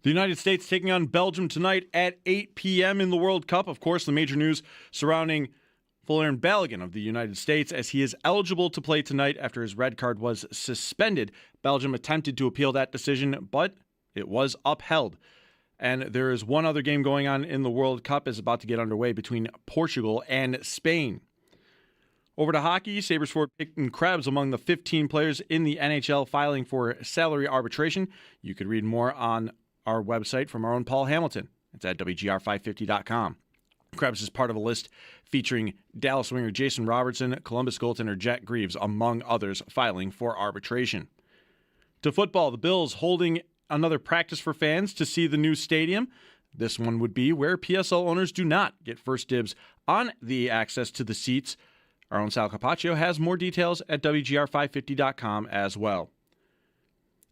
The United States taking on Belgium tonight at 8 p.m. in the World Cup. Of course, the major news surrounding Folarin Balogun of the United States, as he is eligible to play tonight after his red card was suspended. Belgium attempted to appeal that decision, but it was upheld. And there is one other game going on in the World Cup is about to get underway between Portugal and Spain. Over to hockey, Sabres forward Peyton Krebs among the 15 players in the NHL filing for salary arbitration. You could read more on our website from our own Paul Hamilton. It's at WGR550.com. Krebs is part of a list featuring Dallas winger Jason Robertson, Columbus goaltender Jack Greaves, among others, filing for arbitration. To football, the Bills holding another practice for fans to see the new stadium. This one would be where PSL owners do not get first dibs on the access to the seats. Our own Sal Capaccio has more details at WGR550.com as well.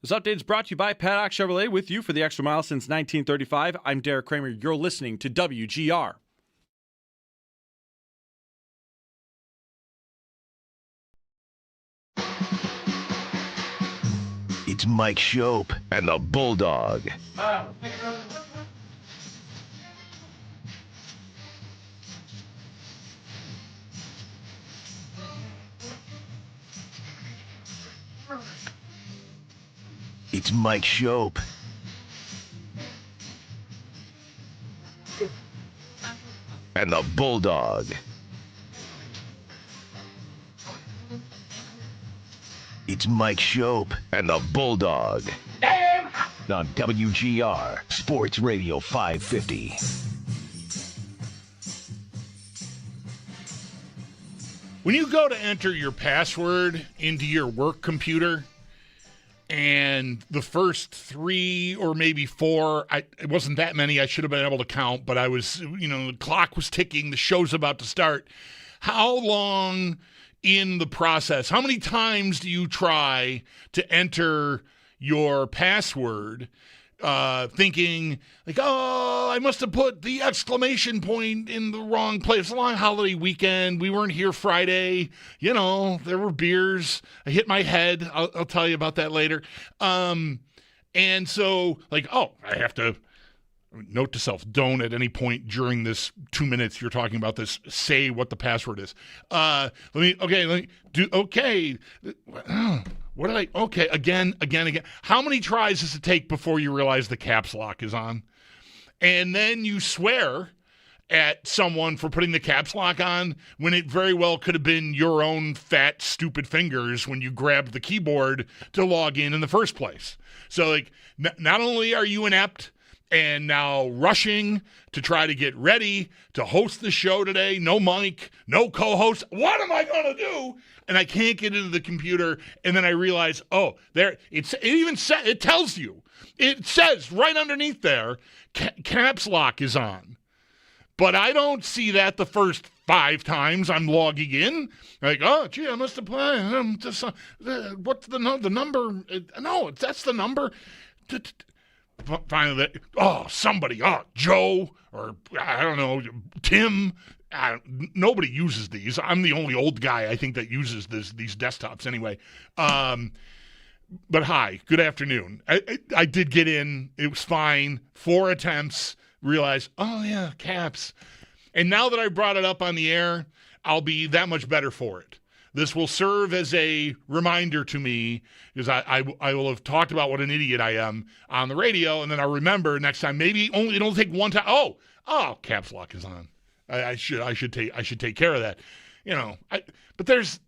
This update is brought to you by Paddock Chevrolet, with you for the extra mile since 1935. I'm Derek Kramer. You're listening to WGR. It's Mike Schopp and the Bulldog. It's Mike Schopp. And the Bulldog. It's Mike Schopp and the Bulldog. Damn! On WGR Sports Radio 550. When you go to enter your password into your work computer, and the first 3 or maybe 4, it wasn't that many, I should have been able to count, but I was, the clock was ticking, the show's about to start. How long in the process, how many times do you try to enter your password thinking like, oh, I must have put the exclamation point in the wrong place. It's a long holiday weekend. We weren't here Friday. There were beers. I hit my head. I'll tell you about that later. And so like, oh, I have to note to self, don't at any point during this 2 minutes you're talking about this say what the password is. What did I, okay, again. How many tries does it take before you realize the caps lock is on? And then you swear at someone for putting the caps lock on when it very well could have been your own fat, stupid fingers when you grabbed the keyboard to log in the first place. So, like, not only are you inept and now rushing to try to get ready to host the show today, no mic, no co-host, what am I going to do? And I can't get into the computer, and then I realize, oh, there, it tells you. It says right underneath there, caps lock is on. But I don't see that the first 5 times I'm logging in. Like, oh, gee, I must have played. What's the number? No, that's the number. Finally, somebody, Joe, or I don't know, Tim. Nobody uses these. I'm the only old guy, I think, that uses these desktops anyway. But hi, good afternoon. I did get in. It was fine. 4 attempts. Realized, oh, yeah, caps. And now that I brought it up on the air, I'll be that much better for it. This will serve as a reminder to me, because I will have talked about what an idiot I am on the radio, and then I'll remember next time. Maybe it'll take one time. Oh, caps lock is on. I should take care of that, but there's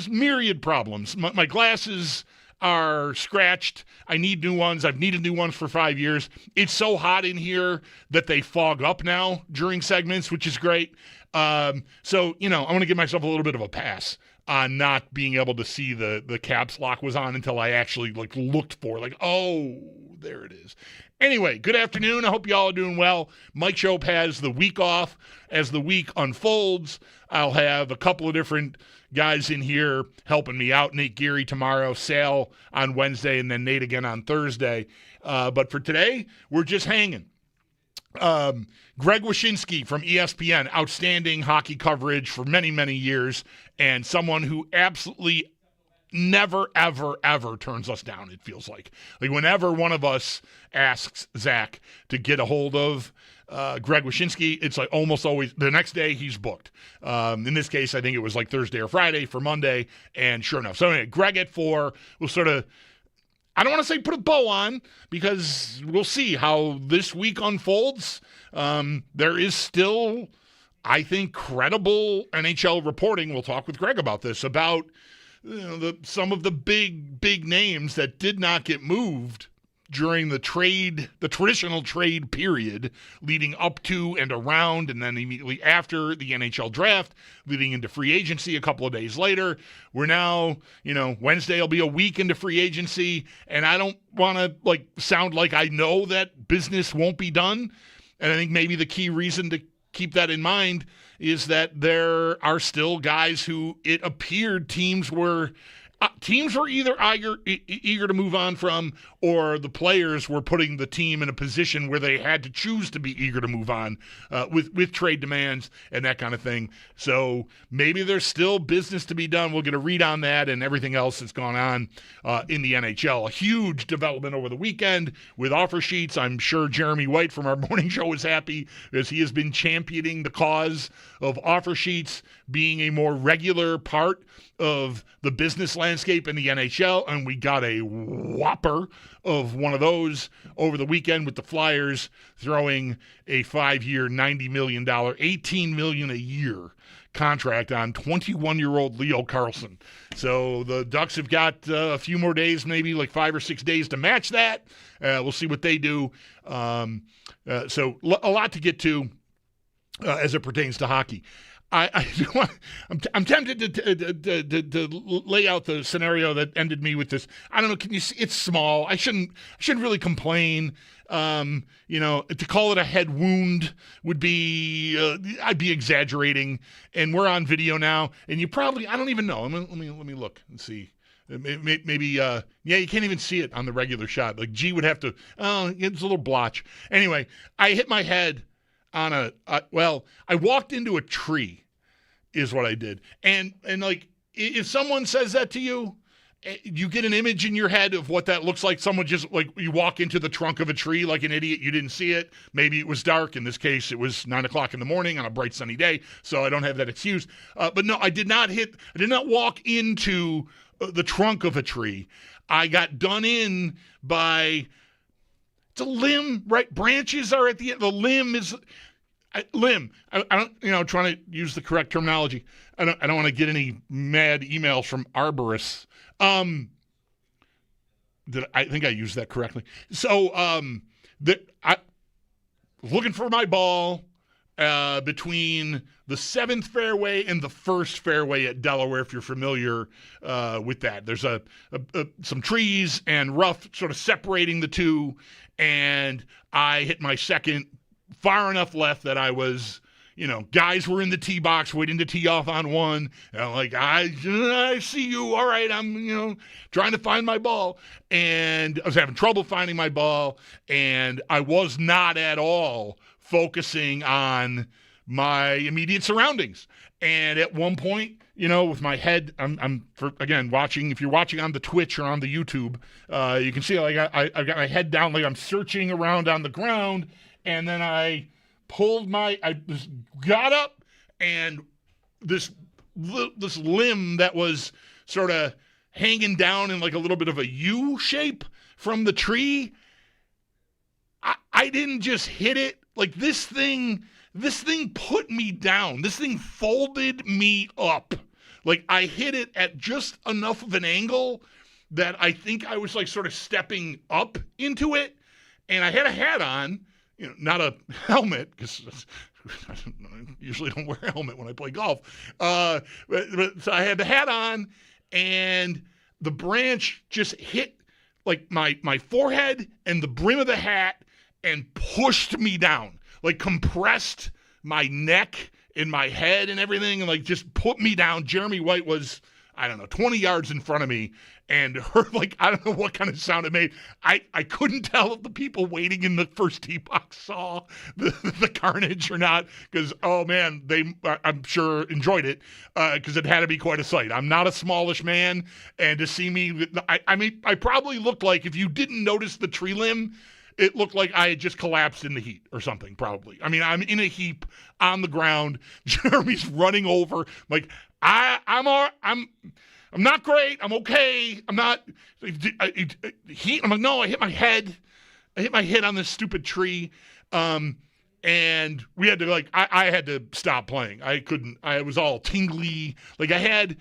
myriad problems. My glasses are scratched. I need new ones. I've needed new ones for 5 years. It's so hot in here that they fog up now during segments, which is great. So I'm going to give myself a little bit of a pass on not being able to see the caps lock was on until I actually looked for oh, there it is. Anyway, good afternoon. I hope you all are doing well. Mike Schopp has the week off. As the week unfolds, I'll have a couple of different guys in here helping me out. Nate Geary tomorrow, Sal on Wednesday, and then Nate again on Thursday. But for today, we're just hanging. Greg Wyshynski from ESPN, outstanding hockey coverage for many, many years, and someone who absolutely never, ever, ever turns us down, it feels like. Like whenever one of us asks Zach to get a hold of Greg Wyshynski, it's like almost always the next day he's booked. In this case, I think it was like Thursday or Friday for Monday, and sure enough. So anyway, Greg at 4 will sort of, I don't want to say put a bow on, because we'll see how this week unfolds. There is still, I think, credible NHL reporting. We'll talk with Greg about this, about some of the big names that did not get moved during the traditional trade period leading up to and around, and then immediately after the NHL draft, leading into free agency a couple of days later. We're now, Wednesday will be a week into free agency, and I don't want to sound like I know that business won't be done. And I think maybe the key reason to keep that in mind is that there are still guys who it appeared teams were either eager to move on from, or the players were putting the team in a position where they had to choose to be eager to move on with trade demands and that kind of thing. So maybe there's still business to be done. We'll get a read on that and everything else that's gone on in the NHL. A huge development over the weekend with offer sheets. I'm sure Jeremy White from our morning show is happy, as he has been championing the cause of offer sheets being a more regular part of the business landscape in the NHL, and we got a whopper of one of those over the weekend with the Flyers throwing a 5-year, $90 million, $18 million a year contract on 21-year-old Leo Carlsson. So the Ducks have got a few more days, maybe like 5 or 6 days to match that. We'll see what they do. So a lot to get to as it pertains to hockey. I'm tempted to lay out the scenario that ended me with this. I don't know. Can you see? It's small. I shouldn't really complain. To call it a head wound would be I'd be exaggerating. And we're on video now, and you probably, I don't even know. Let me look and see. Maybe you can't even see it on the regular shot. Like G would have to. Oh, it's a little blotch. Anyway, I hit my head on I walked into a tree is what I did. And like, if someone says that to you, you get an image in your head of what that looks like. Someone just, like, you walk into the trunk of a tree like an idiot. You didn't see it. Maybe it was dark. In this case, it was 9 o'clock in the morning on a bright sunny day. So I don't have that excuse. But no, I did not walk into the trunk of a tree. I got done in by, it's a limb, right? Branches are at the end. The limb is limb. I don't, trying to use the correct terminology. I don't want to get any mad emails from arborists. I think I used that correctly. So, I looking for my ball between the 7th fairway and the 1st fairway at Delaware, if you're familiar with that. There's some trees and rough sort of separating the two, and I hit my second far enough left that I was, guys were in the tee box waiting to tee off on one. And I'm like, I see you. All right, I'm, trying to find my ball. And I was having trouble finding my ball, and I was not at all focusing on my immediate surroundings. And at one point, with my head, I'm watching. If you're watching on the Twitch or on the YouTube, you can see like I've got my head down, like I'm searching around on the ground. And then I just got up, and this limb that was sort of hanging down in like a little bit of a U shape from the tree, I didn't just hit it. Like this thing put me down. This thing folded me up. Like I hit it at just enough of an angle that I think I was like sort of stepping up into it, and I had a hat on. Not a helmet, because I usually don't wear a helmet when I play golf. But so I had the hat on, and the branch just hit like my forehead and the brim of the hat and pushed me down, like compressed my neck and my head and everything, and like just put me down. Jeremy White was I don't know, 20 yards in front of me and heard, like, I don't know what kind of sound it made. I couldn't tell if the people waiting in the first tee box saw the carnage or not because, oh, man, they, I'm sure, enjoyed it because it had to be quite a sight. I'm not a smallish man, and to see me, I mean, I probably looked like, if you didn't notice the tree limb, it looked like I had just collapsed in the heat or something, probably. I mean, I'm in a heap on the ground. Jeremy's running over. Like, I'm not great. I'm okay. I'm not. Heat. I'm like, no, I hit my head. I hit my head on this stupid tree. And we had to, like, I had to stop playing. I couldn't. I was all tingly. Like, I had,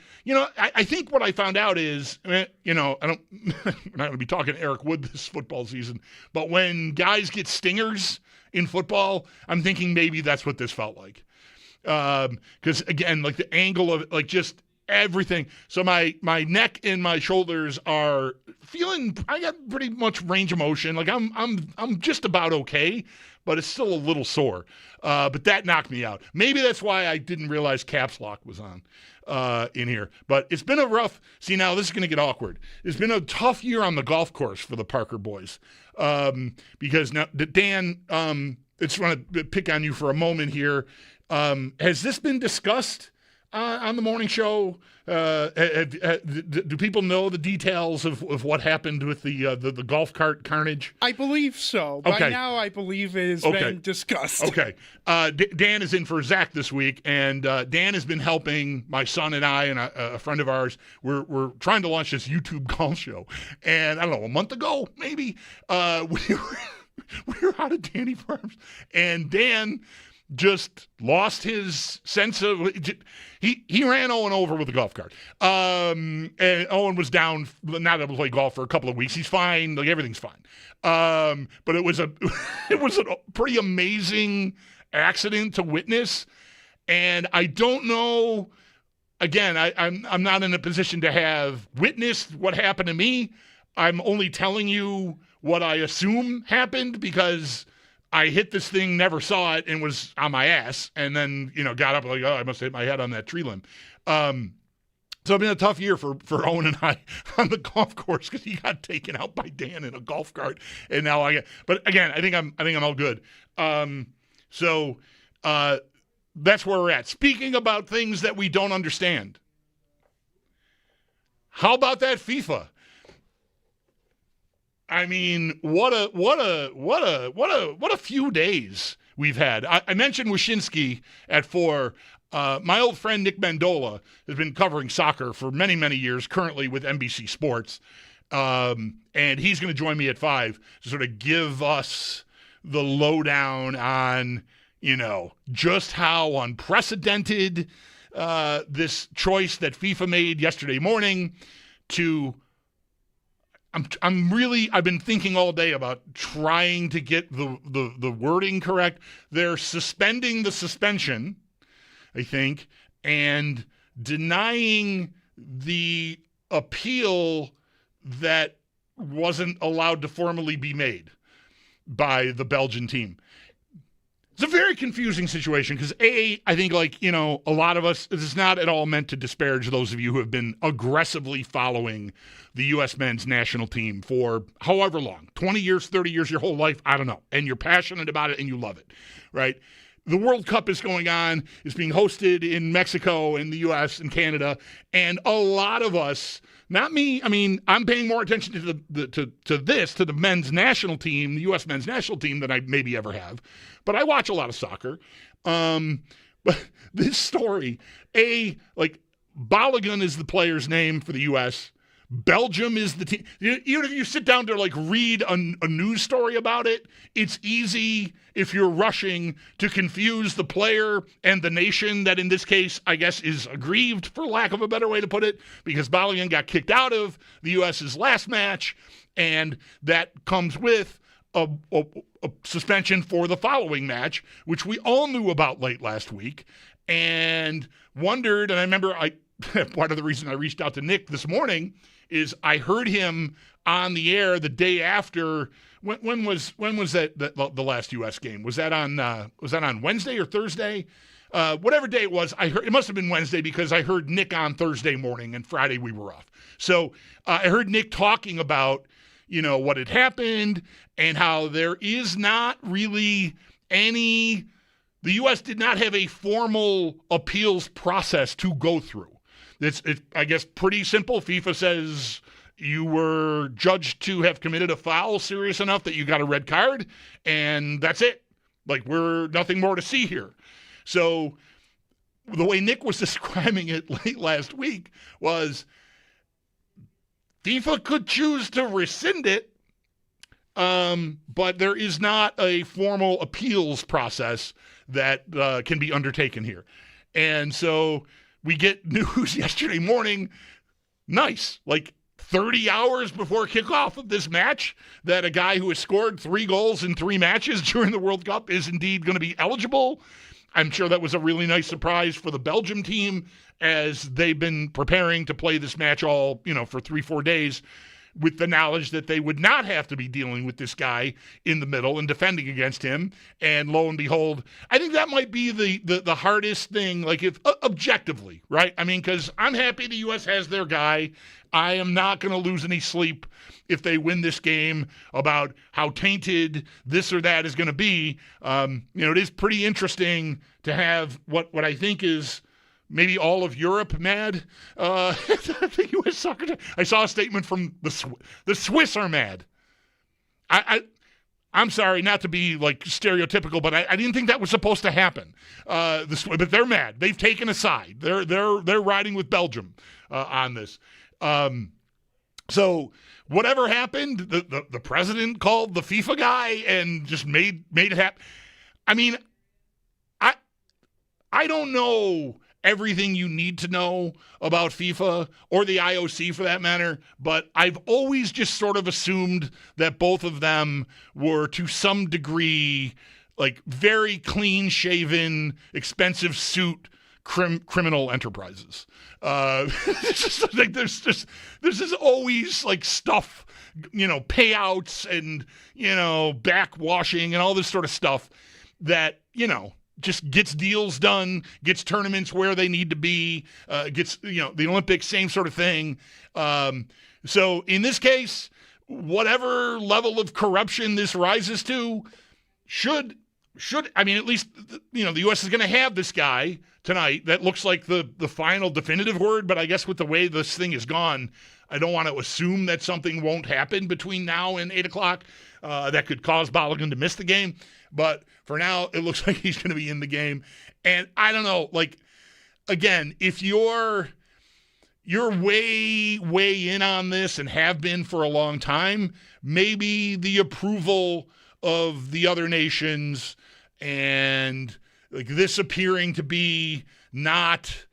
I think what I found out is, I don't, we're not going to be talking Eric Wood this football season, but when guys get stingers in football, I'm thinking maybe that's what this felt like. Because, again, like, the angle of it, like, just everything. So my neck and my shoulders are feeling, I got pretty much range of motion. Like, I'm just about okay, but it's still a little sore. But that knocked me out. Maybe that's why I didn't realize caps lock was on in here. But it's been a rough, see, now this is going to get awkward. It's been a tough year on the golf course for the Parker boys. Because now, Dan, I just want to pick on you for a moment here. Has this been discussed on the morning show? Do people know the details of what happened with the golf cart carnage? I believe so. Okay. By now, I believe it has been discussed. Okay. Dan is in for Zach this week, and Dan has been helping my son and I and a friend of ours. We're trying to launch this YouTube golf show, and I don't know, a month ago maybe we were out at Danny Farms, and Dan just lost his sense of he ran Owen over with a golf cart. And Owen was down, not able to play golf for a couple of weeks. He's fine, like everything's fine. But it was a pretty amazing accident to witness. And I don't know. Again, I'm not in a position to have witnessed what happened to me. I'm only telling you what I assume happened because I hit this thing, never saw it, and was on my ass, and then, got up like, oh, I must have hit my head on that tree limb. So it's been a tough year for Owen and I on the golf course because he got taken out by Dan in a golf cart, and now but again, I think I'm all good. So that's where we're at. Speaking about things that we don't understand, how about that FIFA? I mean, what a few days we've had. I mentioned Wyshynski at 4. My old friend Nick Mendola has been covering soccer for many, many years, currently with NBC Sports. And he's going to join me at 5 to sort of give us the lowdown on, just how unprecedented this choice that FIFA made yesterday morning to I've been thinking all day about trying to get the wording correct. They're suspending the suspension, I think, and denying the appeal that wasn't allowed to formally be made by the Belgian team. It's a very confusing situation because, I think, a lot of us, this is not at all meant to disparage those of you who have been aggressively following the U.S. men's national team for however long, 20 years, 30 years, your whole life, I don't know, and you're passionate about it and you love it, right? The World Cup is going on. It's being hosted in Mexico and the U.S. and Canada, and a lot of us, not me, I mean, I'm paying more attention to the men's national team, the U.S. men's national team than I maybe ever have. But I watch a lot of soccer. But this story, Balogun is the player's name for the U.S. Belgium is the team. Even if you sit down to read a news story about it, it's easy if you're rushing to confuse the player and the nation that in this case, I guess, is aggrieved, for lack of a better way to put it, because Balogun got kicked out of the U.S.'s last match, and that comes with a suspension for the following match, which we all knew about late last week and wondered. And I remember part of the reason I reached out to Nick this morning is I heard him on the air the day after. When was that the last U.S. game? Was that on Wednesday or Thursday? whatever day it was, I heard it must have been Wednesday because I heard Nick on Thursday morning and Friday we were off. So I heard Nick talking about, what had happened and how there is not really the U.S. did not have a formal appeals process to go through. It's I guess, pretty simple. FIFA says you were judged to have committed a foul serious enough that you got a red card, and that's it. We're nothing more to see here. So the way Nick was describing it late last week was FIFA could choose to rescind it, but there is not a formal appeals process that can be undertaken here. And so we get news yesterday morning, nice, 30 hours before kickoff of this match, that a guy who has scored 3 goals in 3 matches during the World Cup is indeed going to be eligible. I'm sure that was a really nice surprise for the Belgium team as they've been preparing to play this match all, for 3-4 days with the knowledge that they would not have to be dealing with this guy in the middle and defending against him. And lo and behold, I think that might be the hardest thing, if objectively, right? I mean, because I'm happy the U.S. has their guy. I am not going to lose any sleep if they win this game about how tainted this or that is going to be. It is pretty interesting to have what I think is maybe all of Europe mad. The U.S. soccer team. I saw a statement from the Swiss are mad. I'm sorry not to be stereotypical, but I didn't think that was supposed to happen. But they're mad. They've taken a side. They're riding with Belgium on this. So whatever happened, the president called the FIFA guy and just made it happen. I mean, I don't know everything you need to know about FIFA or the IOC for that matter, but I've always just sort of assumed that both of them were to some degree very clean-shaven, expensive suit criminal enterprises. There's just always stuff, payouts and, backwashing and all this sort of stuff that, just gets deals done, gets tournaments where they need to be, gets, the Olympics, same sort of thing. So in this case, whatever level of corruption this rises to should, I mean, at least, the U.S. is going to have this guy tonight. That looks like the final definitive word, but I guess with the way this thing is gone, I don't want to assume that something won't happen between now and 8 o'clock that could cause Balogun to miss the game. But for now, it looks like he's going to be in the game. And I don't know, again, if you're way in on this and have been for a long time, maybe the approval of the other nations and this appearing to be not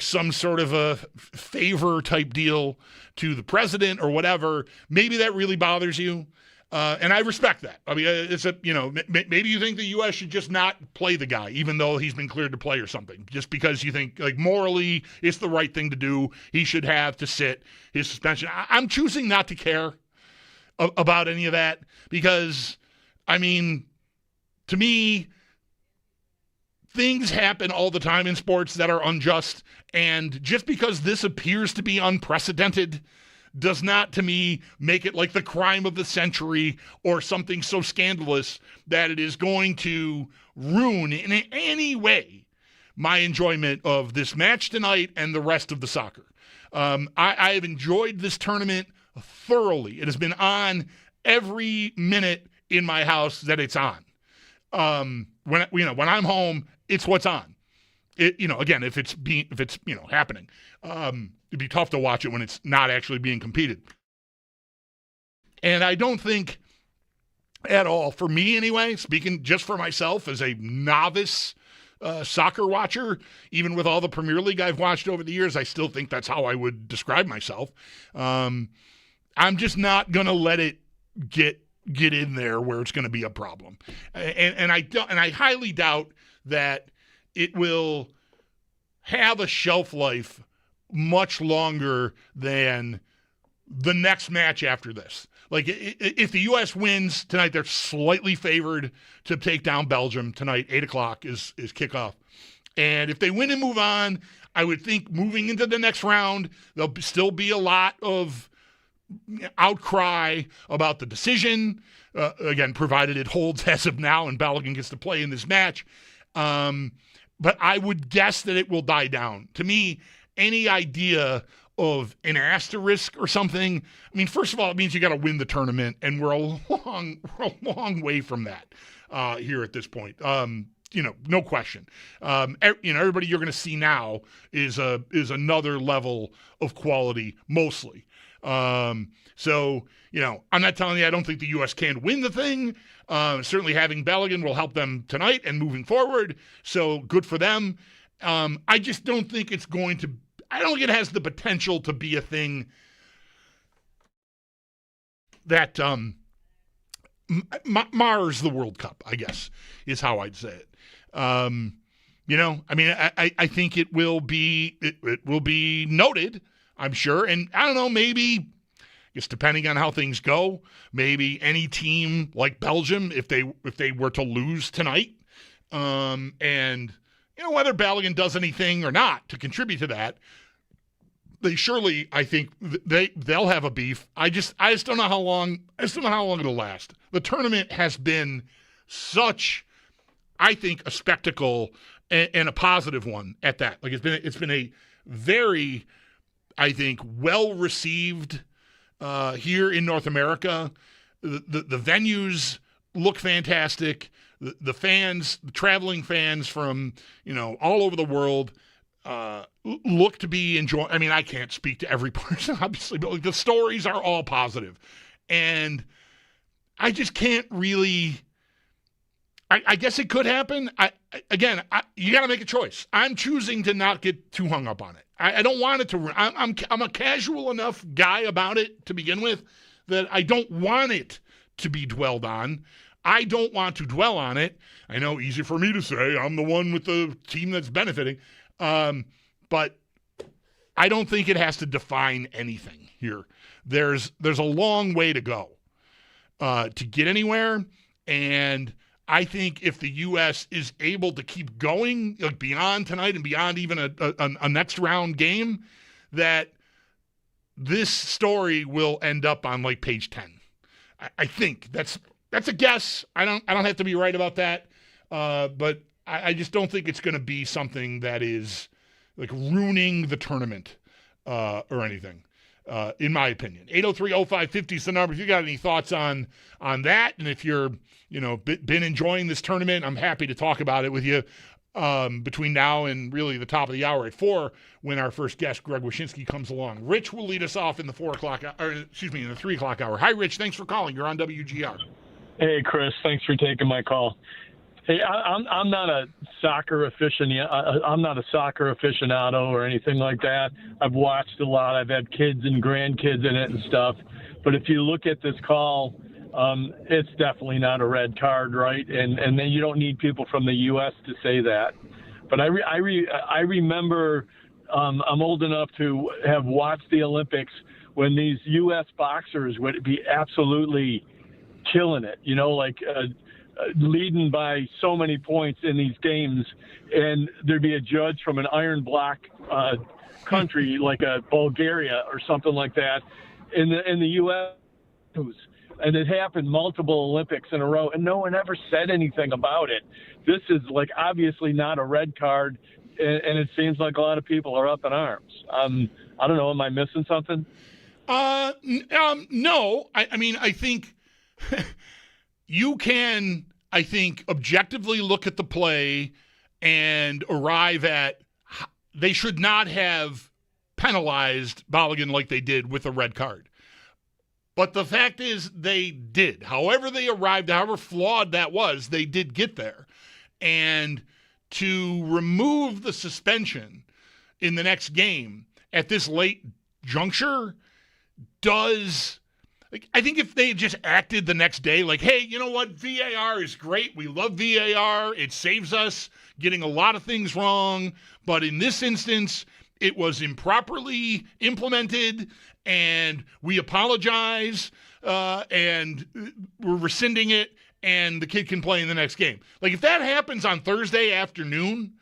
some sort of a favor type deal to the president or whatever, maybe that really bothers you. And I respect that. I mean, it's maybe you think the U.S. should just not play the guy, even though he's been cleared to play or something, just because you think morally it's the right thing to do. He should have to sit his suspension. I'm choosing not to care about any of that because, I mean, to me, things happen all the time in sports that are unjust. And just because this appears to be unprecedented does not, to me, make it the crime of the century or something so scandalous that it is going to ruin in any way my enjoyment of this match tonight and the rest of the soccer. I have enjoyed this tournament thoroughly. It has been on every minute in my house that it's on. When I'm home, it's what's on. Again, if it's happening. It'd be tough to watch it when it's not actually being competed. And I don't think at all, for me anyway, speaking just for myself as a novice soccer watcher, even with all the Premier League I've watched over the years, I still think that's how I would describe myself. I'm just not going to let it get in there where it's going to be a problem. And I highly doubt that it will have a shelf life much longer than the next match after this. If the U.S. wins tonight, they're slightly favored to take down Belgium tonight. 8 o'clock is kickoff. And if they win and move on, I would think moving into the next round, there'll still be a lot of outcry about the decision, again, provided it holds as of now and Balogun gets to play in this match. But I would guess that it will die down. To me, any idea of an asterisk or something, I mean, first of all, it means you got to win the tournament, and we're a long way from that here at this point. No question. Everybody you're going to see now is another level of quality, mostly. I'm not telling you I don't think the U.S. can win the thing. Certainly having Balogun will help them tonight and moving forward. So good for them. I just don't think it's going to. I don't think it has the potential to be a thing that mars the World Cup, I guess, is how I'd say it. I think it will be noted, I'm sure. And I don't know, maybe, I guess depending on how things go, maybe any team like Belgium, if they were to lose tonight, and whether Balogun does anything or not to contribute to that, they surely, I think, they'll have a beef. I just don't know how long. It'll last. The tournament has been such, I think, a spectacle and a positive one at that. Like it's been a very, I think, well received here in North America. The venues look fantastic. The fans, the traveling fans from all over the world look to be enjoying. I mean, I can't speak to every person, obviously, but the stories are all positive. And I just can't really. I guess it could happen. You got to make a choice. I'm choosing to not get too hung up on it. I don't want it to. I'm a casual enough guy about it to begin with that I don't want it to be dwelled on. I don't want to dwell on it. I know, easy for me to say. I'm the one with the team that's benefiting. But I don't think it has to define anything here. There's a long way to go to get anywhere, and I think if the U.S. is able to keep going beyond tonight and beyond even a next round game, that this story will end up on page 10. I think that's a guess. I don't have to be right about that, but I just don't think it's going to be something that is ruining the tournament or anything. In my opinion. 803-0550 is the number. If you got any thoughts on that, and if you're, been enjoying this tournament, I'm happy to talk about it with you between now and really the top of the hour at 4 when our first guest, Greg Wyshynski, comes along. Rich will lead us off in the 3 o'clock hour. Hi, Rich. Thanks for calling. You're on WGR. Hey, Chris. Thanks for taking my call. Hey, I'm not a soccer aficionado or anything like that. I've watched a lot. I've had kids and grandkids in it and stuff. But if you look at this call, it's definitely not a red card, right? And then you don't need people from the U.S. to say that. But I remember I'm old enough to have watched the Olympics when these U.S. boxers would be absolutely killing it, leading by so many points in these games, and there'd be a judge from an iron block country like a Bulgaria or something like that in the U.S. And it happened multiple Olympics in a row, and no one ever said anything about it. This is obviously not a red card, and it seems like a lot of people are up in arms. I don't know. Am I missing something? No. I think you can, objectively look at the play and arrive at they should not have penalized Balogun like they did with a red card. But the fact is they did. However they arrived, however flawed that was, they did get there. And to remove the suspension in the next game at this late juncture does... I think if they just acted the next day hey, you know what? VAR is great. We love VAR. It saves us getting a lot of things wrong. But in this instance, it was improperly implemented, and we apologize, and we're rescinding it, and the kid can play in the next game. If that happens on Thursday afternoon,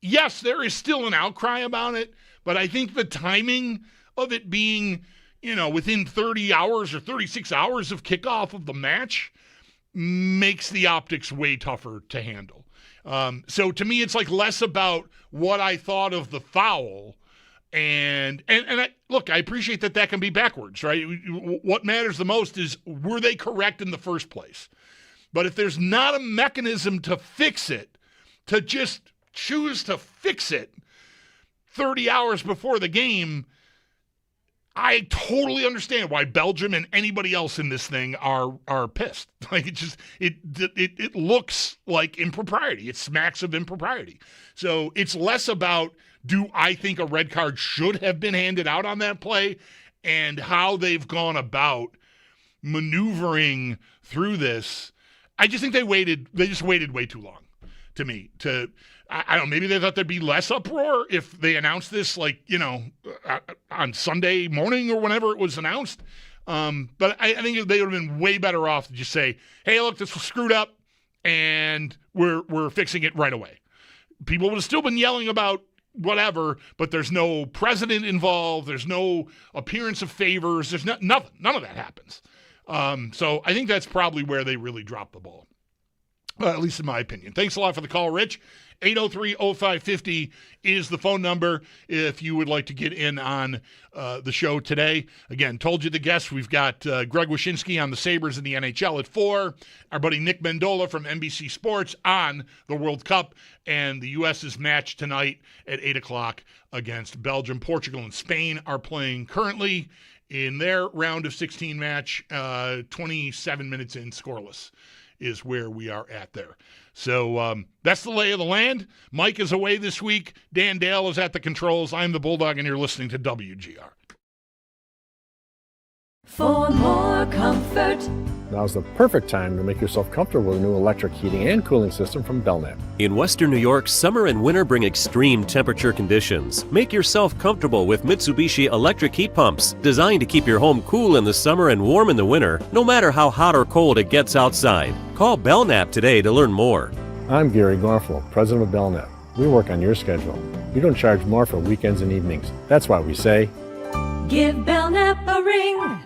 yes, there is still an outcry about it, but I think the timing of it being, within 30 hours or 36 hours of kickoff of the match makes the optics way tougher to handle. So to me, it's like less about what I thought of the foul. And I appreciate that can be backwards, right? What matters the most is, were they correct in the first place? But if there's not a mechanism to fix it, to just choose to fix it 30 hours before the game, I totally understand why Belgium and anybody else in this thing are pissed. Like, it looks like impropriety. It smacks of impropriety. So it's less about, do I think a red card should have been handed out on that play, and how they've gone about maneuvering through this. I just think they just waited way too long, to me, I don't know, maybe they thought there'd be less uproar if they announced this, on Sunday morning or whenever it was announced. But I think they would have been way better off to just say, hey, look, this was screwed up, and we're fixing it right away. People would have still been yelling about whatever, but there's no president involved. There's no appearance of favors. There's nothing. None of that happens. So I think that's probably where they really dropped the ball, at least in my opinion. Thanks a lot for the call, Rich. 803-0550 is the phone number if you would like to get in on the show today. Again, told you the guests. We've got Greg Wyshynski on the Sabres and the NHL at 4. Our buddy Nick Mendola from NBC Sports on the World Cup. And the U.S.'s match tonight at 8 o'clock against Belgium. Portugal and Spain are playing currently in their round of 16 match. 27 minutes in, scoreless is where we are at there. So that's the lay of the land. Mike is away this week. Dan Dale is at the controls. I'm the Bulldog, and you're listening to WGR. For more comfort. Now's the perfect time to make yourself comfortable with a new electric heating and cooling system from Belknap. In Western New York, summer and winter bring extreme temperature conditions. Make yourself comfortable with Mitsubishi electric heat pumps, designed to keep your home cool in the summer and warm in the winter, no matter how hot or cold it gets outside. Call Belknap today to learn more. I'm Gary Gorfel, president of Belknap. We work on your schedule. We don't charge more for weekends and evenings. That's why we say, give Belknap a ring.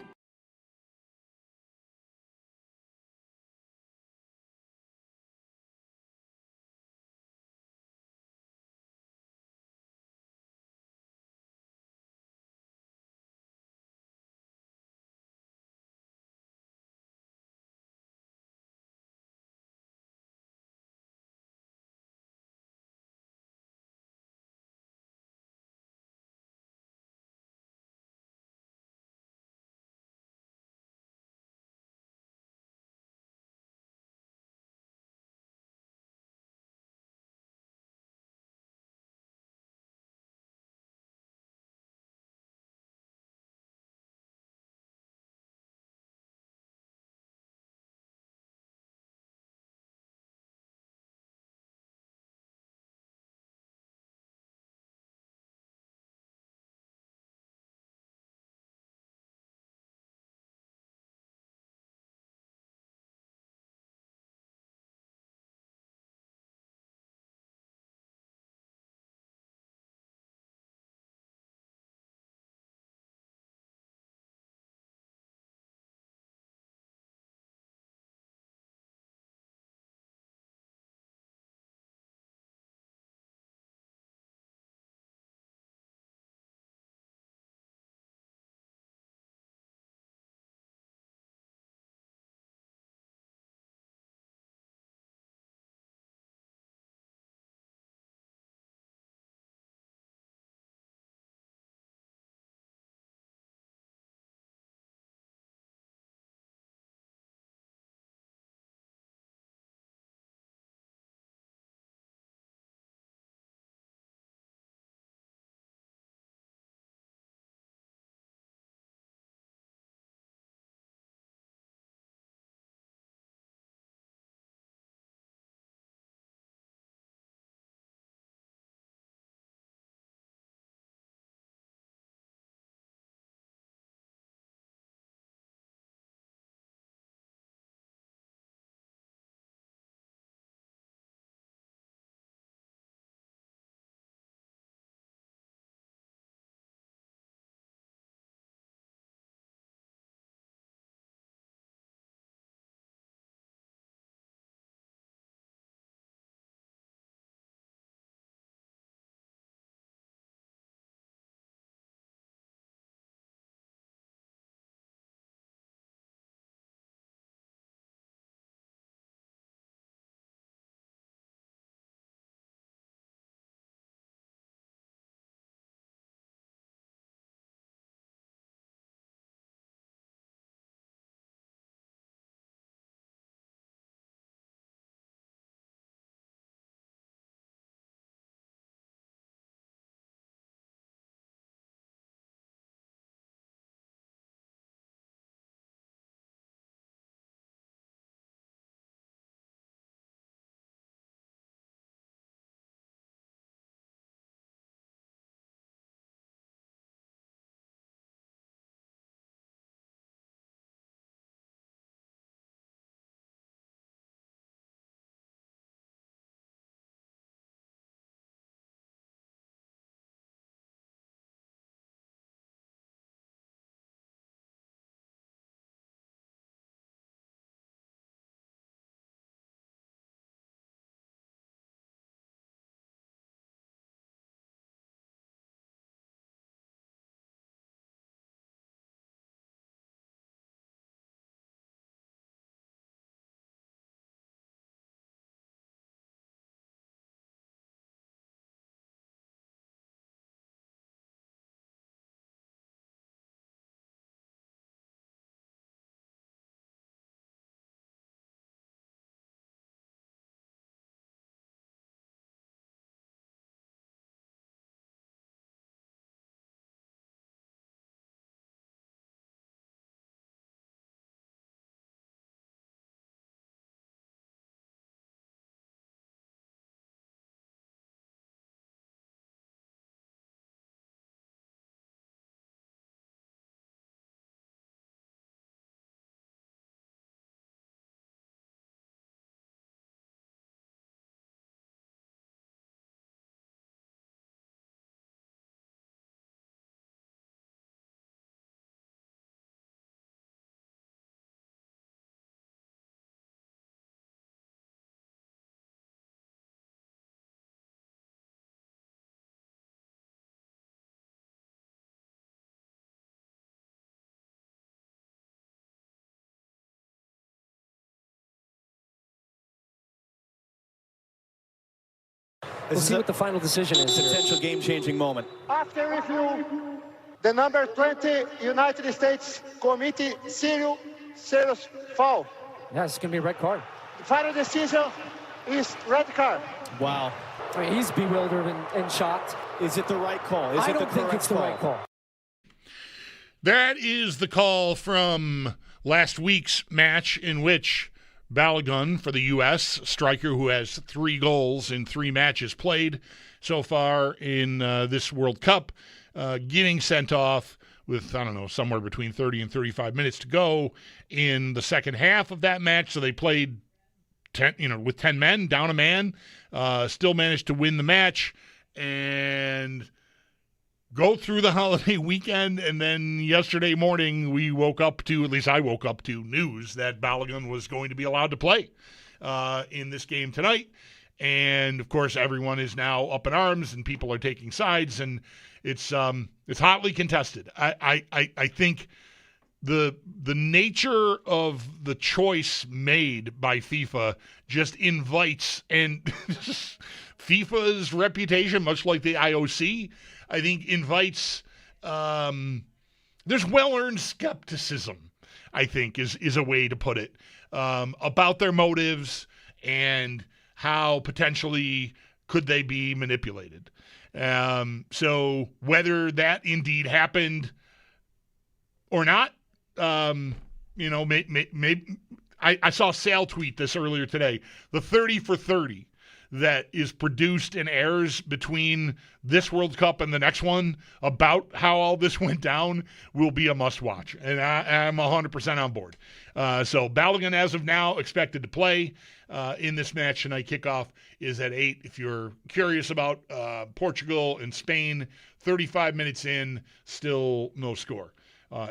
We'll see what the final decision is. Potential game-changing moment. After review, the number 20 United States Committee serious foul. Yeah, it's going to be a red card. The final decision is red card. Wow. I mean, he's bewildered and shocked. Is it the right call? I don't think it's the right call. That is the call from last week's match in which Balogun for the U.S., striker who has 3 goals in 3 matches played so far in this World Cup, getting sent off with, I don't know, somewhere between 30 and 35 minutes to go in the second half of that match. So they played 10, with 10 men, down a man, still managed to win the match and go through the holiday weekend. And then yesterday morning, we woke up to, at least I woke up to, news that Balogun was going to be allowed to play in this game tonight. And of course, everyone is now up in arms and people are taking sides, and it's hotly contested. I think the nature of the choice made by FIFA just invites, and FIFA's reputation, much like the IOC, I think invites, there's well-earned skepticism, I think is a way to put it, about their motives and how potentially could they be manipulated. So whether that indeed happened or not, maybe I saw Sal tweet this earlier today. The 30 for 30 that is produced and airs between this World Cup and the next one about how all this went down will be a must-watch, and I'm 100% on board. So Balogun, as of now, expected to play in this match tonight. Kickoff is at 8. If you're curious about Portugal and Spain, 35 minutes in, still no score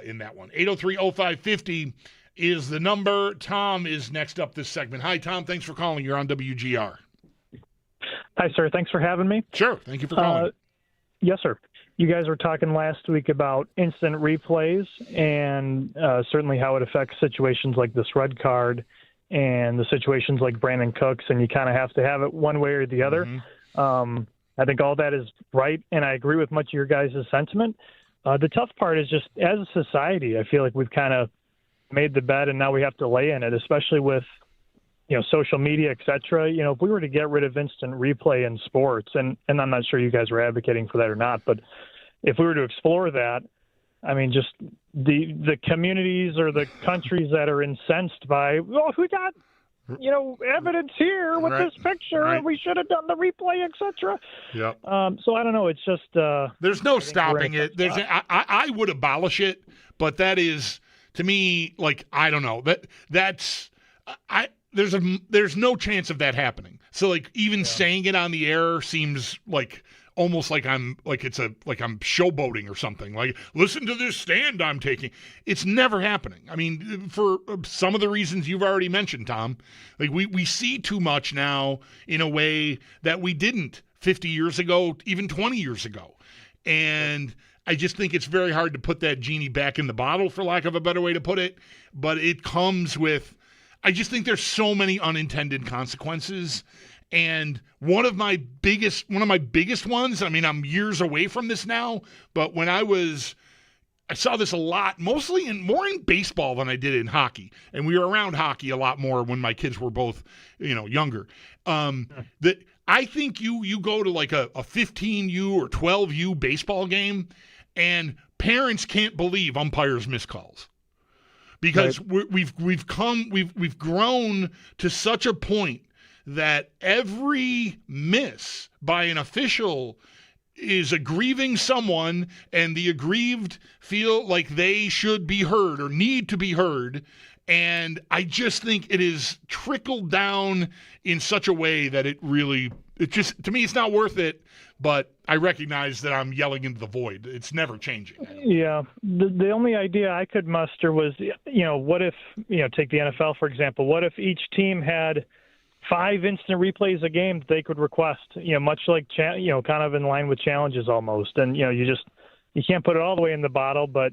in that one. 803-0550 is the number. Tom is next up this segment. Hi, Tom. Thanks for calling. You're on WGR. Hi, sir. Thanks for having me. Sure. Thank you for calling. Yes, sir. You guys were talking last week about instant replays and certainly how it affects situations like this red card and the situations like Brandon Cooks, and you kind of have to have it one way or the other. Mm-hmm. I think all that is right, and I agree with much of your guys' sentiment. The tough part is just, as a society, I feel like we've kind of made the bed and now we have to lay in it, especially with social media, et cetera. If we were to get rid of instant replay in sports, and I'm not sure you guys are advocating for that or not, but if we were to explore that, I mean, just the communities or the countries that are incensed by, we got, evidence here with this picture, and we should have done the replay, et cetera. Yeah. So I don't know. It's just there's no stopping it. I would abolish it, but that is, to me, like, I don't know. There's no chance of that happening. So like even saying it on the air seems like almost like I'm showboating or something. Like, listen to this stand I'm taking. It's never happening. I mean, for some of the reasons you've already mentioned, Tom. Like we see too much now in a way that we didn't 50 years ago, even 20 years ago. And I just think it's very hard to put that genie back in the bottle, for lack of a better way to put it. But it comes with, I just think there's so many unintended consequences. And one of my biggest ones, I mean, I'm years away from this now, but when I saw this a lot, more in baseball than I did in hockey. And we were around hockey a lot more when my kids were both, younger. That I think you go to like a 15U or 12U baseball game, and parents can't believe umpires miss calls. Because we've grown to such a point that every miss by an official is aggrieving someone, and the aggrieved feel like they should be heard or need to be heard. And I just think it is trickled down in such a way that to me, it's not worth it. But I recognize that I'm yelling into the void. It's never changing. Yeah. The only idea I could muster was, what if, take the NFL, for example, what if each team had 5 instant replays a game that they could request, much like, kind of in line with challenges almost. And, you can't put it all the way in the bottle, but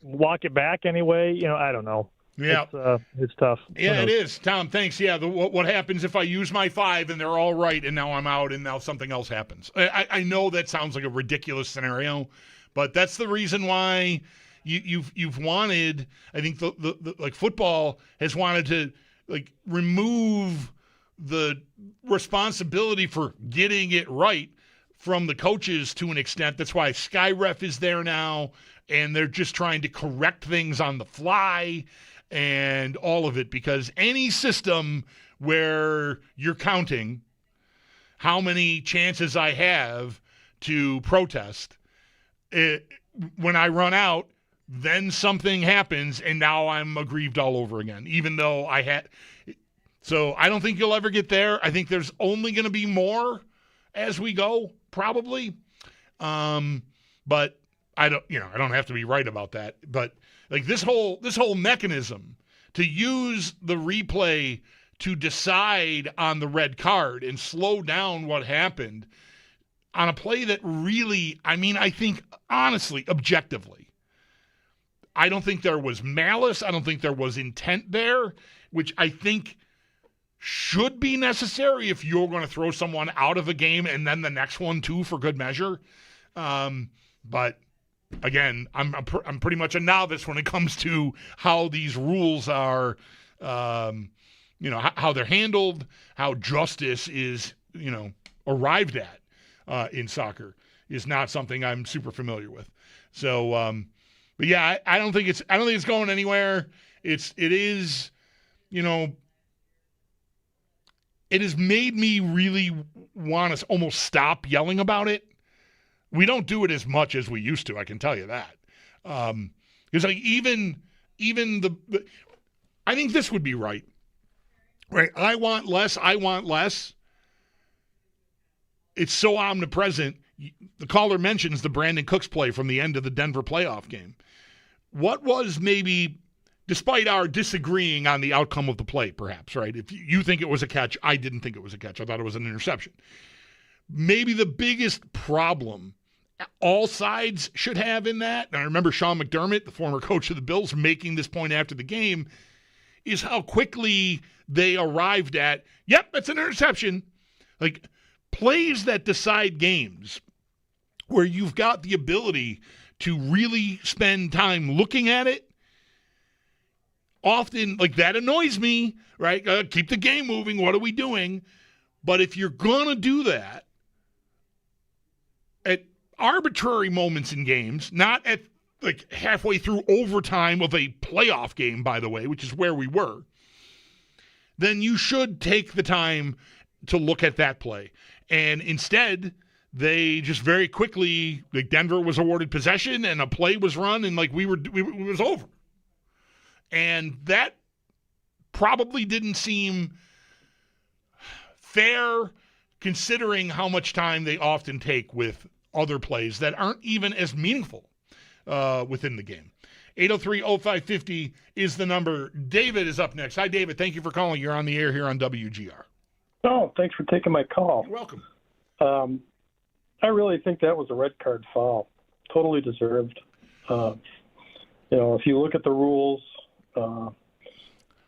walk it back anyway. I don't know. Yeah. It's tough. Yeah, it is. Tom, thanks. Yeah, what happens if I use my 5 and they're all right and now I'm out and now something else happens? I know that sounds like a ridiculous scenario, but that's the reason why you've wanted, I think the like football has wanted to like remove the responsibility for getting it right from the coaches to an extent. That's why SkyRef is there now, and they're just trying to correct things on the fly and all of it, because any system where you're counting how many chances I have to protest, when I run out, then something happens, and now I'm aggrieved all over again, even though I had. So I don't think you'll ever get there. I think there's only going to be more as we go, probably. But I don't have to be right about that. But like this whole mechanism to use the replay to decide on the red card and slow down what happened on a play that really, I think honestly, objectively, I don't think there was malice. I don't think there was intent there, which I think should be necessary if you're going to throw someone out of a game and then the next one too for good measure. But again, I'm pretty much a novice when it comes to how these rules are, how they're handled, how justice is, arrived at in soccer is not something I'm super familiar with. So, but yeah, I don't think it's going anywhere. It is, it has made me really want to almost stop yelling about it. We don't do it as much as we used to, I can tell you that. Because like even I think this would be right. Right? I want less. It's so omnipresent. The caller mentions the Brandon Cooks play from the end of the Denver playoff game. What was maybe, despite our disagreeing on the outcome of the play, perhaps, right? If you think it was a catch, I didn't think it was a catch. I thought it was an interception. Maybe the biggest problem all sides should have in that, and I remember Sean McDermott, the former coach of the Bills, making this point after the game, is how quickly they arrived at, yep, that's an interception. Like, plays that decide games where you've got the ability to really spend time looking at it, often, like, that annoys me, right? Keep the game moving. What are we doing? But if you're going to do that at arbitrary moments in games, not at, like, halfway through overtime of a playoff game, by the way, which is where we were, then you should take the time to look at that play. And instead, they just very quickly, like, Denver was awarded possession and a play was run, and, like, it was over. And that probably didn't seem fair, considering how much time they often take with other plays that aren't even as meaningful within the game. 803-0550 is the number. David is up next. Hi, David. Thank you for calling. You're on the air here on WGR. Oh, thanks for taking my call. You're welcome. I really think that was a red card foul. Totally deserved. If you look at the rules,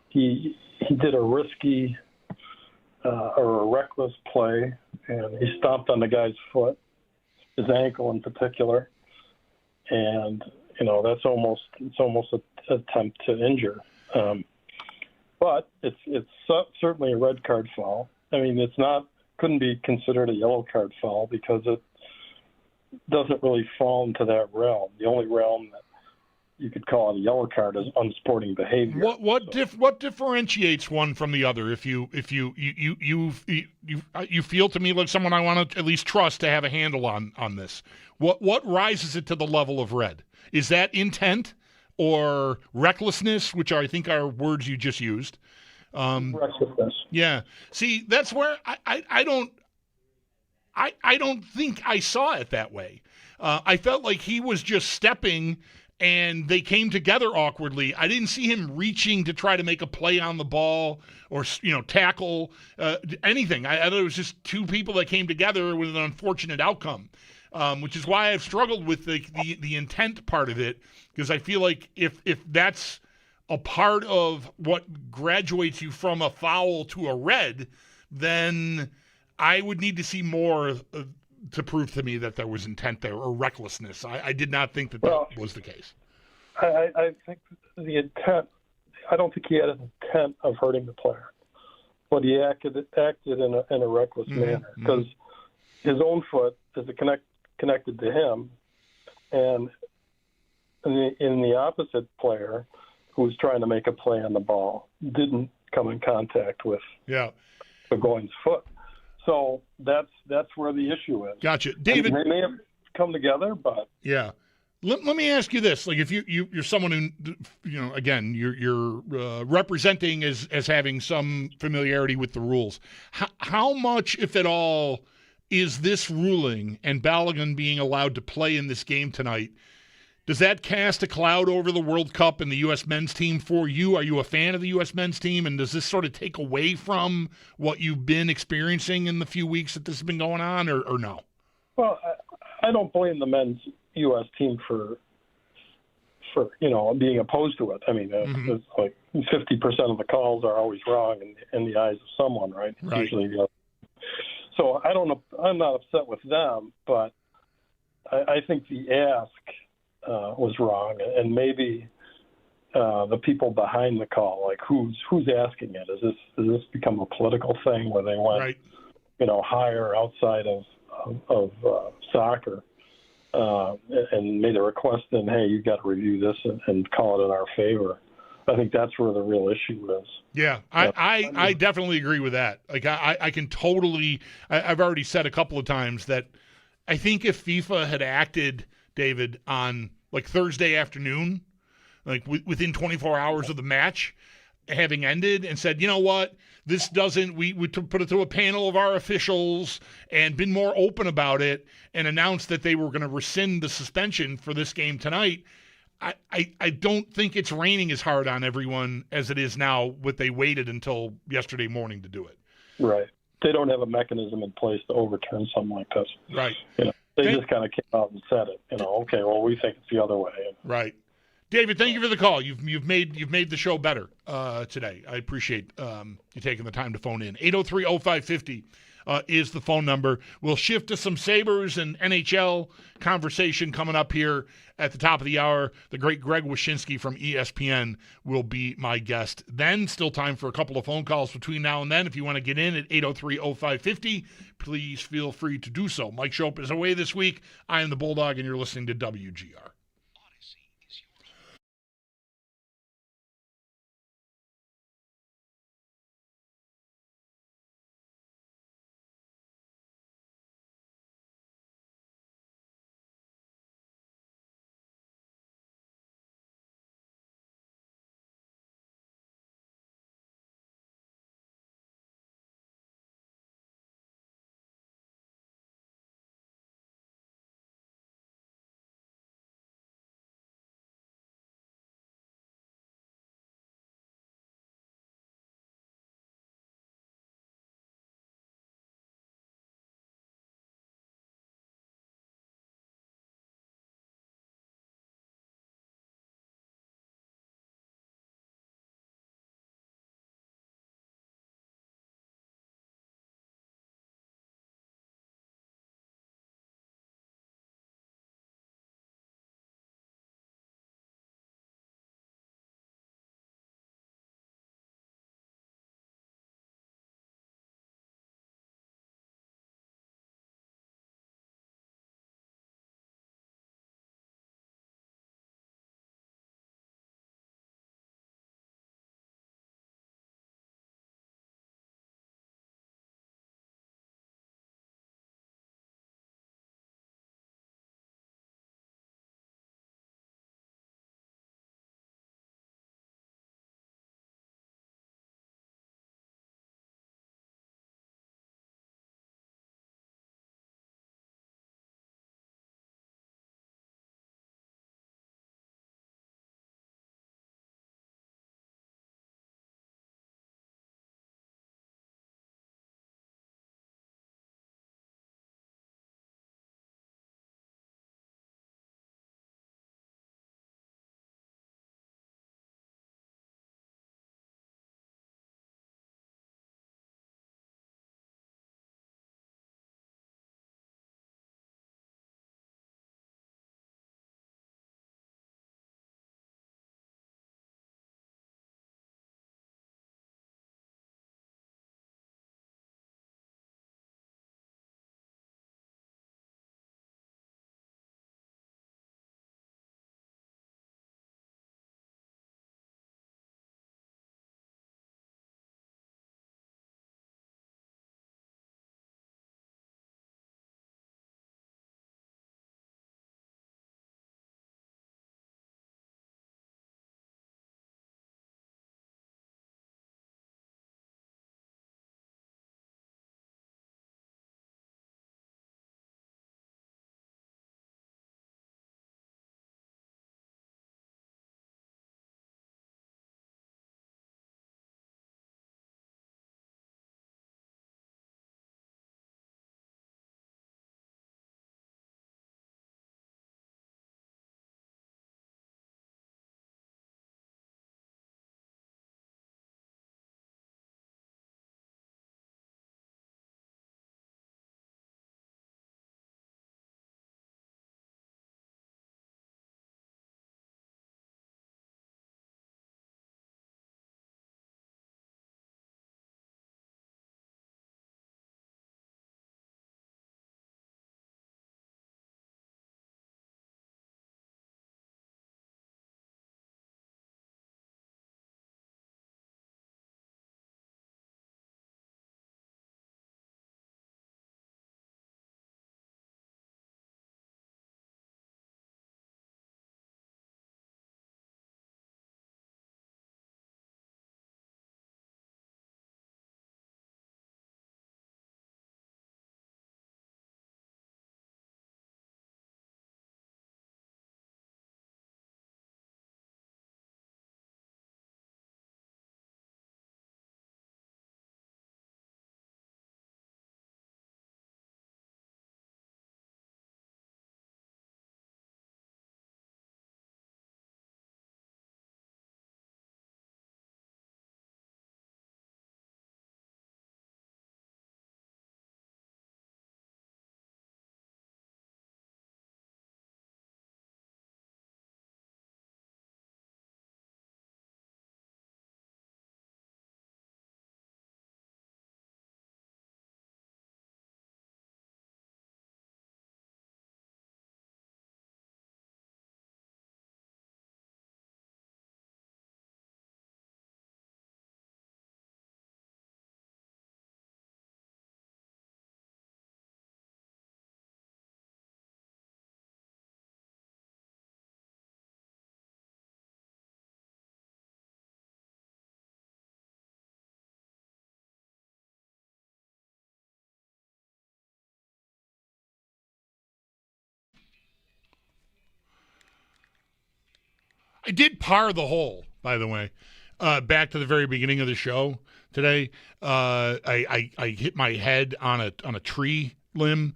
he did a risky or a reckless play, and he stomped on the guy's foot, his ankle in particular, and that's almost an attempt to injure. But it's certainly a red card foul. I mean, couldn't be considered a yellow card foul because it doesn't really fall into that realm. The only realm that you could call it a yellow card is unsporting behavior. What differentiates one from the other? If you feel to me like someone I want to at least trust to have a handle on this. What rises it to the level of red? Is that intent or recklessness, which I think are words you just used? Recklessness. Yeah. See, that's where I don't think I saw it that way. I felt like he was just stepping and they came together awkwardly. I didn't see him reaching to try to make a play on the ball or, tackle anything. I thought it was just two people that came together with an unfortunate outcome, which is why I've struggled with the intent part of it, because I feel like if that's a part of what graduates you from a foul to a red, then I would need to see more to prove to me that there was intent there or recklessness. I did not think that was the case. I think the intent, I don't think he had an intent of hurting the player, but he acted in a reckless manner because his own foot is connected to him, and in the opposite player who was trying to make a play on the ball didn't come in contact with Burgoyne's foot. So that's where the issue is. Gotcha. David, they may have come together, but yeah. Let me ask you this: like, if you're someone who, again, you're representing as having some familiarity with the rules, how much, if at all, is this ruling and Balogun being allowed to play in this game tonight? Does that cast a cloud over the World Cup and the U.S. men's team for you? Are you a fan of the U.S. men's team, and does this sort of take away from what you've been experiencing in the few weeks that this has been going on, or no? Well, I don't blame the men's U.S. team for being opposed to it. I mean, it's like 50% of the calls are always wrong in the eyes of someone, right? Right. Usually, so I'm not upset with them, but I think the ask was wrong, and maybe the people behind the call, like who's asking it? Does this become a political thing where they went, higher outside of soccer and made a request? And hey, you got to review this and call it in our favor. I think that's where the real issue is. Yeah, I definitely agree with that. Like I can totally. I've already said a couple of times that I think if FIFA had acted, David, on like Thursday afternoon, like within 24 hours of the match having ended, and said, you know what, this doesn't, we put it to a panel of our officials and been more open about it and announced that they were going to rescind the suspension for this game tonight, I don't think it's raining as hard on everyone as it is now with they waited until yesterday morning to do it. Right. They don't have a mechanism in place to overturn something like this. Right. They just kind of came out and said it. Okay, well, we think it's the other way. Right. David, thank you for the call. You've made the show better today. I appreciate you taking the time to phone in. 803-0550 is the phone number. We'll shift to some Sabres and NHL conversation coming up here at the top of the hour. The great Greg Wyshynski from ESPN will be my guest. Then, still time for a couple of phone calls between now and then. If you want to get in at 803-0550, please feel free to do so. Mike Schopp is away this week. I am the Bulldog, and you're listening to WGR. I did par the hole, by the way. Back to the very beginning of the show today. I hit my head on a tree limb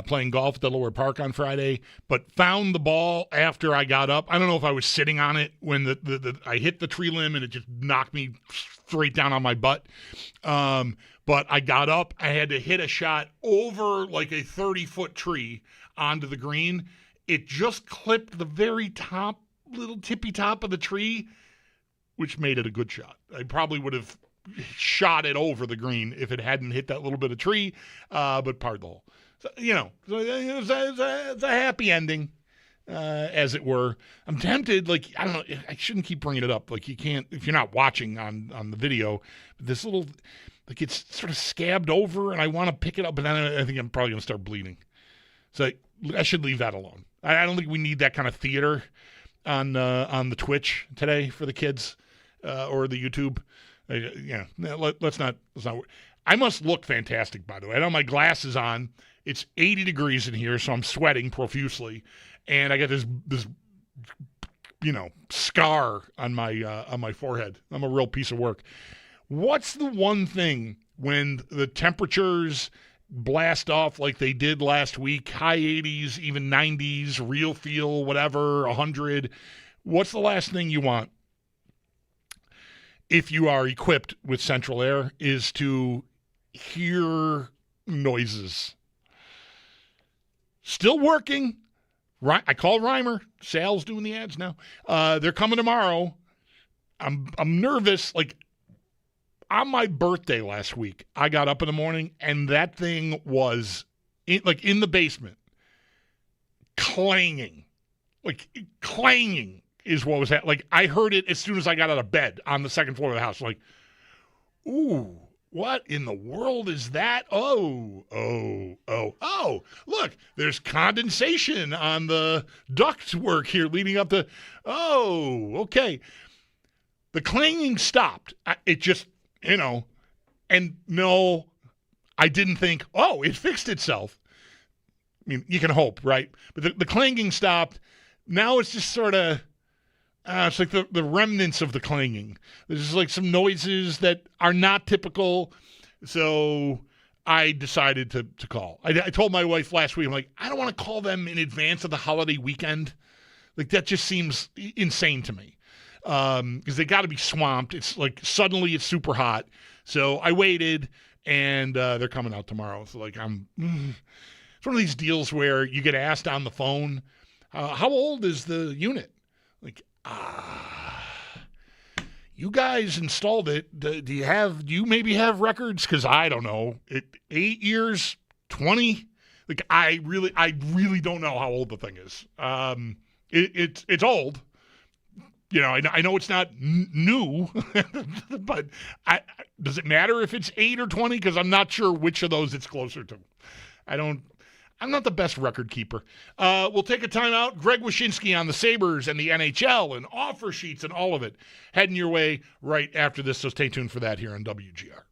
playing golf at the lower park on Friday, but found the ball after I got up. I don't know if I was sitting on it when I hit the tree limb and it just knocked me straight down on my butt. But I got up. I had to hit a shot over like a 30-foot tree onto the green. It just clipped the very top, little tippy top of the tree, which made it a good shot. I probably would have shot it over the green if it hadn't hit that little bit of tree, but parred the hole. So, it's a happy ending, as it were. I'm tempted, I don't know, I shouldn't keep bringing it up. You can't, if you're not watching on the video, this little, it's sort of scabbed over, and I want to pick it up, but then I think I'm probably going to start bleeding. So I should leave that alone. I don't think we need that kind of theater on the Twitch today for the kids or the YouTube. Let's not. I must look fantastic, by the way. I don't have my glasses on. It's 80 degrees in here, so I'm sweating profusely, and I got this scar on my forehead. I'm a real piece of work. What's the one thing when the temperatures blast off like they did last week, high 80s, even 90s, real feel, whatever, 100? What's the last thing you want, if you are equipped with central air, is to hear noises? Still working. I call Reimer. Sal's doing the ads now. They're coming tomorrow. I'm nervous. On my birthday last week, I got up in the morning, and that thing was in the basement, clanging. Clanging is what was happening. I heard it as soon as I got out of bed on the second floor of the house. Ooh, what in the world is that? Oh, look, there's condensation on the ductwork here leading up to, okay. The clanging stopped. It just, and no, I didn't think, it fixed itself. I mean, you can hope, right? But the clanging stopped. Now it's just sort of, it's like the remnants of the clanging. There's just some noises that are not typical. So I decided to call. I told my wife last week, I'm I don't want to call them in advance of the holiday weekend. That just seems insane to me. Because they got to be swamped. It's suddenly it's super hot. So I waited, and they're coming out tomorrow. So it's one of these deals where you get asked on the phone, how old is the unit? You guys installed it. Do you maybe have records? Because I don't know. 8 years, 20. I really don't know how old the thing is. It's old. I know it's not new, but does it matter if it's 8 or 20? Because I'm not sure which of those it's closer to. I'm not the best record keeper. We'll take a timeout. Greg Wyshynski on the Sabres and the NHL and offer sheets and all of it heading your way right after this, so stay tuned for that here on WGR.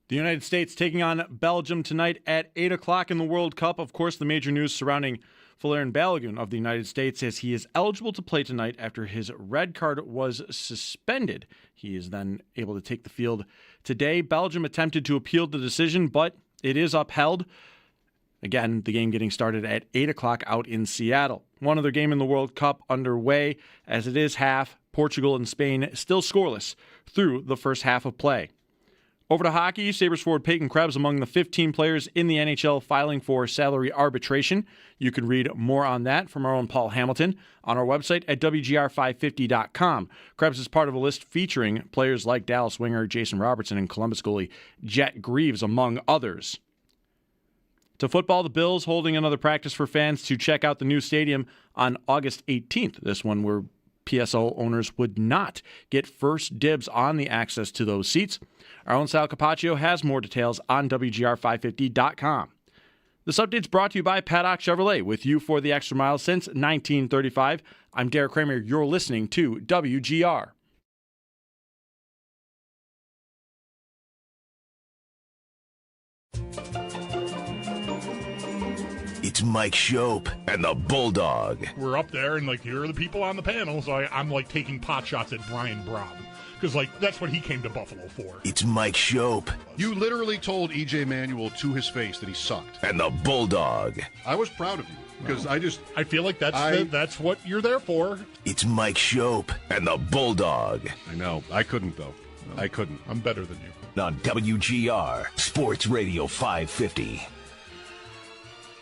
The United States taking on Belgium tonight at 8 o'clock in the World Cup. Of course, the major news surrounding Fullerton Balogun of the United States as he is eligible to play tonight after his red card was suspended. He is then able to take the field today. Belgium attempted to appeal the decision, but it is upheld. Again, the game getting started at 8 o'clock out in Seattle. One other game in the World Cup underway as it is half. Portugal and Spain still scoreless through the first half of play. Over to hockey, Sabres forward Peyton Krebs among the 15 players in the NHL filing for salary arbitration. You can read more on that from our own Paul Hamilton on our website at WGR550.com. Krebs is part of a list featuring players like Dallas winger Jason Robertson and Columbus goalie Jet Greaves, among others. To football, the Bills holding another practice for fans to check out the new stadium on August 18th. This one where PSO owners would not get first dibs on the access to those seats. Our own Sal Capaccio has more details on WGR550.com. This update's brought to you by Paddock Chevrolet, with you for the extra mile since 1935. I'm Derek Kramer. You're listening to WGR. It's Mike Schopp and the Bulldog. We're up there, and here are the people on the panel, so I'm taking pot shots at Brian Brown. Because, that's what he came to Buffalo for. It's Mike Schopp. You literally told E.J. Manuel to his face that he sucked. And the Bulldog. I was proud of you, because I feel like that's what you're there for. It's Mike Schopp and the Bulldog. I know. I couldn't, though. No, I couldn't. I'm better than you. On WGR, Sports Radio 550.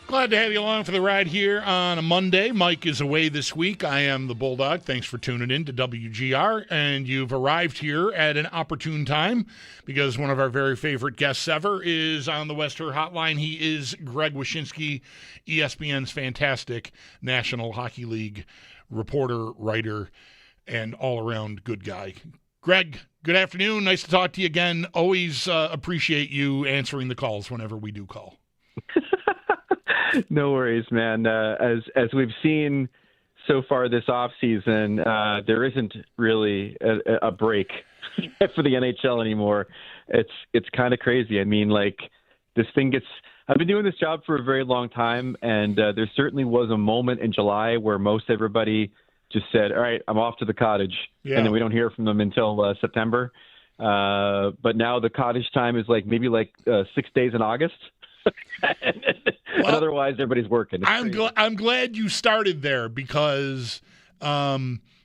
Glad to have you along for the ride here on a Monday. Mike is away this week. I am the Bulldog. Thanks for tuning in to WGR. And you've arrived here at an opportune time because one of our very favorite guests ever is on the West Her Hotline. He is Greg Wyshynski, ESPN's fantastic National Hockey League reporter, writer, and all-around good guy. Greg, good afternoon. Nice to talk to you again. Always appreciate you answering the calls whenever we do call. No worries, man. As we've seen so far this offseason, there isn't really a break for the NHL anymore. It's kind of crazy. I mean, this thing gets. I've been doing this job for a very long time, and there certainly was a moment in July where most everybody just said, "All right, I'm off to the cottage," and then we don't hear from them until September. But now the cottage time is maybe 6 days in August. Well, otherwise, everybody's working. I'm glad you started there because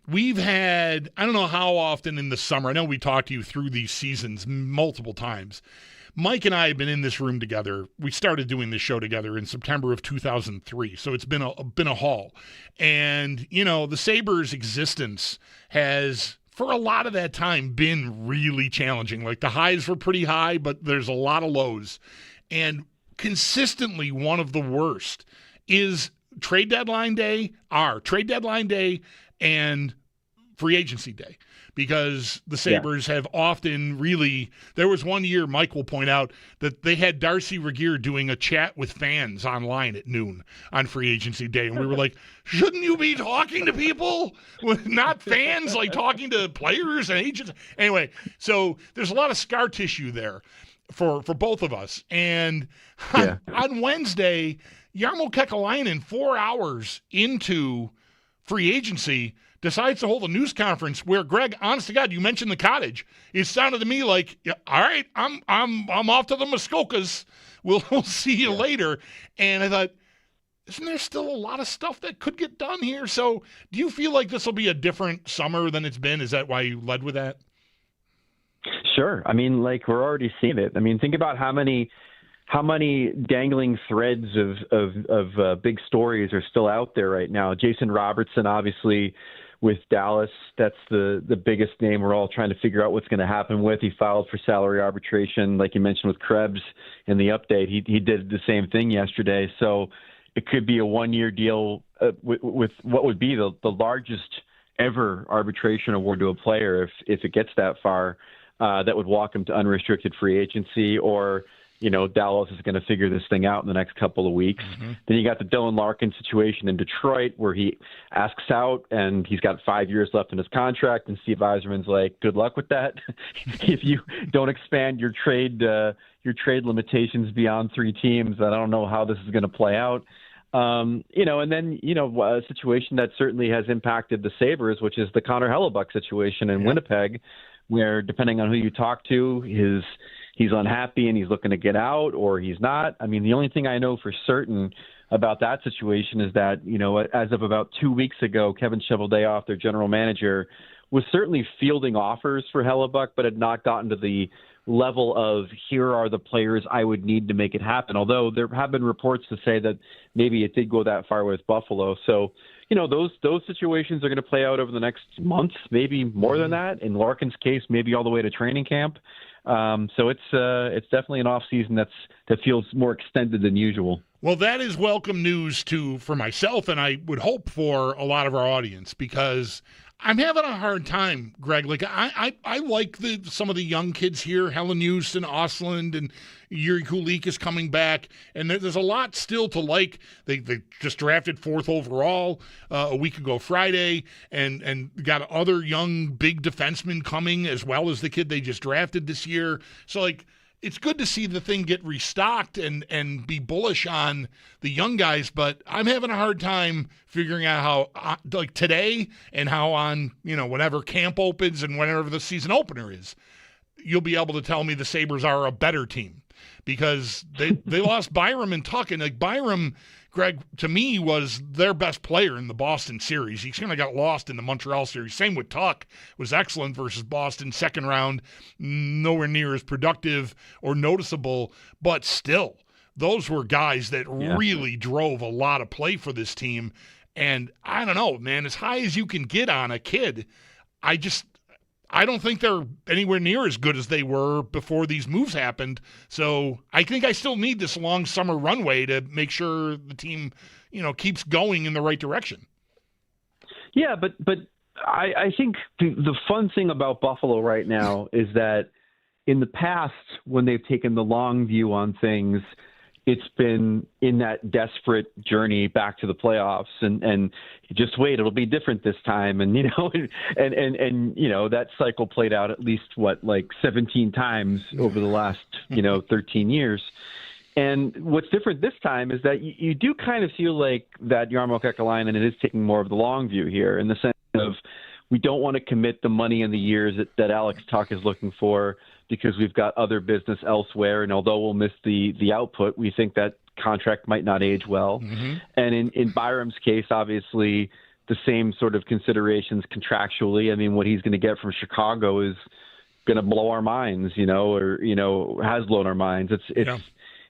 we've had, I don't know how often in the summer, I know we talked to you through these seasons multiple times. Mike and I have been in this room together. We started doing this show together in September of 2003, so it's been a haul. And, the Sabres' existence has, for a lot of that time, been really challenging. The highs were pretty high, but there's a lot of lows. And consistently one of the worst is trade deadline day and free agency day, because the Sabres have often really, there was one year, Mike will point out, that they had Darcy Regier doing a chat with fans online at noon on free agency day. And we were like, shouldn't you be talking to people? Not fans, talking to players and agents. Anyway, so there's a lot of scar tissue there for both of us. And on Wednesday, Jarmo Kekalainen, 4 hours into free agency, decides to hold a news conference where, Greg, honest to God, you mentioned the cottage. It sounded to me like, all right, I'm off to the Muskokas. We'll see you later. And I thought, isn't there still a lot of stuff that could get done here? So do you feel like this will be a different summer than it's been? Is that why you led with that? Sure. I mean, we're already seeing it. I mean, think about how many dangling threads of big stories are still out there right now. Jason Robertson, obviously, with Dallas, that's the biggest name we're all trying to figure out what's going to happen with. He filed for salary arbitration, like you mentioned with Krebs in the update. He did the same thing yesterday. So it could be a one-year deal with what would be the largest ever arbitration award to a player if it gets that far. That would walk him to unrestricted free agency, or Dallas is going to figure this thing out in the next couple of weeks. Mm-hmm. Then you got the Dylan Larkin situation in Detroit where he asks out and he's got 5 years left in his contract, and Steve Yzerman's like, good luck with that. If you don't expand your trade limitations beyond 3 teams, I don't know how this is going to play out. And then, a situation that certainly has impacted the Sabres, which is the Connor Hellebuck situation in Winnipeg, where depending on who you talk to, he's unhappy and he's looking to get out, or he's not. I mean, the only thing I know for certain about that situation is that, as of about 2 weeks ago, Kevin Cheveldayoff, their general manager, was certainly fielding offers for Hellebuck, but had not gotten to the level of here are the players I would need to make it happen. Although there have been reports to say that maybe it did go that far with Buffalo. So, those situations are going to play out over the next month, maybe more than that. In Larkin's case, maybe all the way to training camp. So it's definitely an off season that feels more extended than usual. Well, that is welcome news for myself, and I would hope for a lot of our audience, because I'm having a hard time, Greg. Like I like some of the young kids here, Helen Houston, Ostlund, and Yuri Kulik is coming back, and there's a lot still to like. They just drafted 4th overall a week ago Friday, and got other young big defensemen coming, as well as the kid they just drafted this year. So it's good to see the thing get restocked and be bullish on the young guys, but I'm having a hard time figuring out how, today and how on, whenever camp opens and whenever the season opener is, you'll be able to tell me the Sabres are a better team, because they lost Byram and Tuck, and Byram, Greg, to me, was their best player in the Boston series. He kind of got lost in the Montreal series. Same with Tuck. Was excellent versus Boston. Second round, nowhere near as productive or noticeable, but still, those were guys that really drove a lot of play for this team. And I don't know, man, as high as you can get on a kid, I don't think they're anywhere near as good as they were before these moves happened. So I think I still need this long summer runway to make sure the team, keeps going in the right direction. Yeah, but I think the fun thing about Buffalo right now is that in the past, when they've taken the long view on things, it's been in that desperate journey back to the playoffs, and just wait, it'll be different this time. And, that cycle played out at least 17 times over the last, 13 years. And what's different this time is that you do kind of feel like that Jarmo Kekalainen is taking more of the long view here, in the sense of we don't want to commit the money and the years that Alex Tuck is looking for, because we've got other business elsewhere. And although we'll miss the output, we think that contract might not age well. Mm-hmm. And in Byram's case, obviously, the same sort of considerations contractually. I mean, what he's going to get from Chicago is going to blow our minds, or has blown our minds.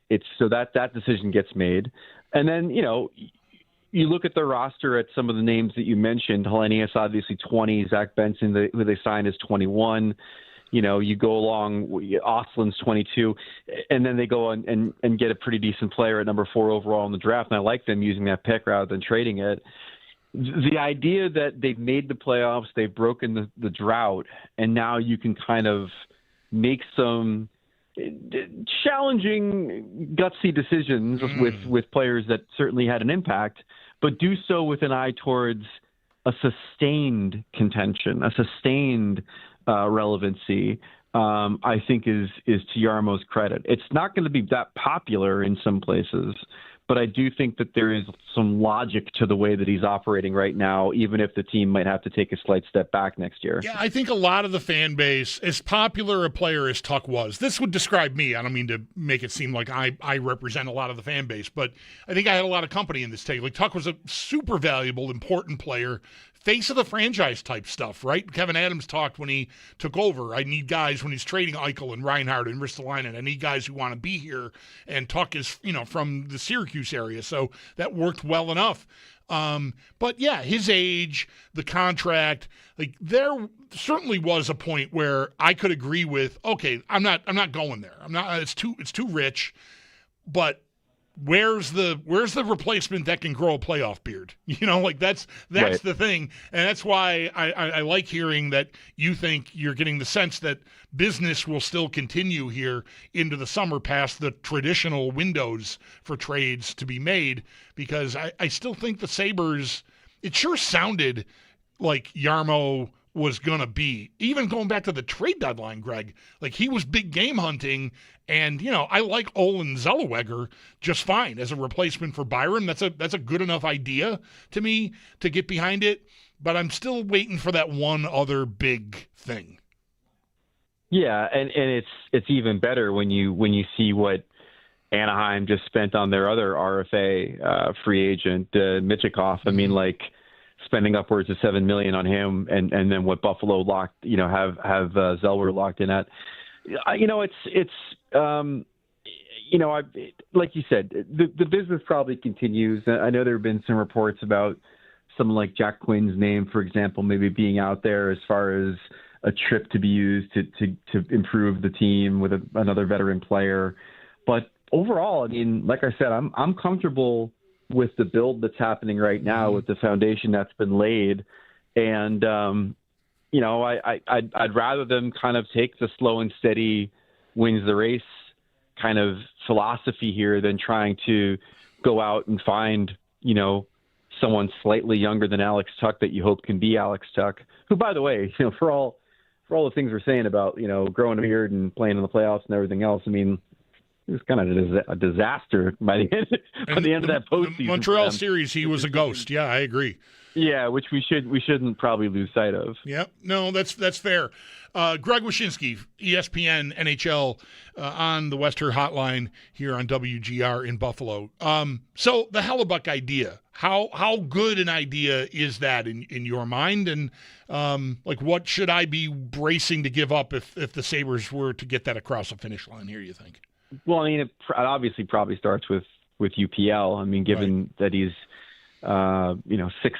It's so that decision gets made. And then, you look at the roster at some of the names that you mentioned. Hellenius, obviously 20. Zach Benson, who they signed, is 21. You go along, Ostlund's 22, and then they go and get a pretty decent player at number 4 overall in the draft. And I like them using that pick rather than trading it. The idea that they've made the playoffs, they've broken the drought, and now you can kind of make some challenging, gutsy decisions with players that certainly had an impact, but do so with an eye towards a sustained contention, a sustained relevancy, I think is to Jarmo's credit. It's not going to be that popular in some places, but I do think that there is some logic to the way that he's operating right now, even if the team might have to take a slight step back next year. Yeah, I think a lot of the fan base, as popular a player as Tuck was, this would describe me. I don't mean to make it seem like I represent a lot of the fan base, but I think I had a lot of company in this take. Like, Tuck was a super valuable, important player, face of the franchise type stuff, right? Kevin Adams talked when he took over. I need guys when he's trading Eichel and Reinhart and Ristolainen. I need guys who want to be here. And Tuck is, from the Syracuse area, so that worked well enough. But yeah, his age, the contract, there certainly was a point where I could agree with, okay, I'm not going there. It's too rich, but where's the replacement that can grow a playoff beard? Like that's Right. the thing. And that's why I like hearing that you think you're getting the sense that business will still continue here into the summer past the traditional windows for trades to be made, because I still think the Sabres, it sure sounded like Yarmo was going to be, even going back to the trade deadline, Greg, like he was big game hunting. And, I like Olin Zellweger just fine as a replacement for Byron. That's a good enough idea to me to get behind it. But I'm still waiting for that one other big thing. Yeah, and it's even better when you see what Anaheim just spent on their other RFA free agent, Michikov. I mean, like, spending upwards of $7 million on him, and then what Buffalo locked, have Zellweger locked in at. It's like you said, the business probably continues. I know there have been some reports about someone like Jack Quinn's name, for example, maybe being out there as far as a trip to be used to improve the team with another veteran player. But overall, I mean, like I said, I'm comfortable with the build that's happening right now, with the foundation that's been laid. And, I'd rather them kind of take the slow and steady wins the race kind of philosophy here than trying to go out and find, someone slightly younger than Alex Tuck that you hope can be Alex Tuck, who, by the way, for all the things we're saying about, growing a beard and playing in the playoffs and everything else, I mean, it was kind of a disaster by the end of that postseason. The Montreal series, he was a ghost. Yeah, I agree. Yeah, which we shouldn't probably lose sight of. Yep. No, that's fair. Greg Wyshynski, ESPN NHL on the Western Hotline here on WGR in Buffalo. So the Hellebuck idea, how good an idea is that in your mind? And what should I be bracing to give up if the Sabres were to get that across the finish line here, you think? Well, I mean, it obviously probably starts with UPL. I mean, given that he's, 6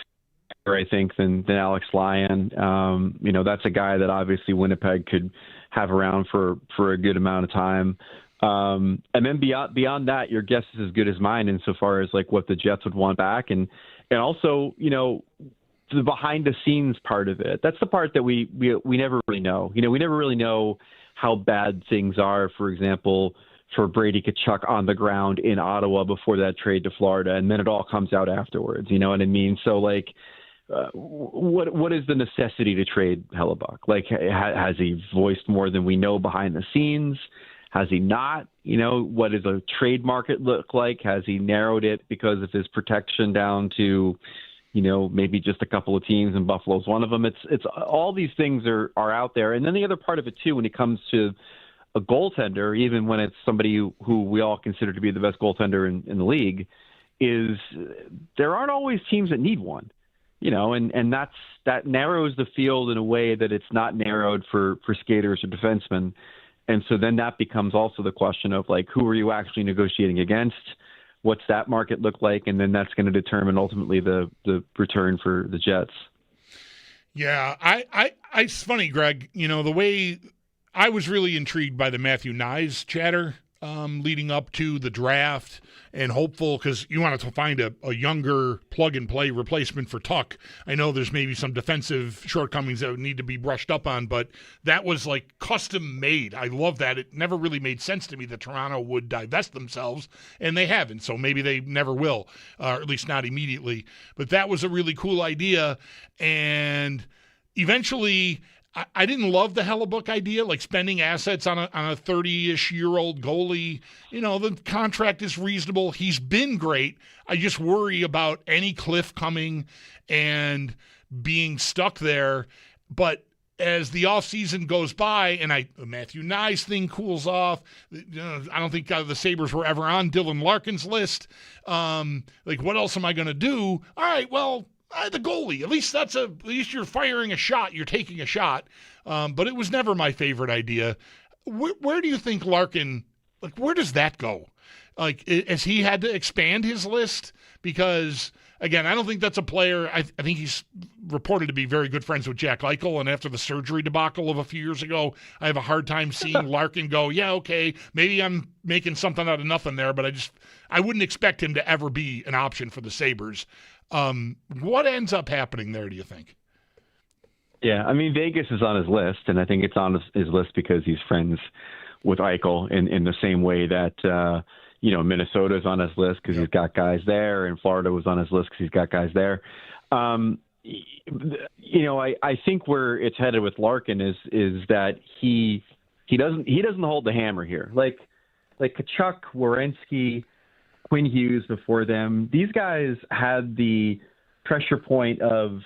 I think than Alex Lyon. That's a guy that obviously Winnipeg could have around for a good amount of time. And then beyond that, your guess is as good as mine insofar as like what the Jets would want back, and also the behind the scenes part of it. That's the part that we never really know. We never really know how bad things are. For example, for Brady Tkachuk on the ground in Ottawa before that trade to Florida, and then it all comes out afterwards. You know what I mean? So like, what is the necessity to trade Hellebuck? Like, has he voiced more than we know behind the scenes? Has he not? What does a trade market look like? Has he narrowed it because of his protection down to, maybe just a couple of teams, and Buffalo's one of them? It's all these things are out there. And then the other part of it too, when it comes to a goaltender, even when it's somebody who we all consider to be the best goaltender in the league, is there aren't always teams that need one. And that narrows the field in a way that it's not narrowed for skaters or defensemen. And so then that becomes also the question of like, who are you actually negotiating against? What's that market look like? And then that's going to determine ultimately the return for the Jets. Yeah, it's funny, Greg, the way I was really intrigued by the Matthew Nyes chatter leading up to the draft, and hopeful because you wanted to find a younger plug-and-play replacement for Tuck. I know there's maybe some defensive shortcomings that would need to be brushed up on, but that was like custom-made. I love that. It never really made sense to me that Toronto would divest themselves, and they haven't, so maybe they never will, or at least not immediately. But that was a really cool idea, and eventually I didn't love the Hellebuck idea, like spending assets on a 30-ish-year-old goalie. The contract is reasonable. He's been great. I just worry about any cliff coming and being stuck there. But as the offseason goes by and the Matthew Nyes thing cools off, I don't think the Sabres were ever on Dylan Larkin's list. What else am I going to do? All right, well, the goalie, at least you're firing a shot, you're taking a shot. But it was never my favorite idea. Where do you think Larkin, where does that go? Like, has he had to expand his list? Because, again, I don't think that's a player. I think he's reported to be very good friends with Jack Eichel, and after the surgery debacle of a few years ago, I have a hard time seeing Larkin go, yeah, okay, maybe I'm making something out of nothing there, but I wouldn't expect him to ever be an option for the Sabres. What ends up happening there, do you think? Yeah, I mean, Vegas is on his list, and I think it's on his list because he's friends with Eichel in the same way that, Minnesota's on his list because he's got guys there, and Florida was on his list because he's got guys there. I think where it's headed with Larkin is that he doesn't hold the hammer here. Like Kachuk, Werenski, Quinn Hughes before them, these guys had the pressure point of,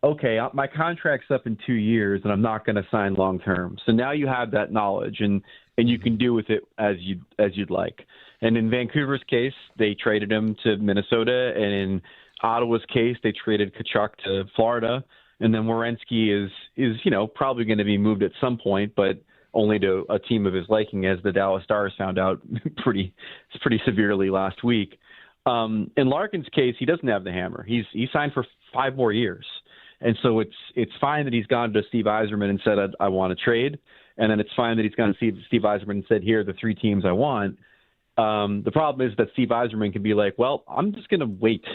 okay, my contract's up in 2 years and I'm not going to sign long term. So now you have that knowledge and you can do with it as you'd like. And in Vancouver's case, they traded him to Minnesota, and in Ottawa's case, they traded Kachuk to Florida. And then Werenski is probably going to be moved at some point, but only to a team of his liking, as the Dallas Stars found out pretty severely last week. In Larkin's case, he doesn't have the hammer. He signed for 5 more years. And so it's fine that he's gone to Steve Yzerman and said, I want to trade. And then it's fine that he's gone to Steve Yzerman and said, here are the 3 teams I want. The problem is that Steve Yzerman can be like, well, I'm just going to wait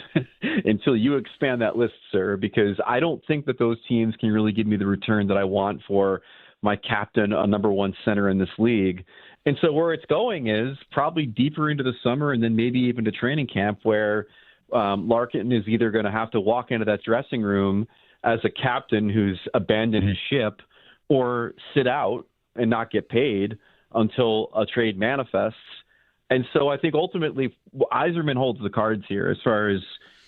until you expand that list, sir, because I don't think that those teams can really give me the return that I want for my captain, a number 1 center in this league. And so where it's going is probably deeper into the summer and then maybe even to training camp, where Larkin is either going to have to walk into that dressing room as a captain who's abandoned his ship, or sit out and not get paid until a trade manifests. And so I think ultimately Yzerman holds the cards here as far as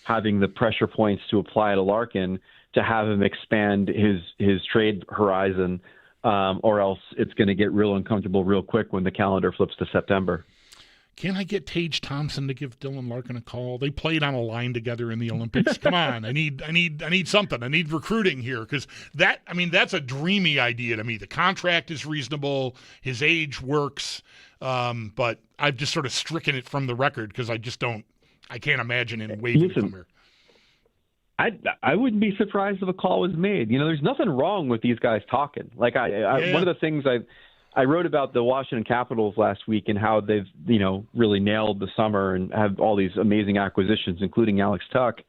having the pressure points to apply to Larkin to have him expand his trade horizon, or else it's going to get real uncomfortable real quick when the calendar flips to September. Can I get Tage Thompson to give Dylan Larkin a call? They played on a line together in the Olympics. Come on, I need something. I need recruiting here, because that's a dreamy idea to me. The contract is reasonable, his age works, but I've just sort of stricken it from the record because I can't imagine him waving from here. I wouldn't be surprised if a call was made. There's nothing wrong with these guys talking. Like one of the things I wrote about the Washington Capitals last week and how they've, really nailed the summer and have all these amazing acquisitions, including Alex Tuck.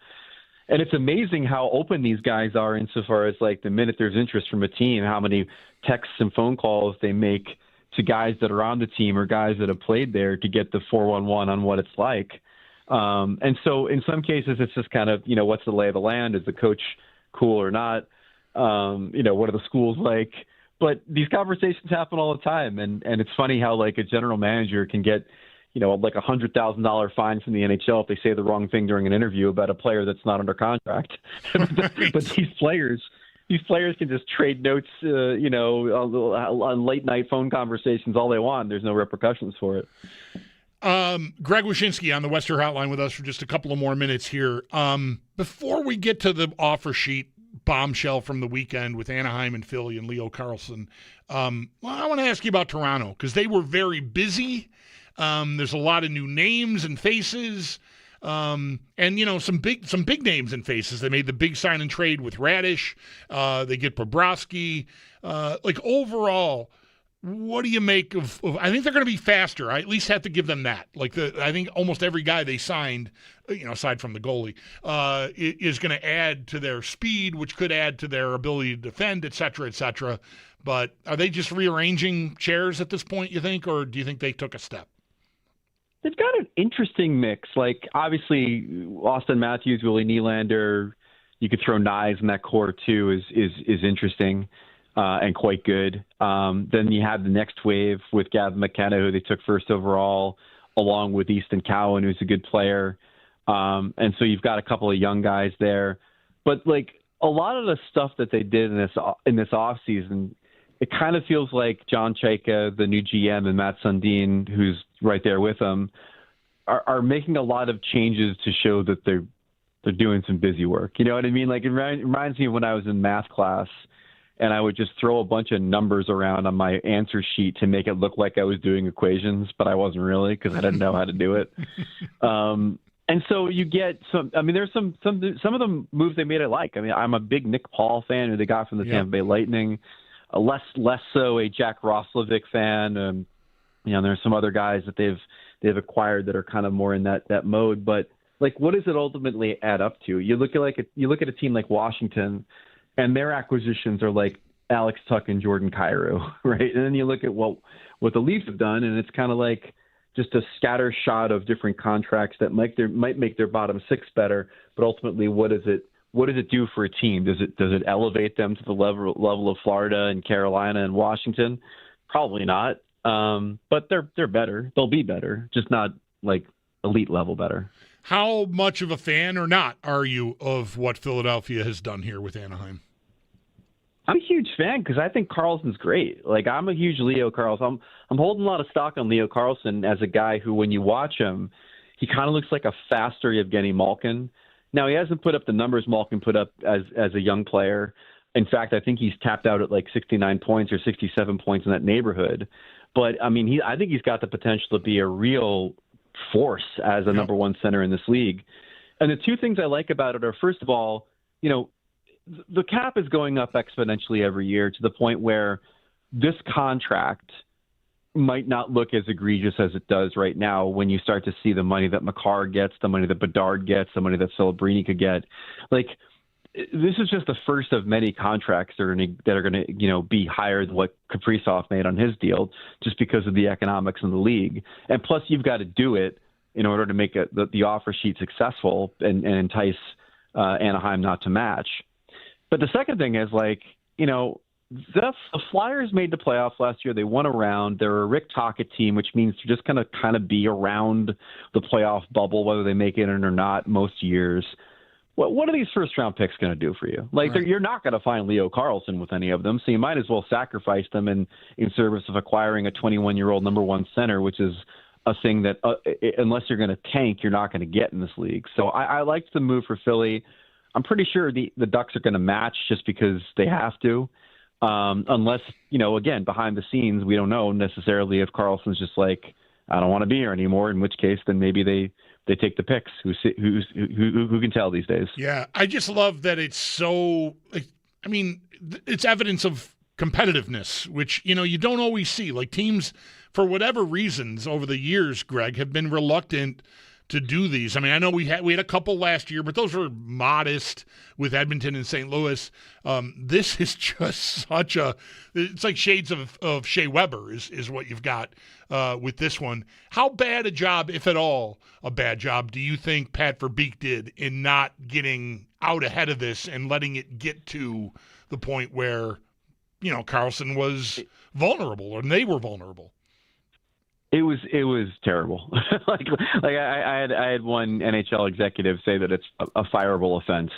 And it's amazing how open these guys are insofar as, like, the minute there's interest from a team, how many texts and phone calls they make to guys that are on the team or guys that have played there to get the 411 on what it's like. And so in some cases, it's just kind of, what's the lay of the land? Is the coach cool or not? What are the schools like? But these conversations happen all the time. And it's funny how, like, a general manager can get, like $100,000 fine from the NHL if they say the wrong thing during an interview about a player that's not under contract. But these players can just trade notes, on late night phone conversations all they want. There's no repercussions for it. Greg Wyshynski on the Western Hotline with us for just a couple of more minutes here. Before we get to the offer sheet bombshell from the weekend with Anaheim and Philly and Leo Carlsson, I want to ask you about Toronto, because they were very busy. There's a lot of new names and faces, and some big names and faces. They made the big sign and trade with Radish. They get Bobrovsky. Overall, what do you make of I think they're going to be faster. I at least have to give them that. I think almost every guy they signed, aside from the goalie, is going to add to their speed, which could add to their ability to defend, et cetera, et cetera. But are they just rearranging chairs at this point, you think, or do you think they took a step? They've got an interesting mix. Like, obviously, Austin Matthews, Willie Nylander, you could throw Nyes in that core too, is interesting. And quite good. Then you have the next wave with Gavin McKenna, who they took first overall, along with Easton Cowan, who's a good player. And so you've got a couple of young guys there. But, like, a lot of the stuff that they did in this offseason, it kind of feels like John Chaika, the new GM, and Matt Sundin, who's right there with them, are making a lot of changes to show that they're doing some busy work. You know what I mean? Like, it reminds me of when I was in math class, and I would just throw a bunch of numbers around on my answer sheet to make it look like I was doing equations, but I wasn't really because I didn't know how to do it. And so you get some. I mean, there's some of the moves they made I like. I mean, I'm a big Nick Paul fan who they got from the Tampa Bay Lightning. Less so a Jack Roslovic fan. There's some other guys that they've acquired that are kind of more in that mode. But like, what does it ultimately add up to? You look at a team like Washington, and their acquisitions are like Alex Tuck and Jordan Kyrou, right? And then you look at what the Leafs have done, and it's kind of like just a scatter shot of different contracts that might make their bottom six better, but ultimately, what does it do for a team? Does it elevate them to the level of Florida and Carolina and Washington? Probably not. But they're better. They'll be better, just not like elite level better. How much of a fan or not are you of what Philadelphia has done here with Anaheim? I'm a huge fan because I think Karlsson's great. Like, I'm a huge Leo Karlsson. I'm holding a lot of stock on Leo Karlsson as a guy who, when you watch him, he kind of looks like a faster Evgeny Malkin. Now, he hasn't put up the numbers Malkin put up as a young player. In fact, I think he's tapped out at like 69 points or 67 points in that neighborhood. But, I mean, I think he's got the potential to be a real force as a number one center in this league. And the two things I like about it are, first of all, the cap is going up exponentially every year to the point where this contract might not look as egregious as it does right now when you start to see the money that Makar gets, the money that Bedard gets, the money that Celebrini could get. Like, this is just the first of many contracts that are going to be higher than what Kaprizov made on his deal, just because of the economics in the league. And plus, you've got to do it in order to make the offer sheet successful and entice Anaheim not to match. But the second thing is, the Flyers made the playoffs last year. They won a round. They're a Rick Tocchet team, which means they're just going to kind of be around the playoff bubble, whether they make it in or not most years. What are these first-round picks going to do for you? You're not going to find Leo Karlsson with any of them, so you might as well sacrifice them in service of acquiring a 21-year-old number one center, which is a thing that, unless you're going to tank, you're not going to get in this league. So I liked the move for Philly. I'm pretty sure the Ducks are going to match just because they have to. Unless, again, behind the scenes, we don't know necessarily if Karlsson's just like, I don't want to be here anymore, in which case then maybe they take the picks. Who can tell these days? Yeah, I just love that it's so it's evidence of competitiveness, which, you don't always see. Like, teams, for whatever reasons over the years, Greg, have been reluctant to do these. I mean, I know we had a couple last year, but those were modest with Edmonton and St. Louis. This is just it's like shades of Shea Weber is what you've got with this one. How bad a job, if at all a bad job, do you think Pat Verbeek did in not getting out ahead of this and letting it get to the point where, Karlsson was vulnerable or they were vulnerable? It was terrible. I had one NHL executive say that it's a fireable offense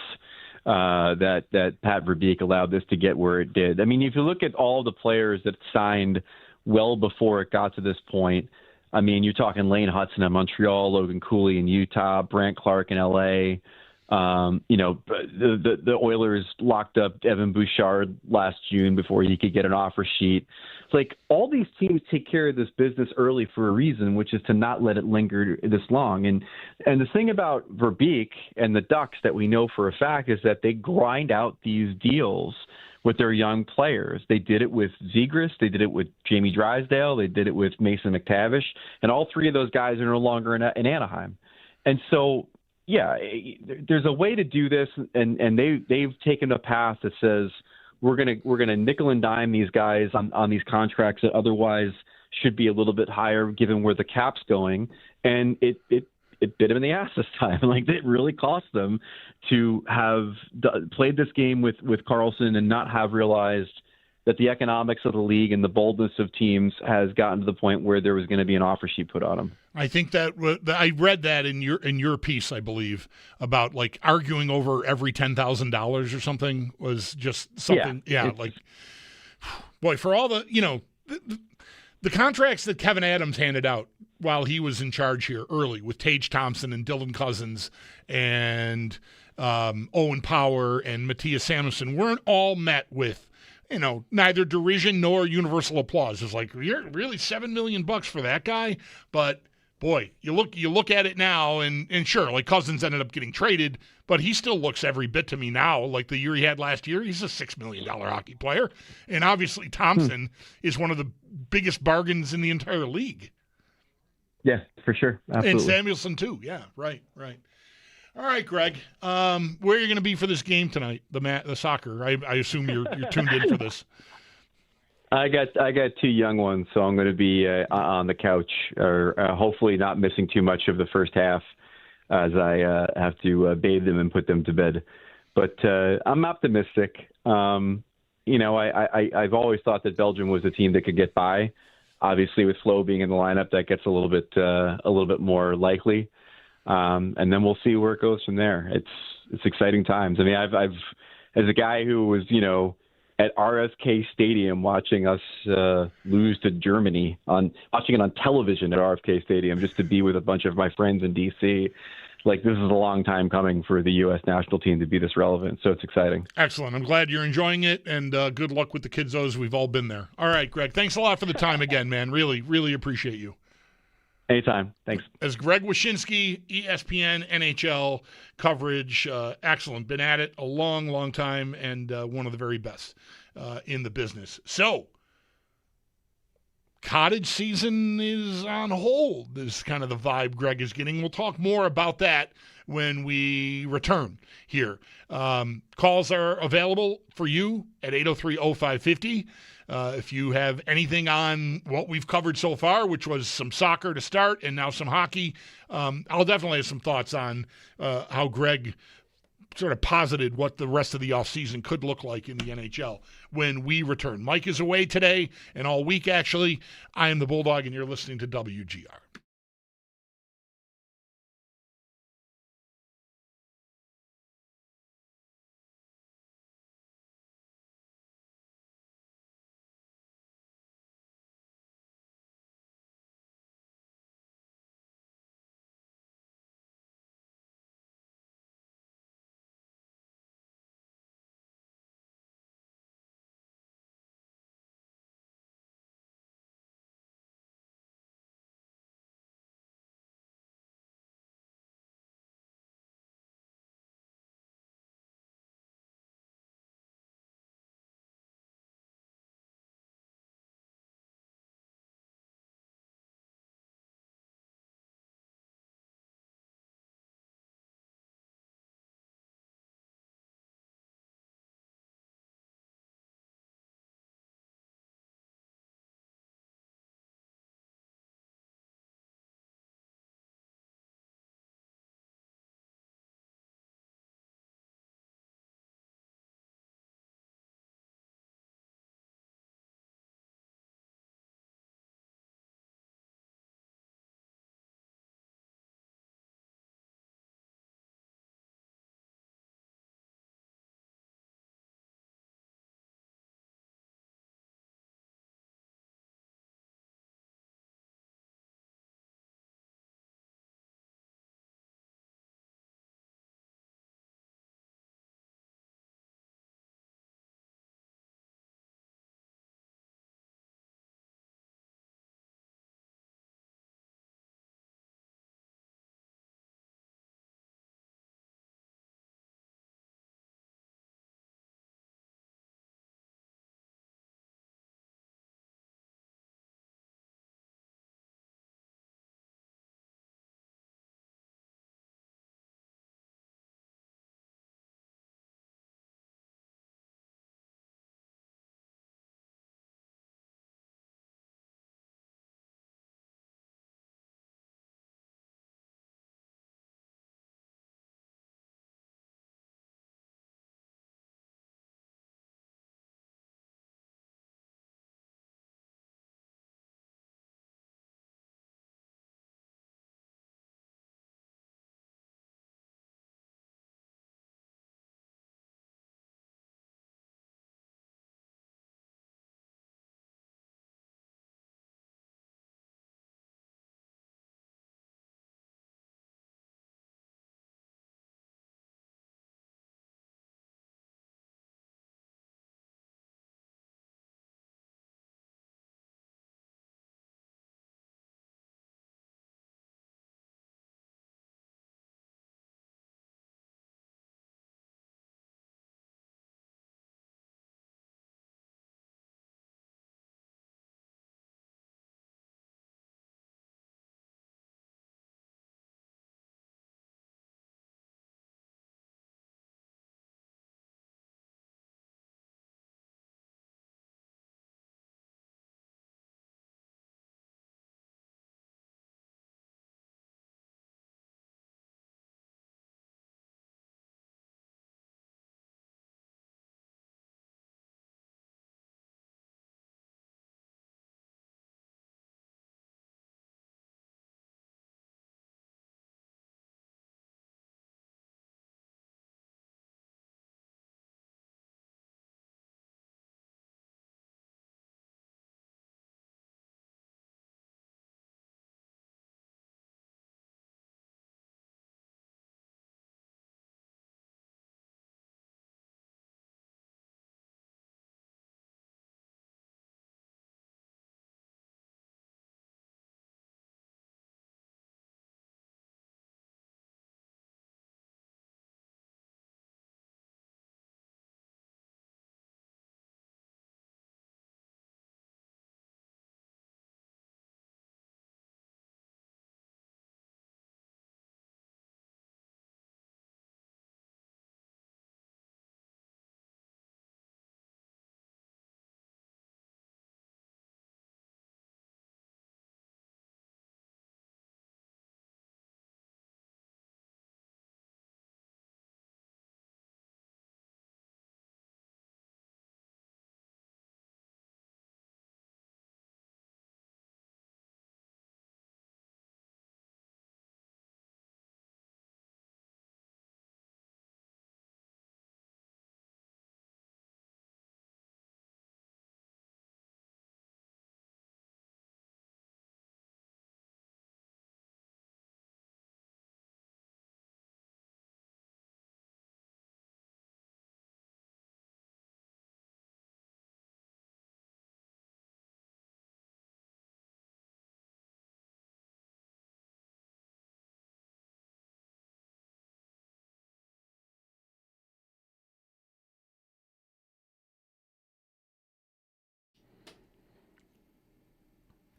that Pat Verbeek allowed this to get where it did. I mean, if you look at all the players that signed well before it got to this point, I mean, you're talking Lane Hudson in Montreal, Logan Cooley in Utah, Brant Clark in L.A. The Oilers locked up Evan Bouchard last June before he could get an offer sheet. It's like all these teams take care of this business early for a reason, which is to not let it linger this long. And the thing about Verbeek and the Ducks that we know for a fact is that they grind out these deals with their young players. They did it with Zegras, they did it with Jamie Drysdale, they did it with Mason McTavish, and all three of those guys are no longer in Anaheim. And so, yeah, there's a way to do this, and they've taken a path that says we're gonna nickel and dime these guys on these contracts that otherwise should be a little bit higher given where the cap's going, and it bit them in the ass this time. Like, it really cost them to have played this game with Karlsson and not have realized that the economics of the league and the boldness of teams has gotten to the point where there was going to be an offer sheet put on them. I think that I read that in your piece, I believe, about like arguing over every $10,000 or something was just something. Yeah, like, boy, for all the the contracts that Kevin Adams handed out while he was in charge here early with Tage Thompson and Dylan Cousins and Owen Power and Matthias Samuelsson weren't all met with neither derision nor universal applause. It's like, you're really $7 million for that guy? But boy, you look at it now, and sure, like Cousins ended up getting traded, but he still looks every bit to me now like the year he had last year. He's a $6 million hockey player. And obviously Thompson is one of the biggest bargains in the entire league. Yeah, for sure. Absolutely. And Samuelson too. Yeah, right. All right, Greg. Where are you going to be for this game tonight? The soccer. I assume you're tuned in for this. I got two young ones, so I'm going to be on the couch, or hopefully not missing too much of the first half, as I have to bathe them and put them to bed. But I'm optimistic. I've always thought that Belgium was a team that could get by. Obviously, with Flo being in the lineup, that gets a little bit more likely. And then we'll see where it goes from there. It's exciting times. I mean, I've as a guy who was at RFK Stadium watching us lose to Germany, watching it on television at RFK Stadium, just to be with a bunch of my friends in D.C. Like, this is a long time coming for the U.S. national team to be this relevant, so it's exciting. Excellent. I'm glad you're enjoying it, and good luck with the kiddos. We've all been there. All right, Greg, thanks a lot for the time again, man. Really, really appreciate you. Anytime. Thanks. As Greg Wyshynski, ESPN, NHL coverage, excellent. Been at it a long, long time, and one of the very best in the business. So, cottage season is on hold, is kind of the vibe Greg is getting. We'll talk more about that when we return here. Calls are available for you at 803-0550. If you have anything on what we've covered so far, which was some soccer to start and now some hockey, I'll definitely have some thoughts on how Greg sort of posited what the rest of the offseason could look like in the NHL when we return. Mike is away today and all week, actually. I am the Bulldog, and you're listening to WGR.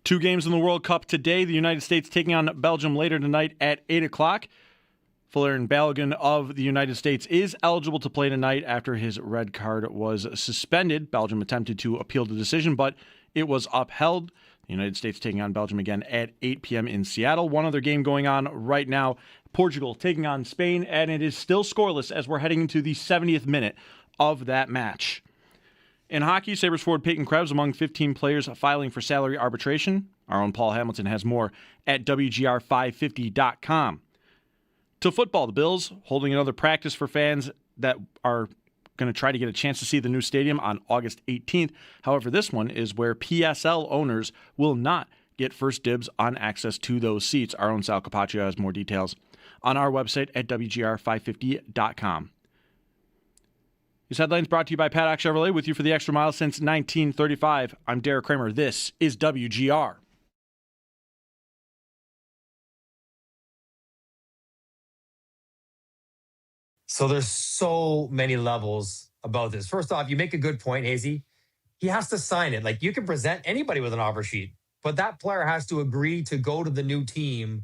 2 games in the World Cup today. The United States taking on Belgium later tonight at 8 o'clock. Fuller Balogun of the United States is eligible to play tonight after his red card was suspended. Belgium attempted to appeal the decision, but it was upheld. The United States taking on Belgium again at 8 p.m. in Seattle. One other game going on right now, Portugal taking on Spain, and it is still scoreless as we're heading into the 70th minute of that match. In hockey, Sabres forward Peyton Krebs among 15 players filing for salary arbitration. Our own Paul Hamilton has more at WGR550.com. To football, the Bills holding another practice for fans that are going to try to get a chance to see the new stadium on August 18th. However, this one is where PSL owners will not get first dibs on access to those seats. Our own Sal Capaccio has more details on our website at WGR550.com. These headlines brought to you by Paddock Chevrolet, with you for the extra mile since 1935. I'm Derek Kramer. This is WGR. So there's so many levels about this. First off, you make a good point, Hazy. He has to sign it. Like, you can present anybody with an offer sheet, but that player has to agree to go to the new team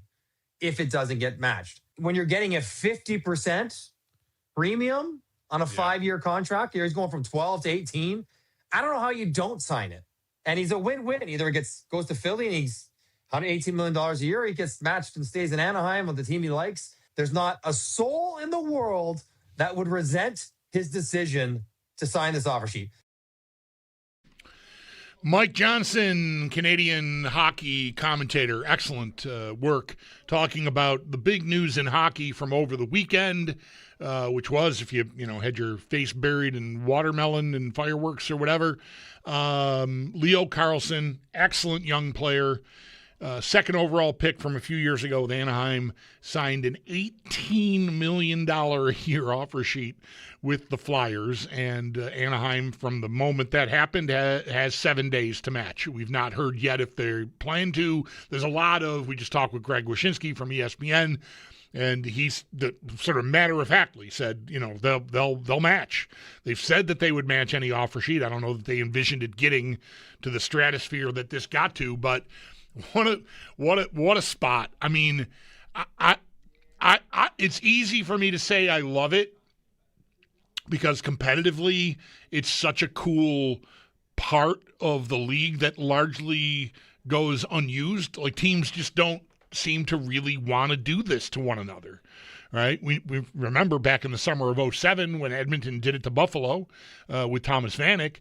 if it doesn't get matched. When you're getting a 50% premium on a 5-year contract, he's going from 12 to 18. I don't know how you don't sign it. And he's a win-win. Either it goes to Philly and he's $118 million a year, or he gets matched and stays in Anaheim with the team he likes. There's not a soul in the world that would resent his decision to sign this offer sheet. Mike Johnson, Canadian hockey commentator, excellent work talking about the big news in hockey from over the weekend, which was, if you had your face buried in watermelon and fireworks or whatever, Leo Carlsson, excellent young player. Second overall pick from a few years ago with Anaheim, signed an $18 million a year offer sheet with the Flyers. And Anaheim, from the moment that happened, has 7 days to match. We've not heard yet if they plan to. There's a lot of, we just talked with Greg Wyshynski from ESPN, and he's sort of matter-of-factly said, they'll match. They've said that they would match any offer sheet. I don't know that they envisioned it getting to the stratosphere that this got to, but what a spot. I mean, I it's easy for me to say I love it because competitively it's such a cool part of the league that largely goes unused. Like, teams just don't seem to really want to do this to one another, right? We remember back in the summer of 2007 when Edmonton did it to Buffalo with Thomas Vanek,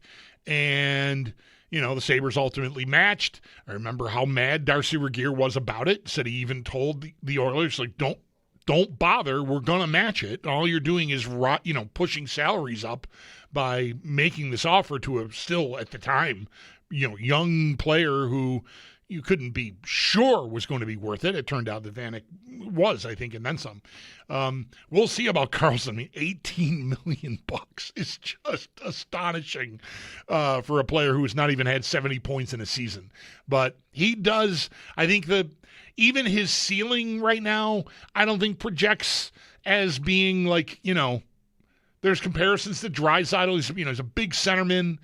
and the Sabres ultimately matched. I remember how mad Darcy Regier was about it. Said he even told the Oilers, like, don't bother. We're going to match it. All you're doing is, pushing salaries up by making this offer to a still, at the time, young player who you couldn't be sure was going to be worth it. It turned out that Vanek was, I think, and then some. We'll see about Carlson. I mean, $18 million is just astonishing for a player who has not even had 70 points in a season. But he does, I think even his ceiling right now, I don't think projects as being like, there's comparisons to Draisaitl. He's a big centerman,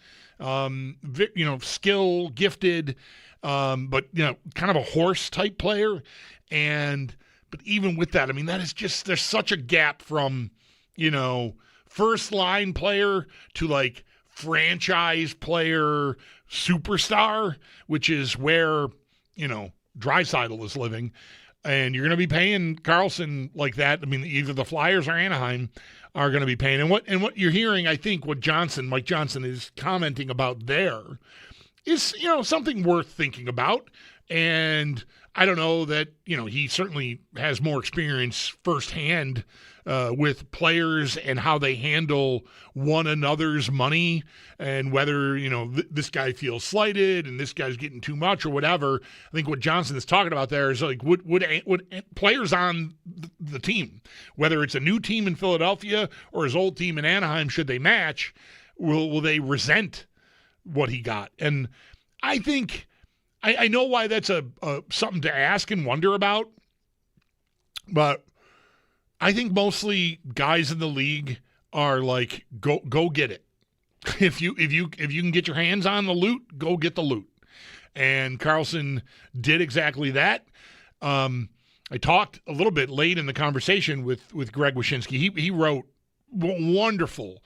skill, gifted, but kind of a horse type player. But even with that, I mean, that is just, there's such a gap from, first line player to like franchise player superstar, which is where, Draisaitl is living. And you're going to be paying Carlson like that. I mean, either the Flyers or Anaheim are going to be paying. And what you're hearing, I think what Mike Johnson is commenting about there is, something worth thinking about. And I don't know that, he certainly has more experience firsthand with players and how they handle one another's money and whether, this guy feels slighted and this guy's getting too much or whatever. I think what Johnson is talking about there is like, would players on the team, whether it's a new team in Philadelphia or his old team in Anaheim, should they match, will they resent what he got? And I think I know why that's a something to ask and wonder about, but I think mostly guys in the league are like, go get it. If you can get your hands on the loot, go get the loot. And Karlsson did exactly that. I talked a little bit late in the conversation with Greg Wyshynski. He wrote wonderfully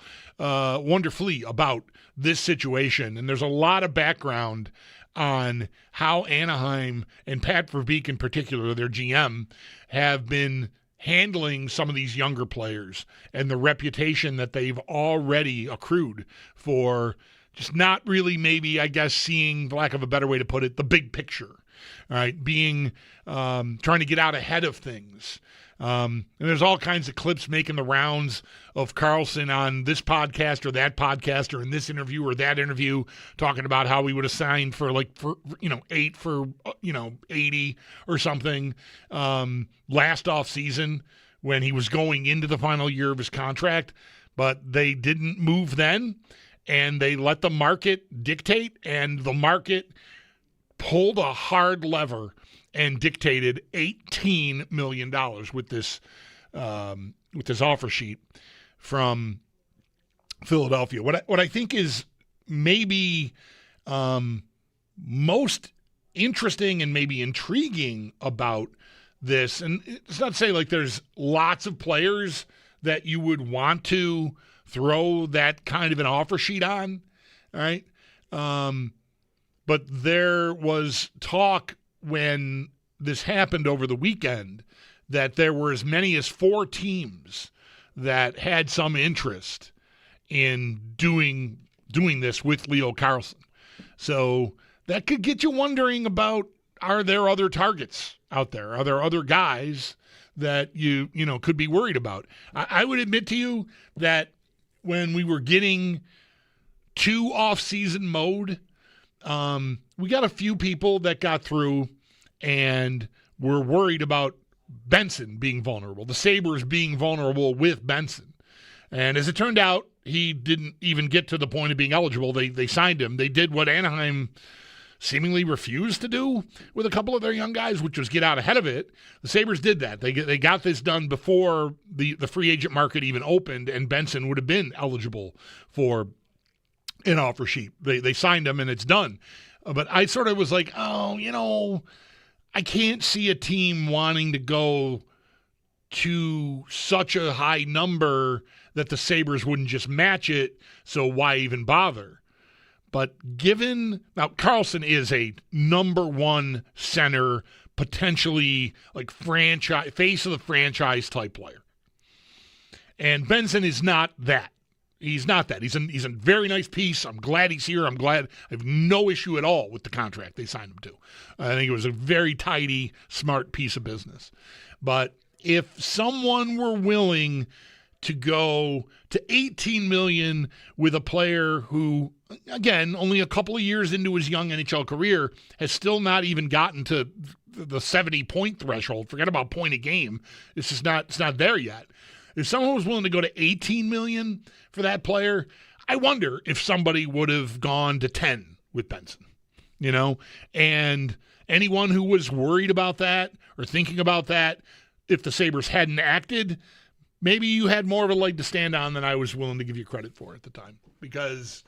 about this situation, and there's a lot of background on how Anaheim and Pat Verbeek in particular, their GM, have been handling some of these younger players and the reputation that they've already accrued for just not really, maybe, I guess, seeing, for lack of a better way to put it, the big picture, right? Being, trying to get out ahead of things. And there's all kinds of clips making the rounds of Karlsson on this podcast or that podcast or in this interview or that interview talking about how he would have signed for 8 for 80 or something last off season when he was going into the final year of his contract, but they didn't move then and they let the market dictate, and the market pulled a hard lever and dictated $18 million with this offer sheet from Philadelphia. What I think is maybe most interesting and maybe intriguing about this, and it's not to say like there's lots of players that you would want to throw that kind of an offer sheet on, all right? But there was talk when this happened over the weekend that there were as many as 4 teams that had some interest in doing this with Leo Karlsson. So that could get you wondering about, are there other targets out there? Are there other guys that you could be worried about? I would admit to you that when we were getting to off-season mode, we got a few people that got through and were worried about Benson being vulnerable, the Sabres being vulnerable with Benson. And as it turned out, he didn't even get to the point of being eligible. They signed him. They did what Anaheim seemingly refused to do with a couple of their young guys, which was get out ahead of it. The Sabres did that. They got this done before the free agent market even opened, and Benson would have been eligible for an offer sheet. They signed him, and it's done. But I sort of was like, I can't see a team wanting to go to such a high number that the Sabres wouldn't just match it, so why even bother? But now Karlsson is a number 1 center, potentially like franchise, face of the franchise type player. And Benson is not that. He's not that. He's a very nice piece. I'm glad he's here. I'm glad. I have no issue at all with the contract they signed him to. I think it was a very tidy, smart piece of business. But if someone were willing to go to $18 million with a player who, again, only a couple of years into his young NHL career, has still not even gotten to the 70-point threshold. Forget about point a game. It's not there yet. If someone was willing to go to $18 million for that player, I wonder if somebody would have gone to 10 with Benson, And anyone who was worried about that or thinking about that, if the Sabres hadn't acted, maybe you had more of a leg to stand on than I was willing to give you credit for at the time. Because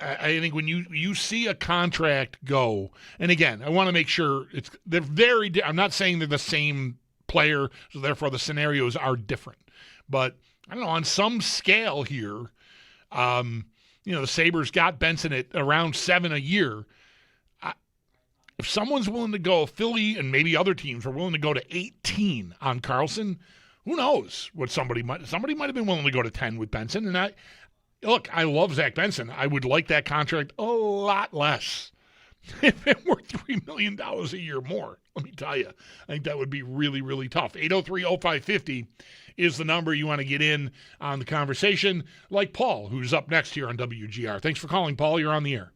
I think when you see a contract go, and again, I want to make sure they're very. I'm not saying they're the same player, so therefore the scenarios are different. But I don't know, on some scale here, the Sabres got Benson at around $7 a year. If someone's willing to go, Philly and maybe other teams are willing to go to 18 on Karlsson, who knows what somebody might have been willing to go to 10 with Benson. And I love Zach Benson. I would like that contract a lot less if it were $3 million a year more. Let me tell you, I think that would be really, really tough. 803-0550 is the number you want to get in on the conversation, like Paul, who's up next here on WGR. Thanks for calling, Paul. You're on the air.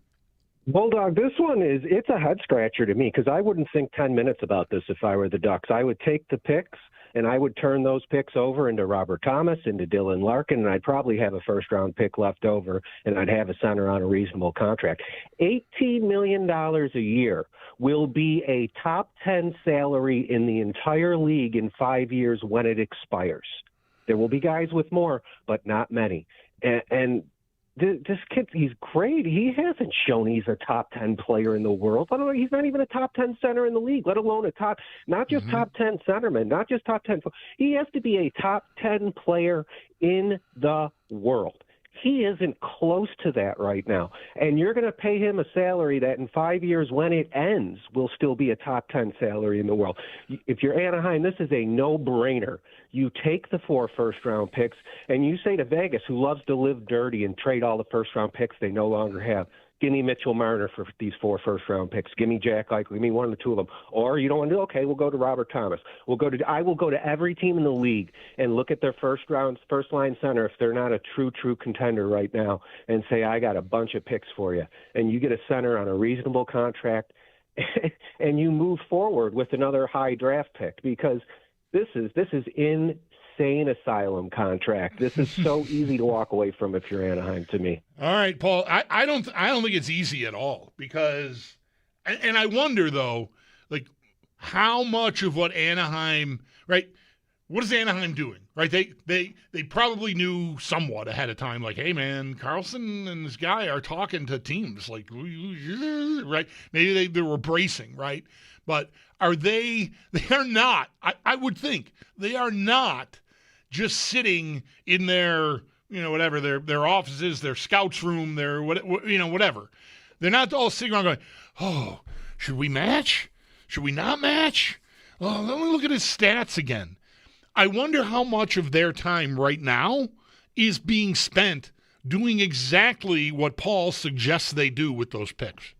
Bulldog, this one it's a head scratcher to me because I wouldn't think 10 minutes about this if I were the Ducks. I would take the picks and I would turn those picks over into Robert Thomas, into Dylan Larkin, and I'd probably have a first-round pick left over, and I'd have a center on a reasonable contract. $18 million a year will be a top 10 salary in the entire league in 5 years when it expires. There will be guys with more, but not many. And This kid, he's great. He hasn't shown he's a top 10 player in the world. By the way, he's not even a top 10 center in the league, let alone not just top 10 centerman, not just top 10. He has to be a top 10 player in the world. He isn't close to that right now. And you're going to pay him a salary that in 5 years, when it ends, will still be a top 10 salary in the world. If you're Anaheim, this is a no-brainer. You take the 4 first-round picks, and you say to Vegas, who loves to live dirty and trade all the first-round picks they no longer have, give me Mitchell Marner for these 4 first-round picks. Give me Jack Eichel. Give me one of the two of them. Or you don't want to do, okay, we'll go to Robert Thomas. I will go to every team in the league and look at their first-line center if they're not a true contender right now and say, I got a bunch of picks for you. And you get a center on a reasonable contract and you move forward with another high draft pick because this is insane asylum contract. This is so easy to walk away from if you're Anaheim to me. All right, Paul. I don't think it's easy at all because, and I wonder though, like how much of what Anaheim, right? What is Anaheim doing, right? They probably knew somewhat ahead of time, like, hey man, Carlson and this guy are talking to teams, like, right? Maybe they were bracing, right? But are they? They are not. I would think they are not just sitting in their, whatever, their offices, their scouts room, their whatever. They're not all sitting around going, oh, should we match? Should we not match? Oh, let me look at his stats again. I wonder how much of their time right now is being spent doing exactly what Paul suggests they do with those picks.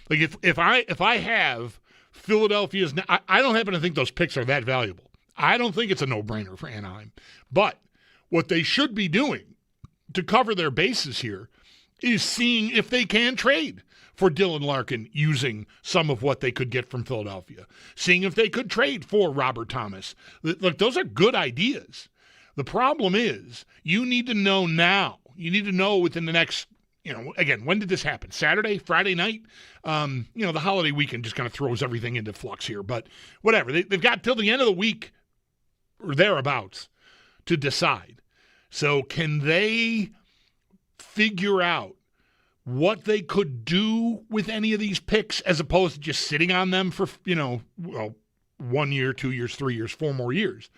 Like if I have Philadelphia's, I don't happen to think those picks are that valuable. I don't think it's a no-brainer for Anaheim. But what they should be doing to cover their bases here is seeing if they can trade for Dylan Larkin using some of what they could get from Philadelphia. Seeing if they could trade for Robert Thomas. Look, those are good ideas. The problem is you need to know now. You need to know within the next, again, when did this happen? Saturday, Friday night? The holiday weekend just kind of throws everything into flux here. But whatever. They've got till the end of the week or thereabouts to decide. So can they figure out what they could do with any of these picks as opposed to just sitting on them for, 1 year, 2 years, 3 years, 4 more years?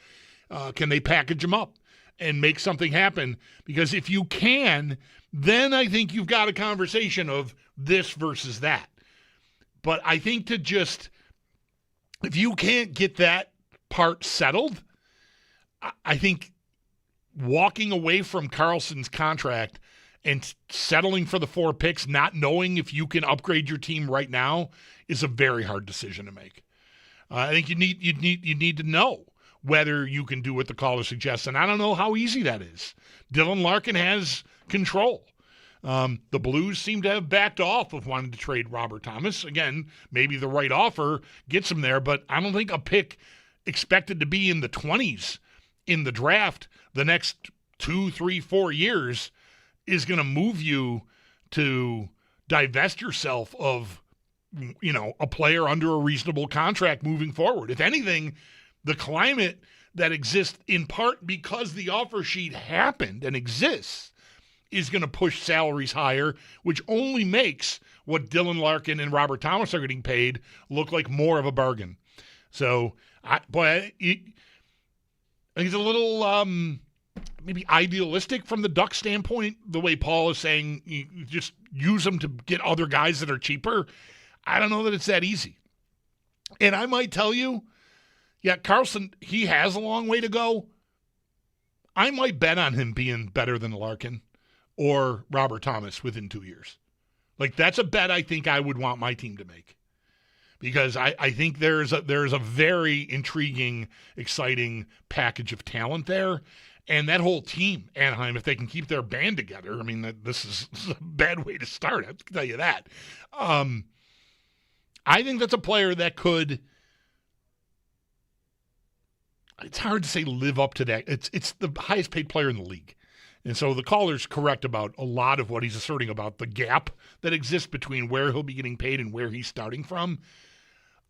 Can they package them up and make something happen? Because if you can, then I think you've got a conversation of this versus that. But I think if you can't get that part settled, I think walking away from Carlson's contract and settling for the 4 picks, not knowing if you can upgrade your team right now, is a very hard decision to make. I think you need to know whether you can do what the caller suggests, and I don't know how easy that is. Dylan Larkin has control. The Blues seem to have backed off of wanting to trade Robert Thomas. Again, maybe the right offer gets him there, but I don't think a pick expected to be in the 20s in the draft the next 2, 3, 4 years is going to move you to divest yourself of, a player under a reasonable contract moving forward. If anything, the climate that exists in part because the offer sheet happened and exists is going to push salaries higher, which only makes what Dylan Larkin and Robert Thomas are getting paid look like more of a bargain. So, I think it's a little maybe idealistic from the Ducks standpoint, the way Paul is saying you just use them to get other guys that are cheaper. I don't know that it's that easy. And I might tell you, yeah, Carlson, he has a long way to go. I might bet on him being better than Larkin or Robert Thomas within 2 years. Like, that's a bet I think I would want my team to make. Because I think there's a very intriguing, exciting package of talent there. And that whole team, Anaheim, if they can keep their band together, I mean, this is a bad way to start, I can tell you that. I think that's a player that could, it's hard to say live up to that. It's the highest paid player in the league. And so the caller's correct about a lot of what he's asserting about the gap that exists between where he'll be getting paid and where he's starting from.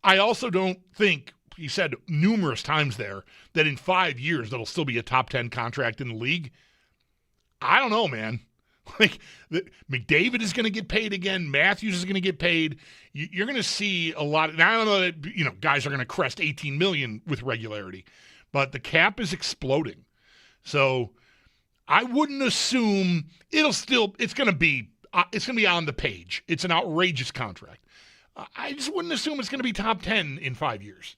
I also don't think, he said numerous times there, that in 5 years that'll still be a top 10 contract in the league. I don't know, man. Like McDavid is going to get paid again. Matthews is going to get paid. You're going to see a lot. Now, I don't know that guys are going to crest 18 million with regularity, but the cap is exploding. So I wouldn't assume it's going to be on the page. It's an outrageous contract. I just wouldn't assume it's going to be top 10 in 5 years.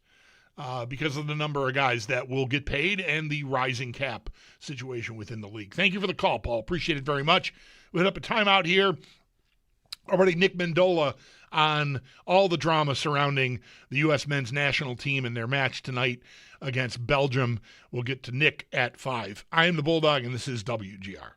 Because of the number of guys that will get paid and the rising cap situation within the league. Thank you for the call, Paul. Appreciate it very much. We'll hit up a timeout here. Already Nick Mendola on all the drama surrounding the U.S. men's national team and their match tonight against Belgium. We'll get to Nick at 5. I am the Bulldog, and this is WGR.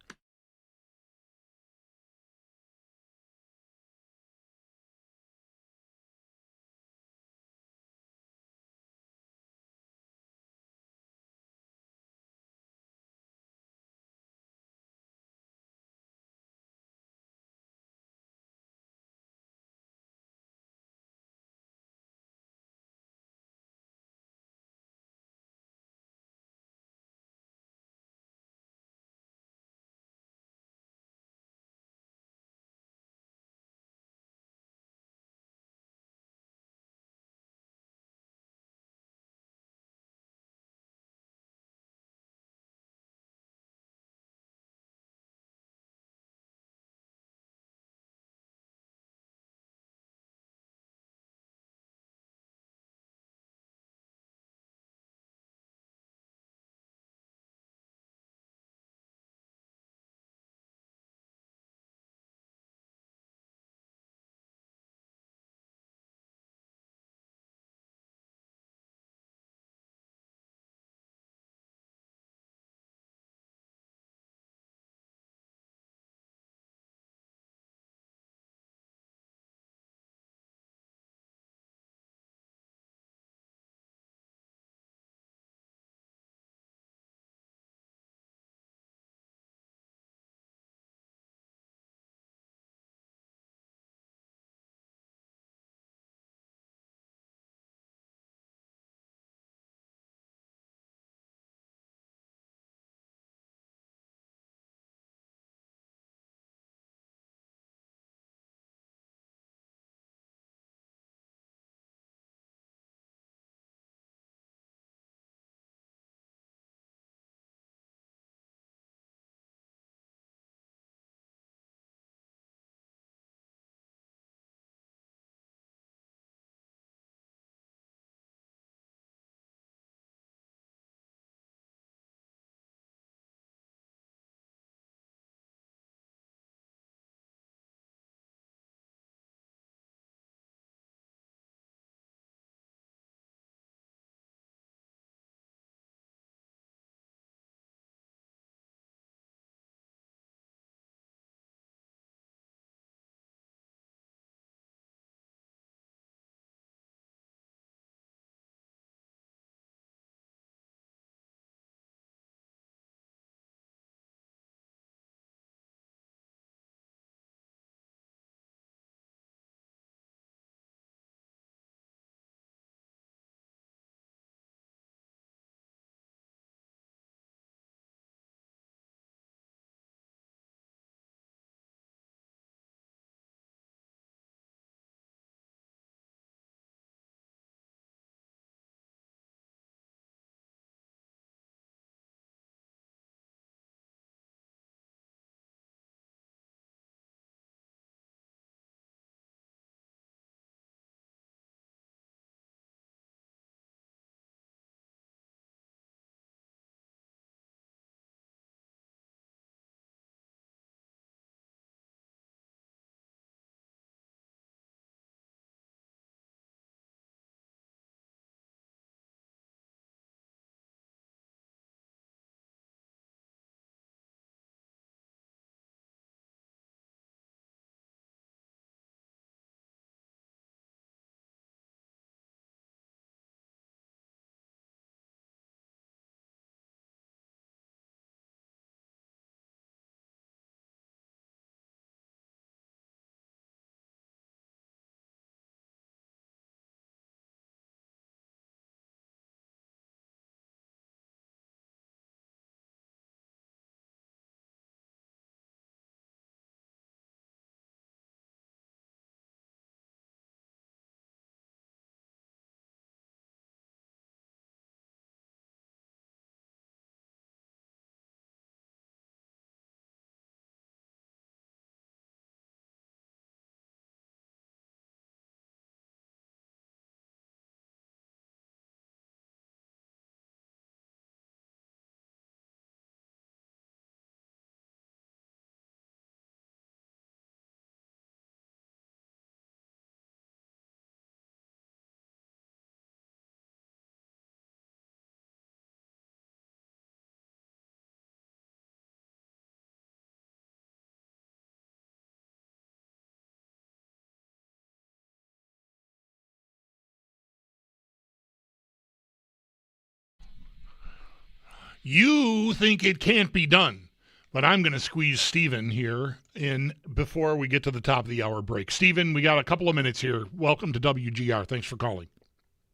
You think it can't be done, but I'm going to squeeze Steven here in before we get to the top of the hour break. Steven, we got a couple of minutes here. Welcome to WGR. Thanks for calling.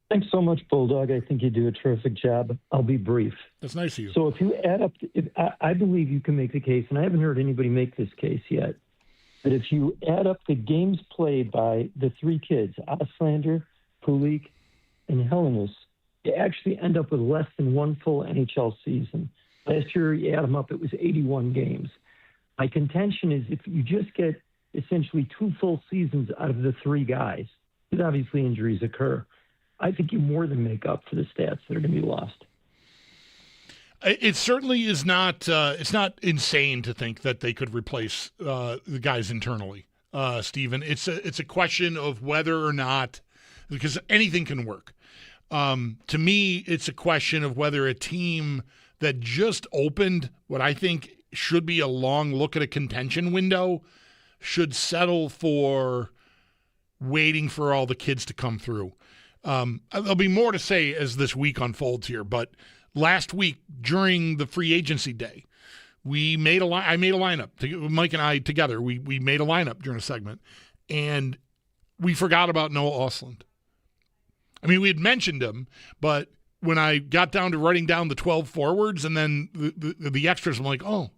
Thanks so much, Bulldog. I think you do a terrific job. I'll be brief. That's nice of you. So if you add up, I believe you can make the case, and I haven't heard anybody make this case yet, that if you add up the games played by the three kids, Oslander, Pulik, and Helenis, you actually end up with less than one full NHL season. Last year, you add them up, it was 81 games. My contention is if you just get essentially 2 full seasons out of the 3 guys, because obviously injuries occur, I think you more than make up for the stats that are going to be lost. It certainly is not. It's not insane to think that they could replace the guys internally, Stephen. It's a question of whether or not, because anything can work. To me, it's a question of whether a team that just opened what I think should be a long look at a contention window should settle for waiting for all the kids to come through. There'll be more to say as this week unfolds here, but last week during the free agency day, I made a lineup. Mike and I together, we made a lineup during a segment, and we forgot about Noah Ostlund. I mean, we had mentioned him, but when I got down to writing down the 12 forwards and then the extras, I'm like, oh,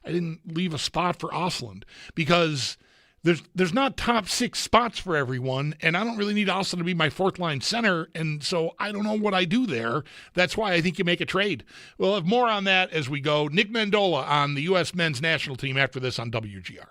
I didn't leave a spot for Ostlund because there's not top 6 spots for everyone, and I don't really need Ostlund to be my 4th-line center, and so I don't know what I do there. That's why I think you make a trade. We'll have more on that as we go. Nick Mandola on the U.S. men's national team after this on WGR.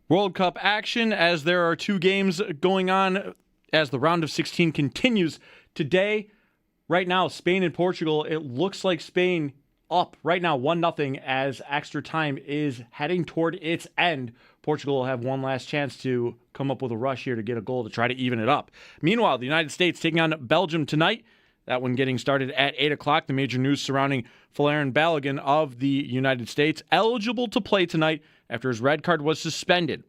World Cup action, as there are two games going on as the round of 16 continues today. Right now, Spain and Portugal, it looks like Spain up right now 1-0 as extra time is heading toward its end. Portugal will have one last chance to come up with a rush here to get a goal to try to even it up. Meanwhile, the United States taking on Belgium tonight. That one getting started at 8 o'clock. The major news surrounding Folarin Balogun of the United States, eligible to play tonight after his red card was suspended.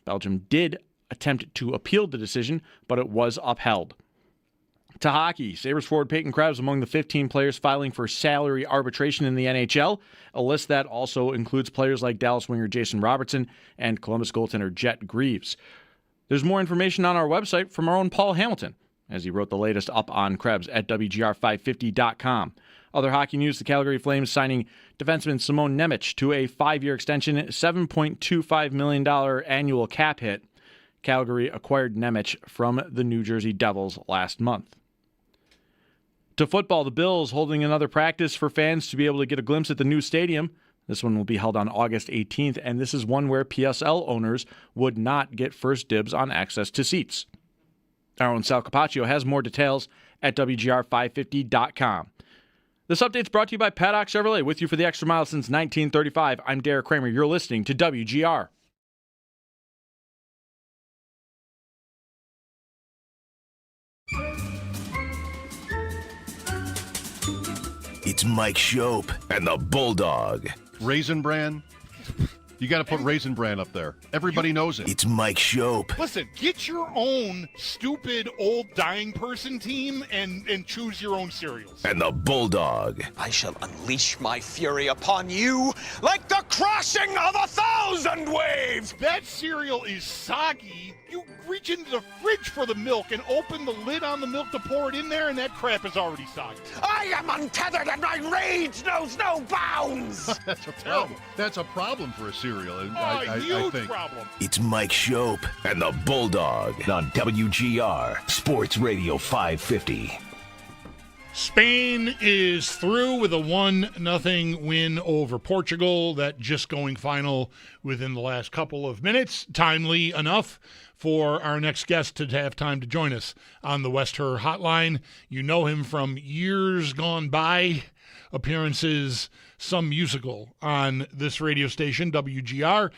Belgium did attempt to appeal the decision, but it was upheld. To hockey, Sabres forward Peyton Krebs among the 15 players filing for salary arbitration in the NHL, a list that also includes players like Dallas winger Jason Robertson and Columbus goaltender Jet Greaves. There's more information on our website from our own Paul Hamilton, as he wrote the latest up on Krebs at WGR550.com. Other hockey news, the Calgary Flames signing defenseman Simon Nemec to a 5-year extension, $7.25 million annual cap hit. Calgary acquired Nemec from the New Jersey Devils last month. To football, the Bills holding another practice for fans to be able to get a glimpse at the new stadium. This one will be held on August 18th, and this is one where PSL owners would not get first dibs on access to seats. Our own Sal Capaccio has more details at WGR550.com. This update's brought to you by Paddock Chevrolet, with you for the extra mile since 1935. I'm Derek Kramer. You're listening to WGR. It's Mike Schopp and the Bulldog. Raisin Bran. You got to put Raisin Bran up there. Everybody knows it. It's Mike Schopp. Listen, get your own stupid old dying person team and choose your own cereals. And the Bulldog. I shall unleash my fury upon you like the crashing of 1,000 waves. That cereal is soggy. You reach into the fridge for the milk and open the lid on the milk to pour it in there, and that crap is already soggy. I am untethered and my rage knows no bounds. That's a problem. That's a problem for a cereal. Huge I think. problem. It's Mike Schopp and the Bulldog on WGR Sports Radio 550. Spain is through with a 1-0 win over Portugal. That just going final within the last couple of minutes. Timely enough for our next guest to have time to join us on the West Her Hotline. You know him from years gone by, appearances, some musical on this radio station, WGR.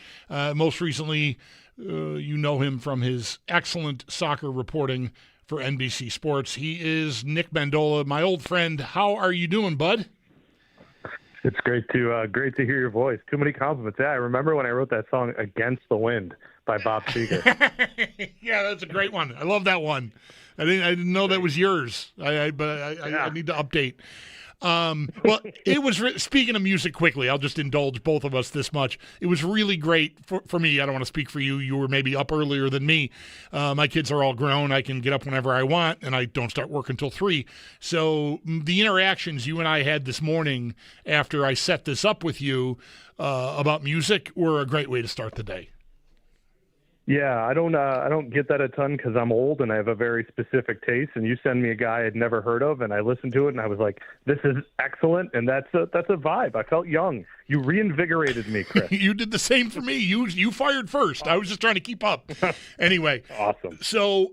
Most recently, you know him from his excellent soccer reporting for NBC Sports. He is Nick Bandola, my old friend. How are you doing, bud? It's great to hear your voice. Too many compliments. Yeah, I remember when I wrote that song "Against the Wind" by Bob Seger. Yeah, that's a great one. I love that one. I didn't know that was yours. I need to update. Well, it was speaking of music quickly, I'll just indulge both of us this much. It was really great for me. I don't want to speak for you. You were maybe up earlier than me. My kids are all grown. I can get up whenever I want, and I don't start work until 3. So the interactions you and I had this morning after I set this up with you about music were a great way to start the day. Yeah, I don't get that a ton because I'm old and I have a very specific taste. And you send me a guy I'd never heard of, and I listened to it, and I was like, "This is excellent," and that's a vibe. I felt young. You reinvigorated me, Chris. You did the same for me. You fired first. I was just trying to keep up. Anyway, awesome. So,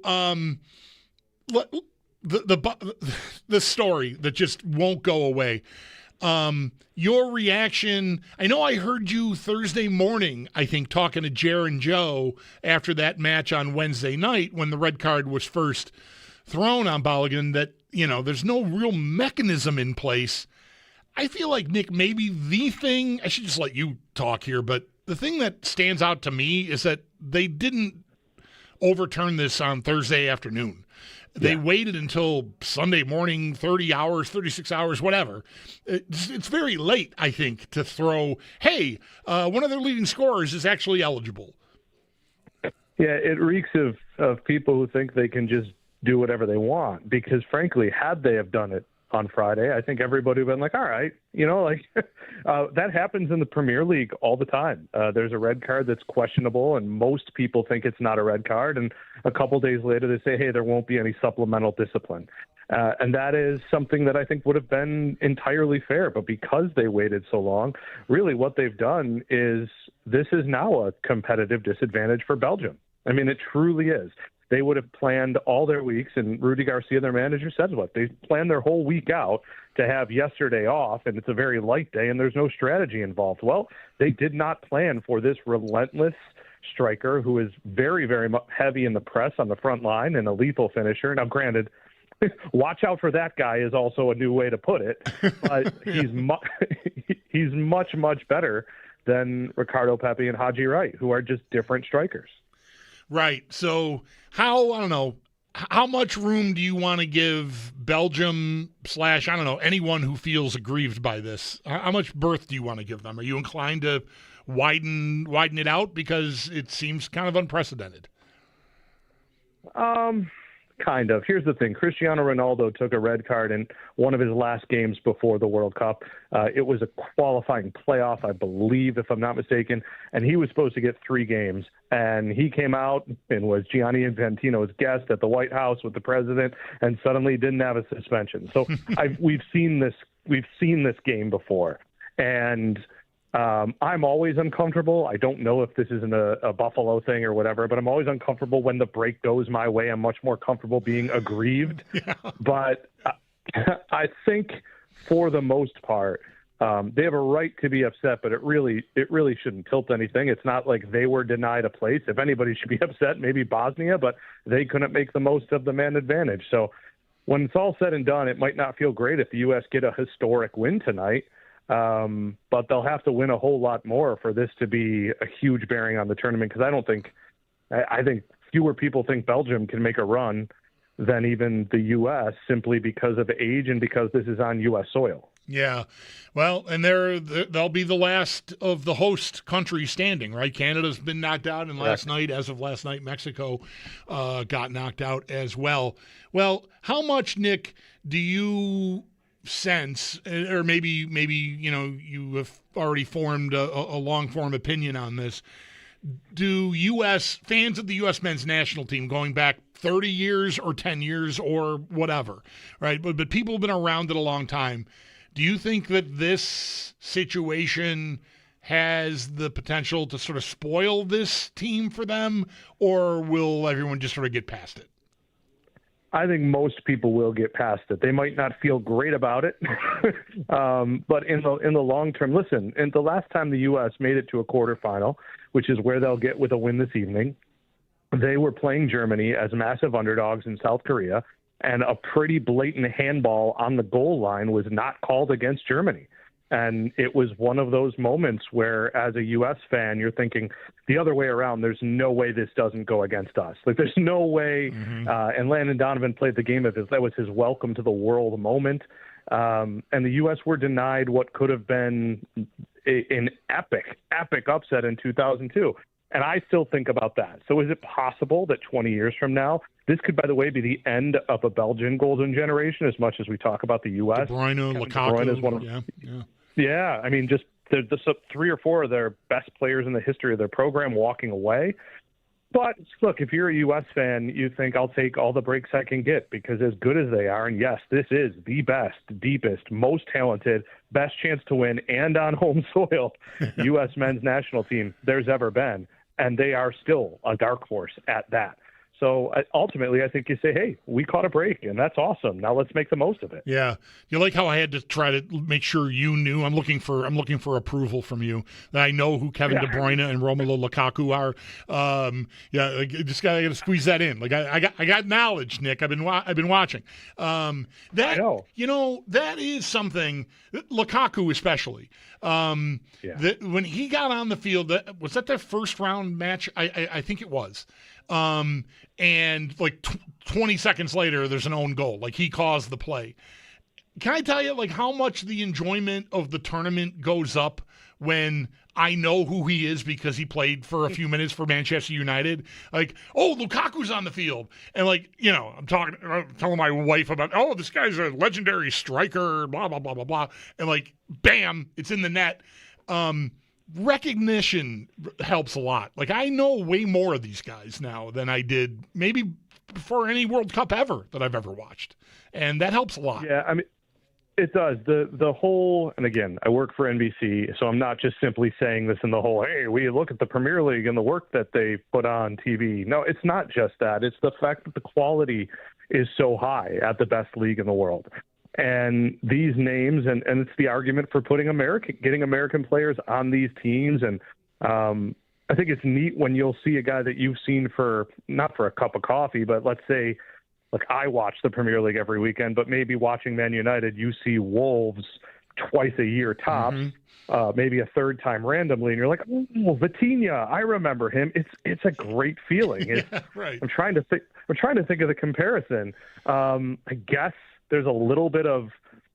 the story that just won't go away. Your reaction, I know I heard you Thursday morning, I think, talking to Jer and Joe after that match on Wednesday night when the red card was first thrown on Balogun, that, there's no real mechanism in place. I feel like, Nick, maybe the thing, I should just let you talk here, but the thing that stands out to me is that they didn't overturn this on Thursday afternoon. They waited until Sunday morning, 30 hours, 36 hours, whatever. It's very late, I think, to throw, hey, one of their leading scorers is actually eligible. Yeah, it reeks of people who think they can just do whatever they want, because, frankly, had they have done it on Friday, I think everybody would have been like, all right, that happens in the Premier League all the time. There's a red card that's questionable, and most people think it's not a red card. And a couple days later, they say, hey, there won't be any supplemental discipline. And that is something that I think would have been entirely fair. But because they waited so long, really what they've done is this is now a competitive disadvantage for Belgium. I mean, it truly is. They would have planned all their weeks, and Rudy Garcia, their manager, says what? They planned their whole week out to have yesterday off, and it's a very light day, and there's no strategy involved. Well, they did not plan for this relentless striker who is very, very heavy in the press on the front line and a lethal finisher. Now, granted, watch out for that guy is also a new way to put it, but he's much, much better than Ricardo Pepi and Haji Wright, who are just different strikers. Right. So how much room do you want to give Belgium / anyone who feels aggrieved by this? How much berth do you want to give them? Are you inclined to widen it out because it seems kind of unprecedented? Kind of. Here's the thing. Cristiano Ronaldo took a red card in one of his last games before the World Cup. It was a qualifying playoff, I believe, if I'm not mistaken, and he was supposed to get 3 games. And he came out and was Gianni Infantino's guest at the White House with the president, and suddenly didn't have a suspension. So we've seen this game before, and I'm always uncomfortable. I don't know if this isn't a Buffalo thing or whatever, but I'm always uncomfortable when the break goes my way. I'm much more comfortable being aggrieved. Yeah. But I think for the most part, they have a right to be upset, but it really shouldn't tilt anything. It's not like they were denied a place. If anybody should be upset, maybe Bosnia, but they couldn't make the most of the man advantage. So when it's all said and done, it might not feel great if the U.S. get a historic win tonight. But they'll have to win a whole lot more for this to be a huge bearing on the tournament, because I think fewer people think Belgium can make a run than even the U.S. simply because of age and because this is on U.S. soil. Yeah. Well, and they'll be the last of the host countries standing, right? Canada's been knocked out, and as of last night, Mexico got knocked out as well. Well, how much, Nick, do you sense, or maybe you have already formed a long-form opinion on this, do U.S. fans of the U.S. men's national team going back 30 years or 10 years or whatever, right? But people have been around it a long time. Do you think that this situation has the potential to sort of spoil this team for them, or will everyone just sort of get past it? I think most people will get past it. They might not feel great about it, but in the long term, listen, and the last time the U.S. made it to a quarterfinal, which is where they'll get with a win this evening, they were playing Germany as massive underdogs in South Korea, and a pretty blatant handball on the goal line was not called against Germany. And it was one of those moments where, as a U.S. fan, you're thinking the other way around, there's no way this doesn't go against us. Like, there's no way. And Landon Donovan played the game that was his welcome to the world moment. And the U.S. were denied what could have been an epic upset in 2002. And I still think about that. So is it possible that 20 years from now, this could, by the way, be the end of a Belgian golden generation, as much as we talk about the U.S.? De Bruyne, Lukaku. Is one of, yeah. I mean, just there's 3 or 4 of their best players in the history of their program walking away. But look, if you're a U.S. fan, you think I'll take all the breaks I can get, because as good as they are, and yes, this is the best, deepest, most talented, best chance to win and on home soil U.S. men's national team there's ever been. And they are still a dark horse at that. So ultimately, I think you say, hey, we caught a break, and that's awesome. Now let's make the most of it. Yeah. You like how I had to try to make sure you knew? I'm looking for approval from you that I know who Kevin De Bruyne and Romelu Lukaku are. Just gotta squeeze that in. Like I got knowledge, Nick. I've been watching. I know. That is something. Lukaku especially. That when he got on the field, was that their first round match? I think it was. And like 20 seconds later, there's an own goal. Like, he caused the play. can I tell you, like, how much the enjoyment of the tournament goes up when I know who he is because he played for a few minutes for Manchester United? Like, oh, Lukaku's on the field. And, like, you know, I'm telling my wife about, oh, this guy's a legendary striker, blah, blah, blah, blah, blah. And, like, bam, it's in the net. Recognition helps a lot. Like, I know way more of these guys now than I did maybe before any World Cup ever that I've ever watched. And that helps a lot. Yeah, I mean, it does. The whole, and again, I work for NBC, so I'm not just simply saying this in the whole, hey, we look at the Premier League and the work that they put on TV. No, it's not just that. It's the fact that the quality is so high at the best league in the world. And these names, and it's the argument for getting American players on these teams. And I think it's neat when you'll see a guy that you've seen not for a cup of coffee, but let's say, like, I watch the Premier League every weekend, but maybe watching Man United, you see Wolves twice a year tops, maybe a third time randomly, and you're like, oh, Vitinha, I remember him. It's a great feeling. Yeah, right. I'm trying to think of the comparison. I guess there's a little bit of,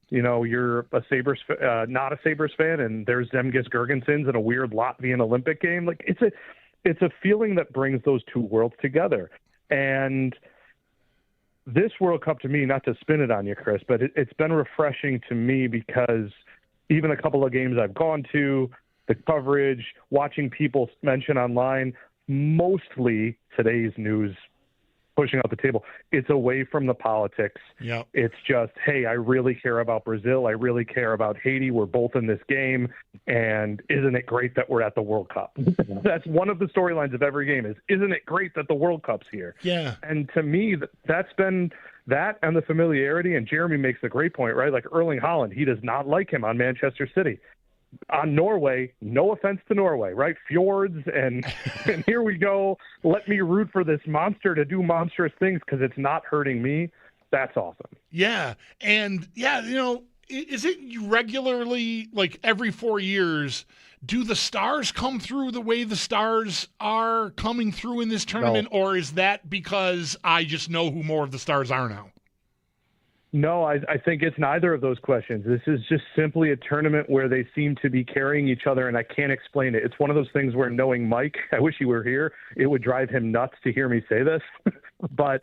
you know, you're a Sabres, not a Sabres fan, and there's Zemgus Girgensons in a weird Latvian Olympic game. Like, it's a feeling that brings those two worlds together. And this World Cup, to me, not to spin it on you, Chris, but it's been refreshing to me because even a couple of games I've gone to, the coverage, watching people mention online, mostly today's news pushing out the table, it's away from the politics. Yep. It's just, hey, I really care about Brazil. I really care about Haiti. We're both in this game. And isn't it great that we're at the World Cup? That's one of the storylines of every game is, isn't it great that the World Cup's here? Yeah. And to me, that's been that and the familiarity. And Jeremy makes a great point, right? Like Erling Haaland, he does not like him on Manchester City. On Norway, no offense to Norway, right? Fjords and here we go. Let me root for this monster to do monstrous things because it's not hurting me. That's awesome. Yeah. And, yeah, you know, is it regularly, like every 4 years, do the stars come through the way the stars are coming through in this tournament? No. Or is that because I just know who more of the stars are now? No, I think it's neither of those questions. This is just simply a tournament where they seem to be carrying each other, and I can't explain it. It's one of those things where knowing Mike, I wish he were here, it would drive him nuts to hear me say this. But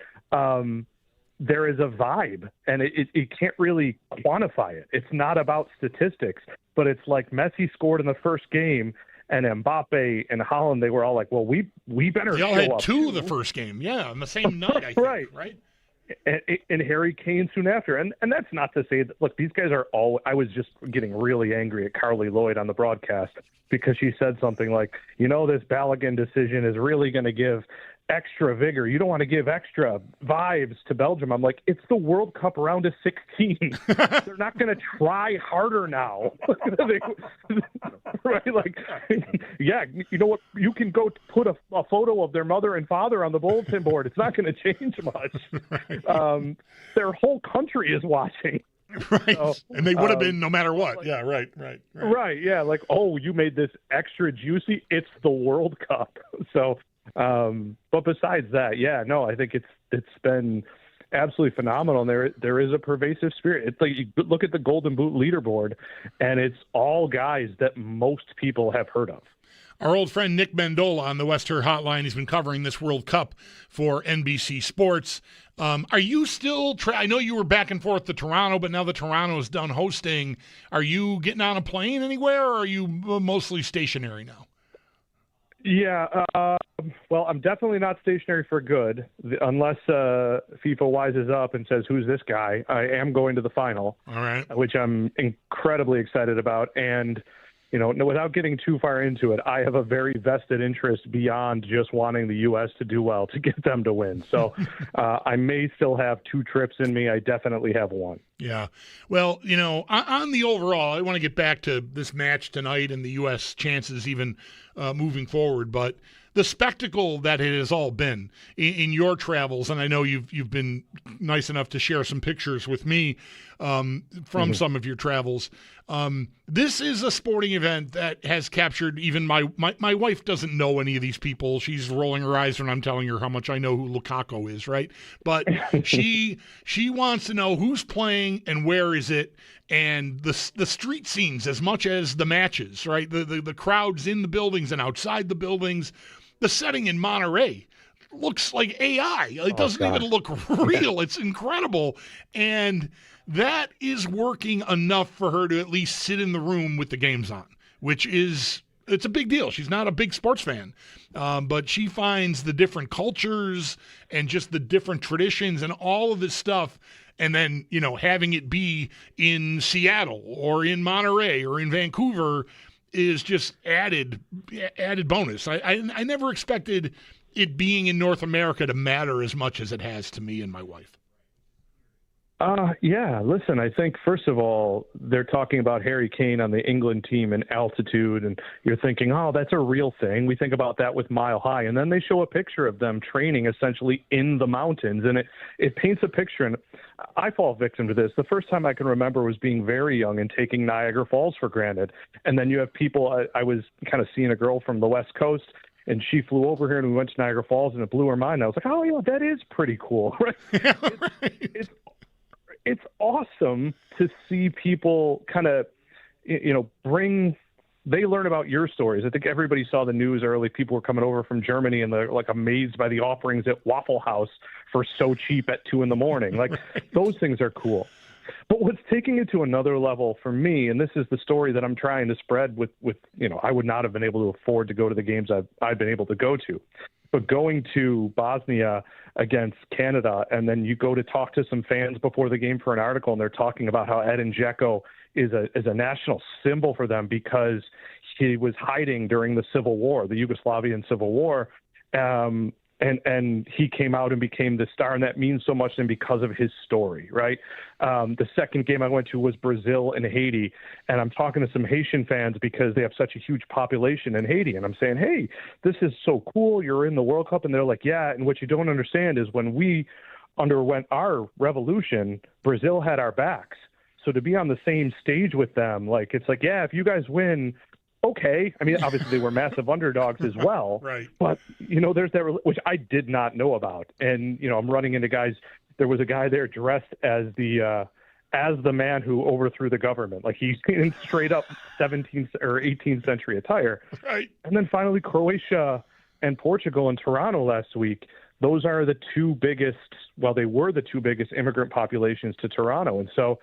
there is a vibe, and it can't really quantify it. It's not about statistics, but it's like Messi scored in the first game, and Mbappe and Haaland, they were all like, well, we better show up. They all had two too. The first game, yeah, on the same night, I think, right? And Harry Kane soon after. And that's not to say that, look, these guys are all, I was just getting really angry at Carly Lloyd on the broadcast because she said something like, you know, this Balogun decision is really going to give extra vigor. You don't want to give extra vibes to Belgium. I'm like, it's the World Cup round of 16. They're not going to try harder now. Right? Like, yeah, you know what? You can go put a photo of their mother and father on the bulletin board. It's not going to change much. Their whole country is watching. Right. So, and they would have been no matter what. Yeah, right. Right, yeah. Like, oh, you made this extra juicy. It's the World Cup. So, but besides that, yeah, no, I think it's been absolutely phenomenal. And there is a pervasive spirit. It's like you look at the Golden Boot leaderboard, and it's all guys that most people have heard of. Our old friend Nick Mendola on the West Her Hotline, he's been covering this World Cup for NBC Sports. Are you still I know you were back and forth to Toronto, but now that Toronto's done hosting, are you getting on a plane anywhere, or are you mostly stationary now? Yeah, well, I'm definitely not stationary for good, unless FIFA wises up and says, who's this guy? I am going to the final, all right, which I'm incredibly excited about. And, you know, without getting too far into it, I have a very vested interest beyond just wanting the U.S. to do well to get them to win. So I may still have 2 trips in me. I definitely have one. Yeah. Well, you know, on the overall, I want to get back to this match tonight and the U.S. chances even moving forward. But the spectacle that it has all been in your travels, and I know you've been nice enough to share some pictures with me from some of your travels. This is a sporting event that has captured even my wife doesn't know any of these people. She's rolling her eyes when I'm telling her how much I know who Lukaku is, right? But she wants to know who's playing and where is it, and the street scenes as much as the matches, right? The crowds in the buildings and outside the buildings. The setting in Monterey looks like AI. It doesn't even look real. It's incredible. And that is working enough for her to at least sit in the room with the games on, it's a big deal. She's not a big sports fan, but she finds the different cultures and just the different traditions and all of this stuff. And then, having it be in Seattle or in Monterey or in Vancouver is just added bonus. I never expected it being in North America to matter as much as it has to me and my wife. Yeah, listen, I think, first of all, they're talking about Harry Kane on the England team and altitude, and you're thinking, oh, that's a real thing. We think about that with Mile High. And then they show a picture of them training essentially in the mountains, and it paints a picture. And I fall victim to this. The first time I can remember was being very young and taking Niagara Falls for granted. And then you have people, I was kind of seeing a girl from the West Coast, and she flew over here and we went to Niagara Falls, and it blew her mind. I was like, oh, yeah, that is pretty cool. Right? It's awesome to see people kind of, they learn about your stories. I think everybody saw the news early. People were coming over from Germany and they're like amazed by the offerings at Waffle House for so cheap at 2 a.m. Like those things are cool. But what's taking it to another level for me, and this is the story that I'm trying to spread with, I would not have been able to afford to go to the games I've been able to go to. But going to Bosnia against Canada, and then you go to talk to some fans before the game for an article, and they're talking about how Edin Dzeko is a national symbol for them because he was hiding during the Civil War, the Yugoslavian Civil War, and he came out and became the star, and that means so much to him because of his story, right? The second game I went to was Brazil and Haiti, and I'm talking to some Haitian fans because they have such a huge population in Haiti, and I'm saying, hey, this is so cool, you're in the World Cup, and they're like, yeah, and what you don't understand is when we underwent our revolution, Brazil had our backs. So to be on the same stage with them, it's like, yeah, if you guys win, okay. I mean, obviously they were massive underdogs as well. Right. But, there's that, which I did not know about. And, I'm running into guys. There was a guy there dressed as the man who overthrew the government. Like he's in straight up 17th or 18th century attire. Right. And then finally Croatia and Portugal in Toronto last week. Those are the two biggest, they were the two biggest immigrant populations to Toronto. And so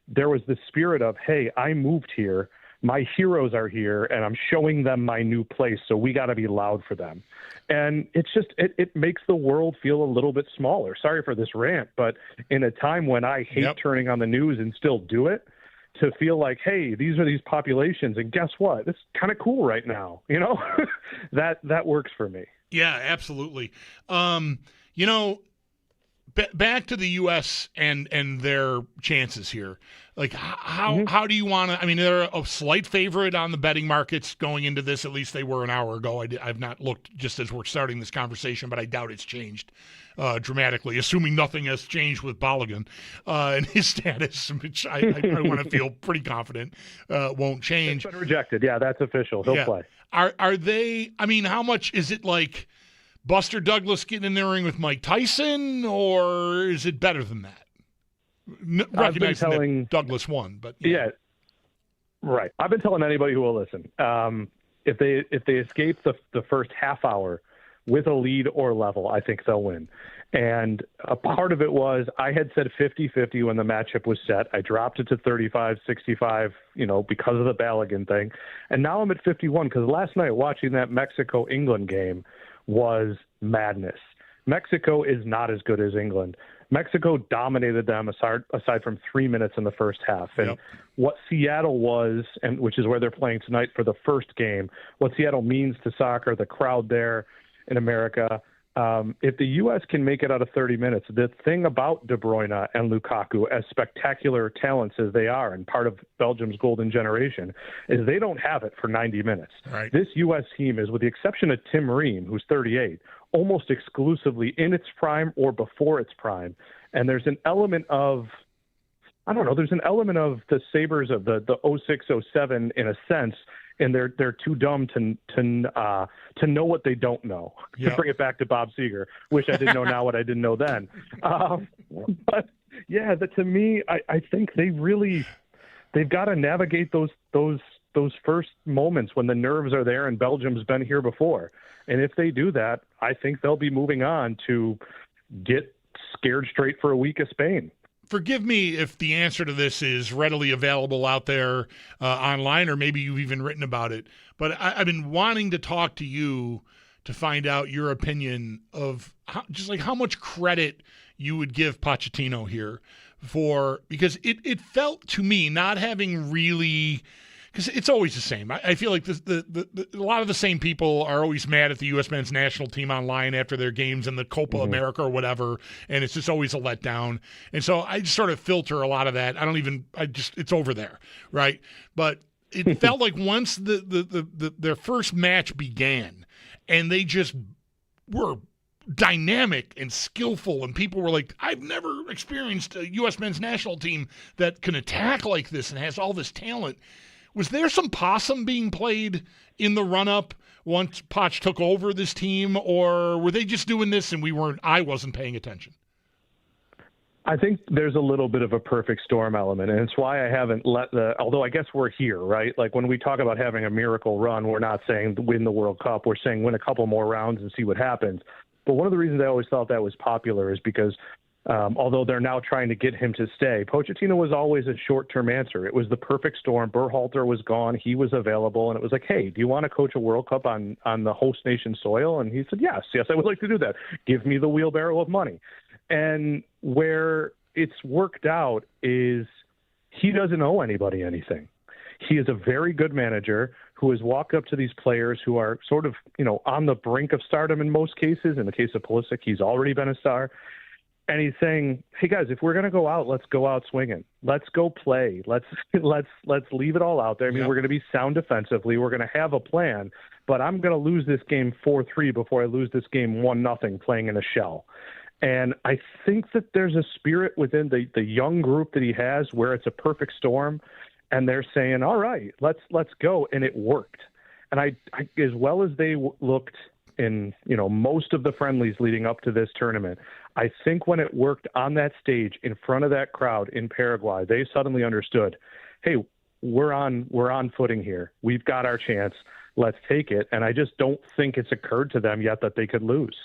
there was the spirit of, hey, I moved here. My heroes are here, and I'm showing them my new place, so we got to be loud for them. And it's just, it makes the world feel a little bit smaller. Sorry for this rant, but in a time when I hate turning on the news and still do it, to feel like, hey, these are these populations, and guess what? It's kind of cool right now, that works for me. Yeah, absolutely. Back to the U.S. and their chances here. Like, how do you want to – I mean, they're a slight favorite on the betting markets going into this. At least they were an hour ago. I've not looked just as we're starting this conversation, but I doubt it's changed dramatically, assuming nothing has changed with Balogun and his status, which I want to feel pretty confident won't change. It's been rejected. Yeah, that's official. He'll play. Are they – I mean, how much is it like Buster Douglas getting in the ring with Mike Tyson, or is it better than that? Recognizing that Douglas won, but yeah, right. I've been telling anybody who will listen, if they escape the first half hour with a lead or level, I think they'll win. And a part of it was I had said 50-50 when the matchup was set. I dropped it to 35-65, because of the Balogun thing, and now I'm at 51 because last night watching that Mexico-England game was madness. Mexico is not as good as England. Mexico dominated them aside from 3 minutes in the first half. And what Seattle was, and which is where they're playing tonight for the first game, what Seattle means to soccer, the crowd there in America, If the U.S. can make it out of 30 minutes, the thing about De Bruyne and Lukaku, as spectacular talents as they are and part of Belgium's golden generation, is they don't have it for 90 minutes. Right. This U.S. team is, with the exception of Tim Ream, who's 38, almost exclusively in its prime or before its prime. And there's an element of, I don't know, there's an element of the Sabres of the 06-07 in a sense, and they're too dumb to know what they don't know. Yep. To bring it back to Bob Seger, wish I didn't know now what I didn't know then. But yeah, to me, I think they've got to navigate those first moments when the nerves are there, and Belgium's been here before. And if they do that, I think they'll be moving on to get scared straight for a week of Spain. Forgive me if the answer to this is readily available out there online, or maybe you've even written about it. But I've been wanting to talk to you to find out your opinion of how much credit you would give Pochettino here because it felt to me, not having really, because it's always the same. I feel like a lot of the same people are always mad at the U.S. men's national team online after their games in the Copa America or whatever, and it's just always a letdown. And so I just sort of filter a lot of that. It's over there, right? But it felt like once their first match began, and they just were dynamic and skillful, and people were like, I've never experienced a U.S. men's national team that can attack like this and has all this talent. Was there some possum being played in the run-up once Poch took over this team, or were they just doing this and I wasn't paying attention? I think there's a little bit of a perfect storm element, and it's why I haven't although I guess we're here, right? Like when we talk about having a miracle run, we're not saying win the World Cup. We're saying win a couple more rounds and see what happens. But one of the reasons I always thought that was popular is because although they're now trying to get him to stay, Pochettino was always a short-term answer. It was the perfect storm. Berhalter was gone. He was available. And it was like, hey, do you want to coach a World Cup on the host nation soil? And he said, yes, I would like to do that. Give me the wheelbarrow of money. And where it's worked out is he doesn't owe anybody anything. He is a very good manager who has walked up to these players who are sort of, on the brink of stardom in most cases. In the case of Pulisic, he's already been a star. And he's saying, hey, guys, if we're going to go out, let's go out swinging. Let's go play. Let's leave it all out there. I mean, We're going to be sound defensively. We're going to have a plan. But I'm going to lose this game 4-3 before I lose this game 1-0 playing in a shell. And I think that there's a spirit within the young group that he has where it's a perfect storm. And they're saying, all right, let's go. And it worked. And I as well as they looked in most of the friendlies leading up to this tournament, I think when it worked on that stage in front of that crowd in Paraguay, they suddenly understood, hey, we're on footing here. We've got our chance. Let's take it. And I just don't think it's occurred to them yet that they could lose.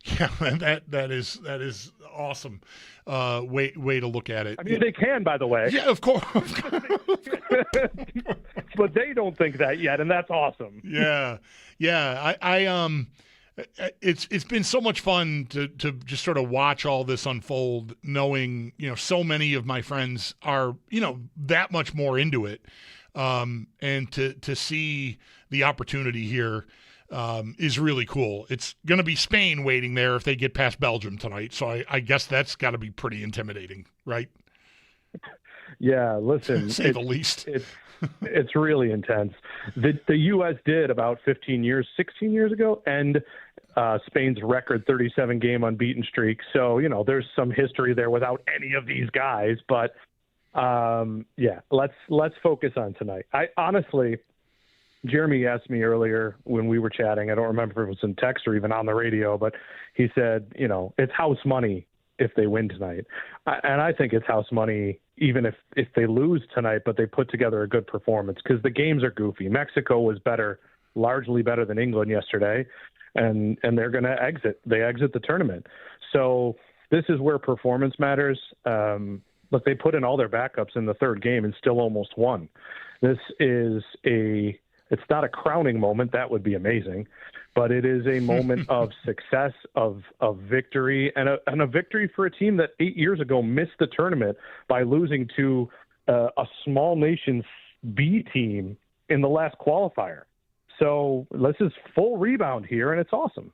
Yeah, that is awesome. Way to look at it. I mean, they can, by the way. Yeah, of course. But they don't think that yet, and that's awesome. Yeah. It's been so much fun to just sort of watch all this unfold, knowing so many of my friends are that much more into it, and to see the opportunity here is really cool. It's going to be Spain waiting there if they get past Belgium tonight, so I guess that's got to be pretty intimidating, right? Yeah, listen, say the least. It's really intense. The U.S. did about 16 years ago end Spain's record 37-game unbeaten streak. So, there's some history there without any of these guys. But, let's focus on tonight. I honestly, Jeremy asked me earlier when we were chatting, I don't remember if it was in text or even on the radio, but he said, it's house money if they win tonight. And I think it's house money even if they lose tonight, but they put together a good performance because the games are goofy. Mexico was largely better than England yesterday, and they're going to exit. They exit the tournament. So this is where performance matters. Look, they put in all their backups in the third game and still almost won. This is it's not a crowning moment. That would be amazing. But it is a moment of success, of victory, and a victory for a team that 8 years ago missed the tournament by losing to a small nation's B team in the last qualifier. So this is full rebound here, and it's awesome.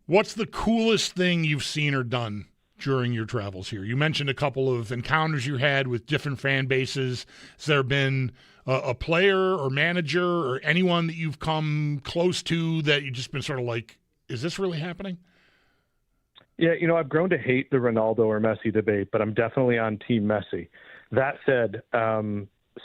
What's the coolest thing you've seen or done during your travels here? You mentioned a couple of encounters you had with different fan bases. Has there been a player or manager or anyone that you've come close to that you've just been sort of like, is this really happening? Yeah, I've grown to hate the Ronaldo or Messi debate, but I'm definitely on Team Messi. That said,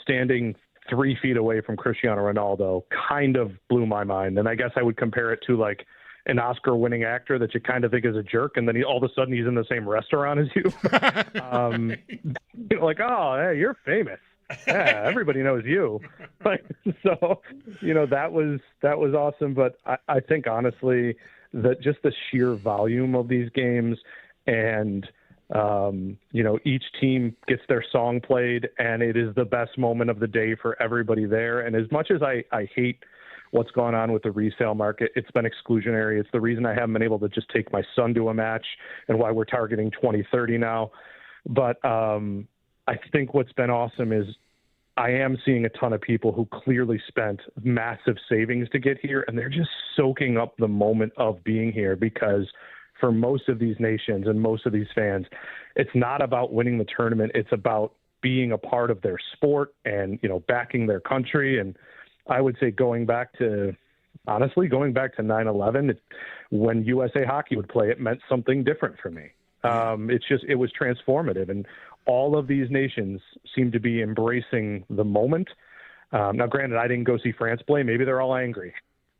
standing 3 feet away from Cristiano Ronaldo kind of blew my mind. And I guess I would compare it to like an Oscar-winning actor that you kind of think is a jerk, and then all of a sudden he's in the same restaurant as you. Like, oh, hey, you're famous. Yeah, everybody knows you. So, that was awesome. But I think honestly that just the sheer volume of these games and each team gets their song played, and it is the best moment of the day for everybody there. And as much as I hate what's going on with the resale market, it's been exclusionary. It's the reason I haven't been able to just take my son to a match and why we're targeting 2030 now. But I think what's been awesome is I am seeing a ton of people who clearly spent massive savings to get here, and they're just soaking up the moment of being here, because for most of these nations and most of these fans, it's not about winning the tournament. It's about being a part of their sport and, backing their country. And I would say going back to 9/11, when USA Hockey would play, it meant something different for me. It was transformative. And all of these nations seem to be embracing the moment. Now, granted, I didn't go see France play. Maybe they're all angry.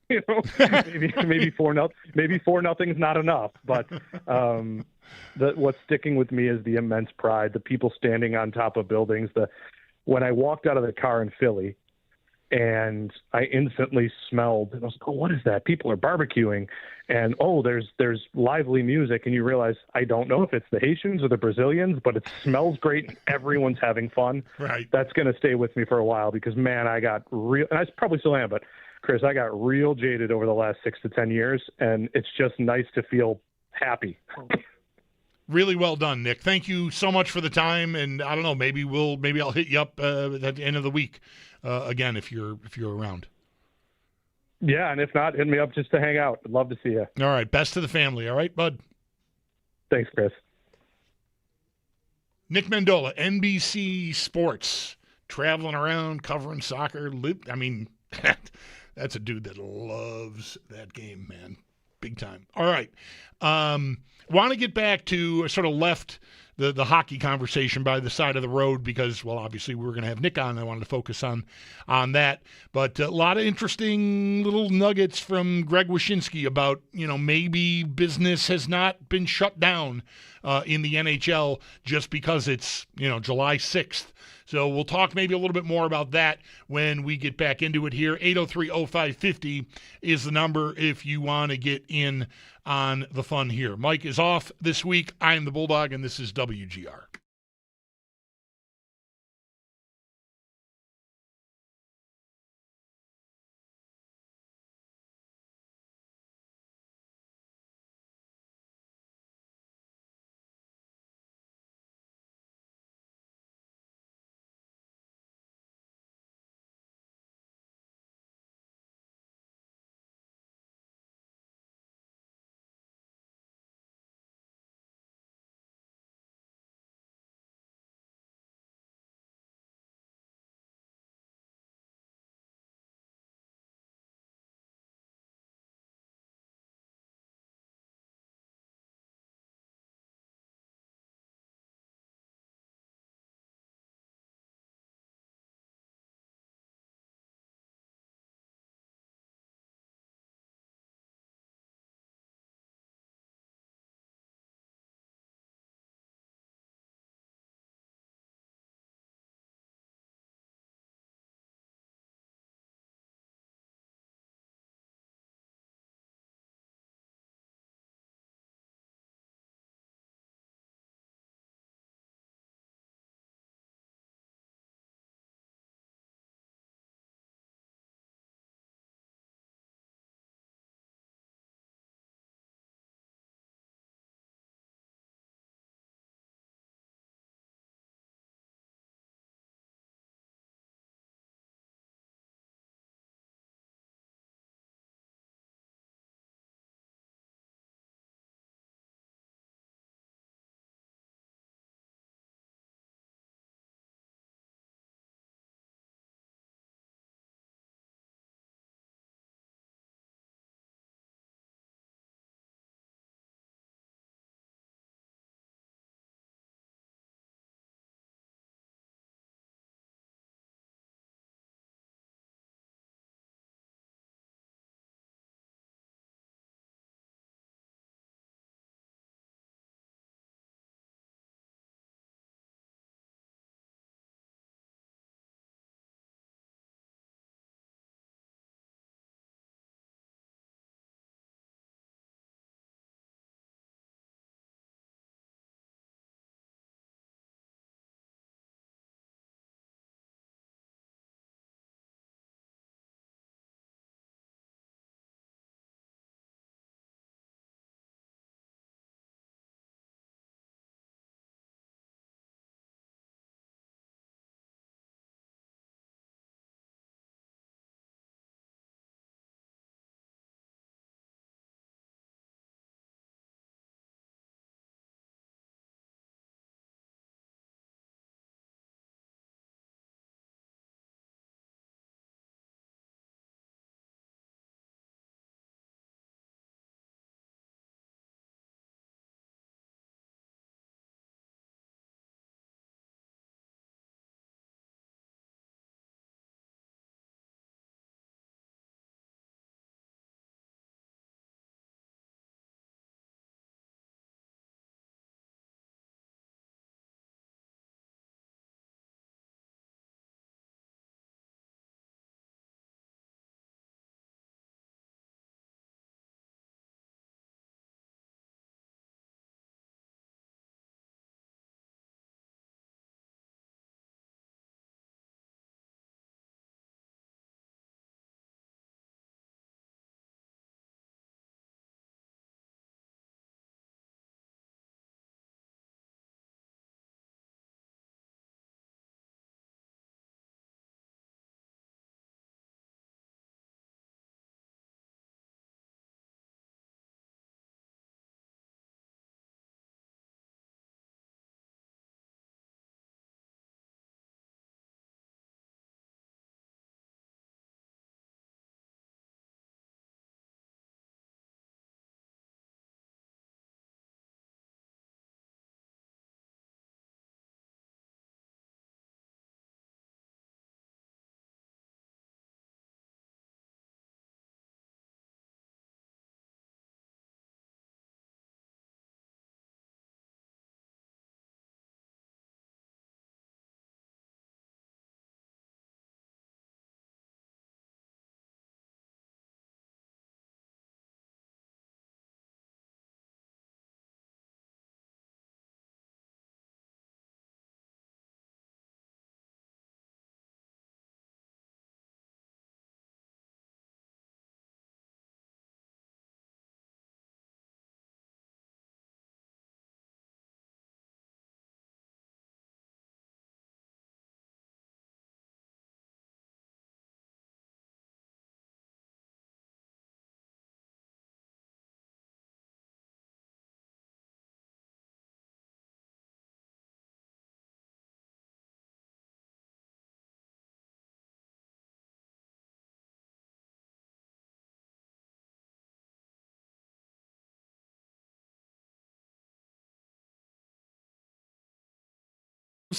Maybe 4-0 is not enough. But what's sticking with me is the immense pride, the people standing on top of buildings. When I walked out of the car in Philly, and I instantly smelled, and I was like, oh, what is that? People are barbecuing, and there's lively music, and you realize, I don't know if it's the Haitians or the Brazilians, but it smells great, and everyone's having fun. Right. That's going to stay with me for a while, because, man, I got real, and I probably still am, but, Chris, I got real jaded over the last 6 to 10 years, and it's just nice to feel happy. Really well done, Nick. Thank you so much for the time, and I don't know, maybe I'll hit you up at the end of the week again if you're around. Yeah, and if not, hit me up just to hang out. I'd love to see you. All right, best to the family. All right, bud. Thanks, Chris. Nick Mendola, NBC Sports, traveling around covering soccer. I mean, that's a dude that loves that game, man. Big time. All right. Want to get back to sort of left the hockey conversation by the side of the road because, well, obviously we were going to have Nick on. I wanted to focus on that. But a lot of interesting little nuggets from Greg Wyshynski about, maybe business has not been shut down in the NHL just because it's, July 6th. So we'll talk maybe a little bit more about that when we get back into it here. 803-0550 is the number if you want to get in on the fun here. Mike is off this week. I'm the Bulldog, and this is WGR.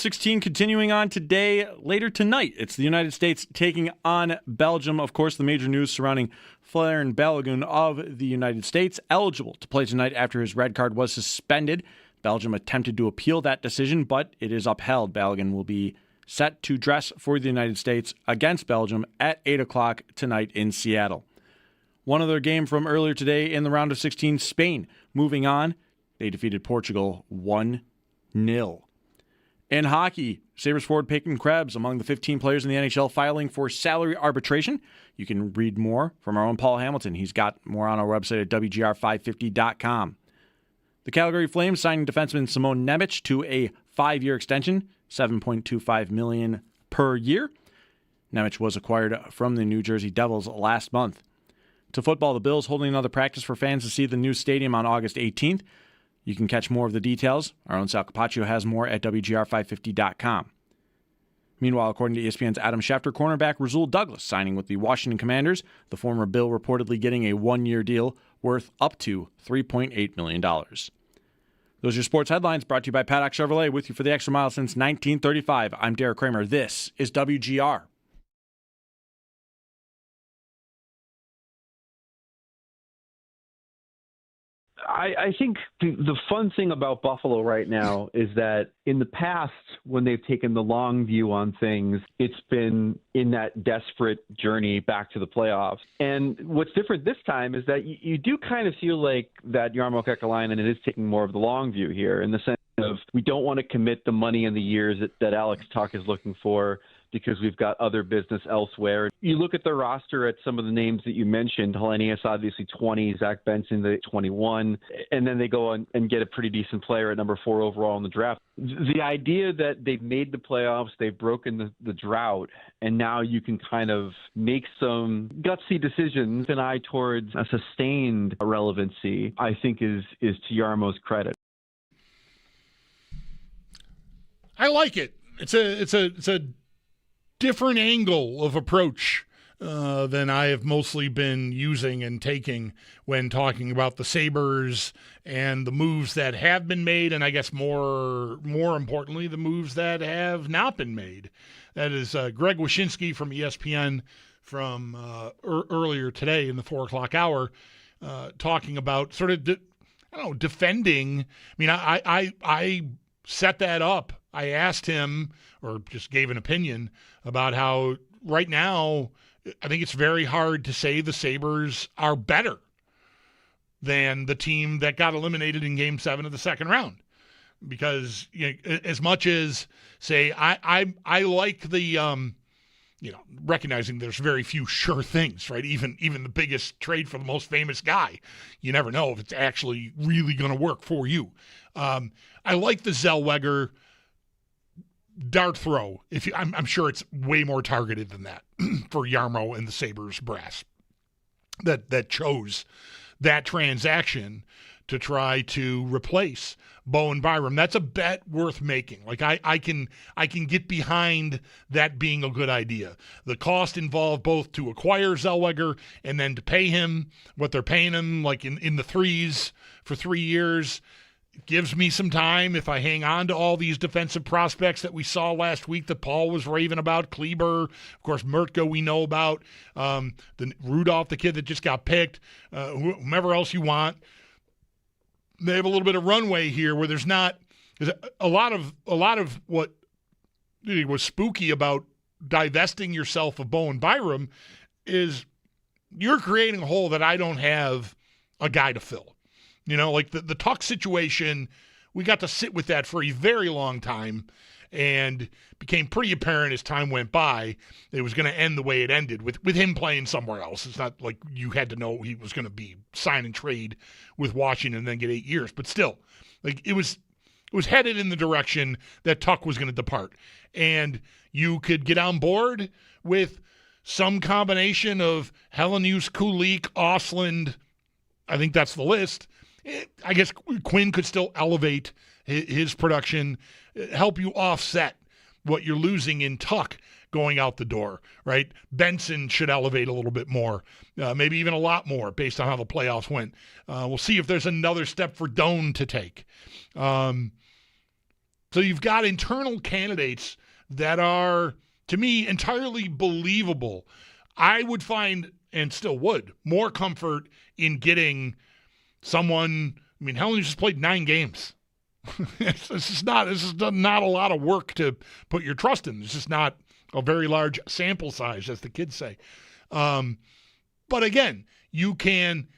of 16 continuing on today. Later tonight, it's the United States taking on Belgium. Of course, the major news surrounding Folarin Balogun of the United States, eligible to play tonight after his red card was suspended. Belgium attempted to appeal that decision, but it is upheld. Balogun will be set to dress for the United States against Belgium at 8 o'clock tonight in Seattle. One other game from earlier today in the round of 16, Spain moving on. They defeated Portugal 1-0. In hockey, Sabres forward Peyton Krebs among the 15 players in the NHL filing for salary arbitration. You can read more from our own Paul Hamilton. He's got more on our website at WGR550.com. The Calgary Flames signing defenseman Simon Nemec to a 5-year extension, $7.25 million per year. Nemec was acquired from the New Jersey Devils last month. To football, the Bills holding another practice for fans to see the new stadium on August 18th. You can catch more of the details. Our own Sal Capaccio has more at WGR550.com. Meanwhile, according to ESPN's Adam Schefter, cornerback Rasul Douglas signing with the Washington Commanders, the former Bill reportedly getting a 1-year deal worth up to $3.8 million. Those are your sports headlines brought to you by Paddock Chevrolet, with you for the extra mile since 1935. I'm Derek Kramer. This is WGR. I think the fun thing about Buffalo right now is that in the past, when they've taken the long view on things, it's been in that desperate journey back to the playoffs. And what's different this time is that you do kind of feel like that Jarmo Kekalainen is taking more of the long view here, in the sense of we don't want to commit the money and the years that Alex Tuch is looking for, because we've got other business elsewhere. You look at the roster at some of the names that you mentioned, Hellenius obviously 20, Zach Benson the 21, and then they go and get a pretty decent player at number 4 overall in the draft. The idea that they've made the playoffs, they've broken the drought, and now you can kind of make some gutsy decisions, an eye towards a sustained relevancy, I think is to Jarmo's credit. I like it. It's a different angle of approach than I have mostly been using and taking when talking about the Sabres and the moves that have been made, and I guess more importantly, the moves that have not been made. That is Greg Wyshynski from ESPN from earlier today in the 4 o'clock hour, talking about sort of defending. I mean, I set that up. I asked him, or just gave an opinion, about how right now I think it's very hard to say the Sabres are better than the team that got eliminated in Game 7 of the second round. Because as much as, say, I like the recognizing there's very few sure things, right? Even the biggest trade for the most famous guy, you never know if it's actually really going to work for you. I like the Zellweger dart throw. I'm sure it's way more targeted than that for Jarmo and the Sabres brass that chose that transaction to try to replace Bowen Byram. That's a bet worth making. Like I can get behind that being a good idea. The cost involved both to acquire Zellweger and then to pay him what they're paying him, like in the threes for 3 years. Gives me some time if I hang on to all these defensive prospects that we saw last week that Paul was raving about. Kleber, of course, Mertko we know about, the Rudolph, the kid that just got picked, whomever else you want. They have a little bit of runway here where there's a lot of what was spooky about divesting yourself of Bowen Byram is you're creating a hole that I don't have a guy to fill. Like the Tuch situation, we got to sit with that for a very long time, and became pretty apparent as time went by it was going to end the way it ended with him playing somewhere else. It's not like you had to know he was going to be sign and trade with Washington and then get 8 years, but still, like it was headed in the direction that Tuch was going to depart, and you could get on board with some combination of Hellenius, Kulik, Osland. I think that's the list. I guess Quinn could still elevate his production, help you offset what you're losing in Tuch going out the door, right? Benson should elevate a little bit more, maybe even a lot more based on how the playoffs went. We'll see if there's another step for Doan to take. So you've got internal candidates that are, to me, entirely believable. I would find, and still would, more comfort in getting someone. I mean, Helen just played 9 games. This is not a lot of work to put your trust in. It's just not a very large sample size, as the kids say. But again, you can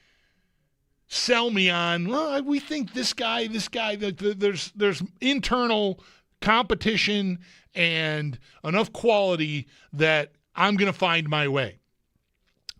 sell me on, well, we think this guy, there's internal competition and enough quality that I'm going to find my way.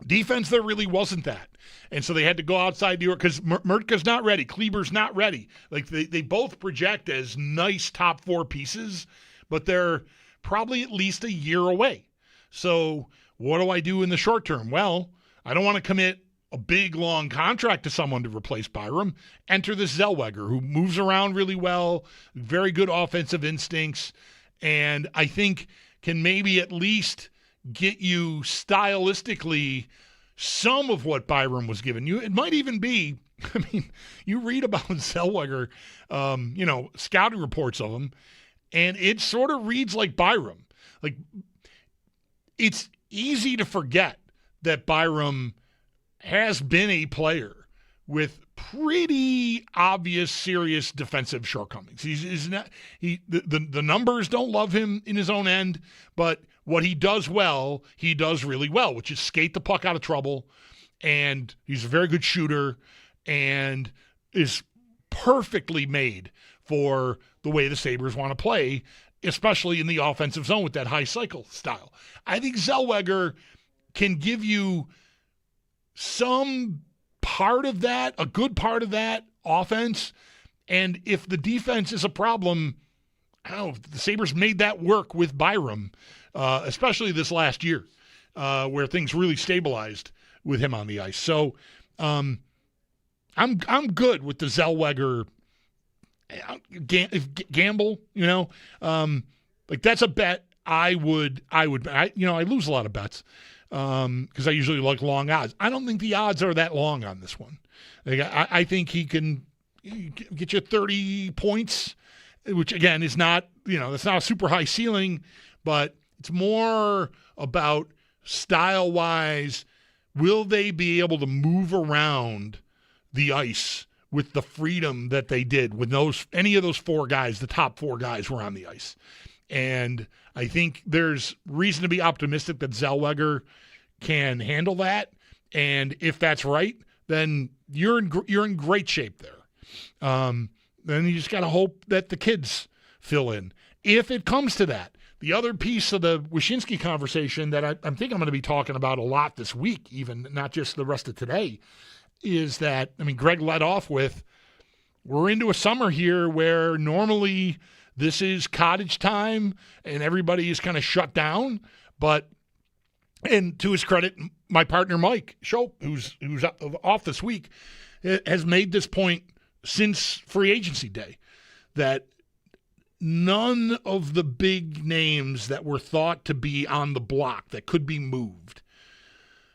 Defense, there really wasn't that. And so they had to go outside New York because Mertka's not ready. Kleber's not ready. Like they both project as nice top 4 pieces, but they're probably at least a year away. So what do I do in the short term? Well, I don't want to commit a big, long contract to someone to replace Byram. Enter this Zellweger, who moves around really well, very good offensive instincts, and I think can maybe at least get you stylistically some of what Byram was giving you. It might even be, I mean, you read about Zellweger, scouting reports of him, and it sort of reads like Byram. Like, it's easy to forget that Byram has been a player with pretty obvious, serious defensive shortcomings. The numbers don't love him in his own end, but what he does well, he does really well, which is skate the puck out of trouble, and he's a very good shooter and is perfectly made for the way the Sabres want to play, especially in the offensive zone with that high cycle style. I think Zellweger can give you some part of that, a good part of that offense, and if the defense is a problem, I don't know, the Sabres made that work with Byram, especially this last year, where things really stabilized with him on the ice. So I'm good with the Zellweger gamble. Like that's a bet I lose a lot of bets because I usually like long odds. I don't think the odds are that long on this one. Like, I think he can get you 30 points, which again is not, that's not a super high ceiling, but it's more about style-wise, will they be able to move around the ice with the freedom that they did with any of those 4 guys, the top 4 guys were on the ice. And I think there's reason to be optimistic that Zellweger can handle that. And if that's right, then you're in great shape there. Then you just got to hope that the kids fill in. If it comes to that, the other piece of the Wyshynski conversation that I think I'm going to be talking about a lot this week, even not just the rest of today, is that, Greg led off with, we're into a summer here where normally this is cottage time and everybody is kind of shut down. And to his credit, my partner Mike Schopp, who's off this week, has made this point since free agency day, that none of the big names that were thought to be on the block that could be moved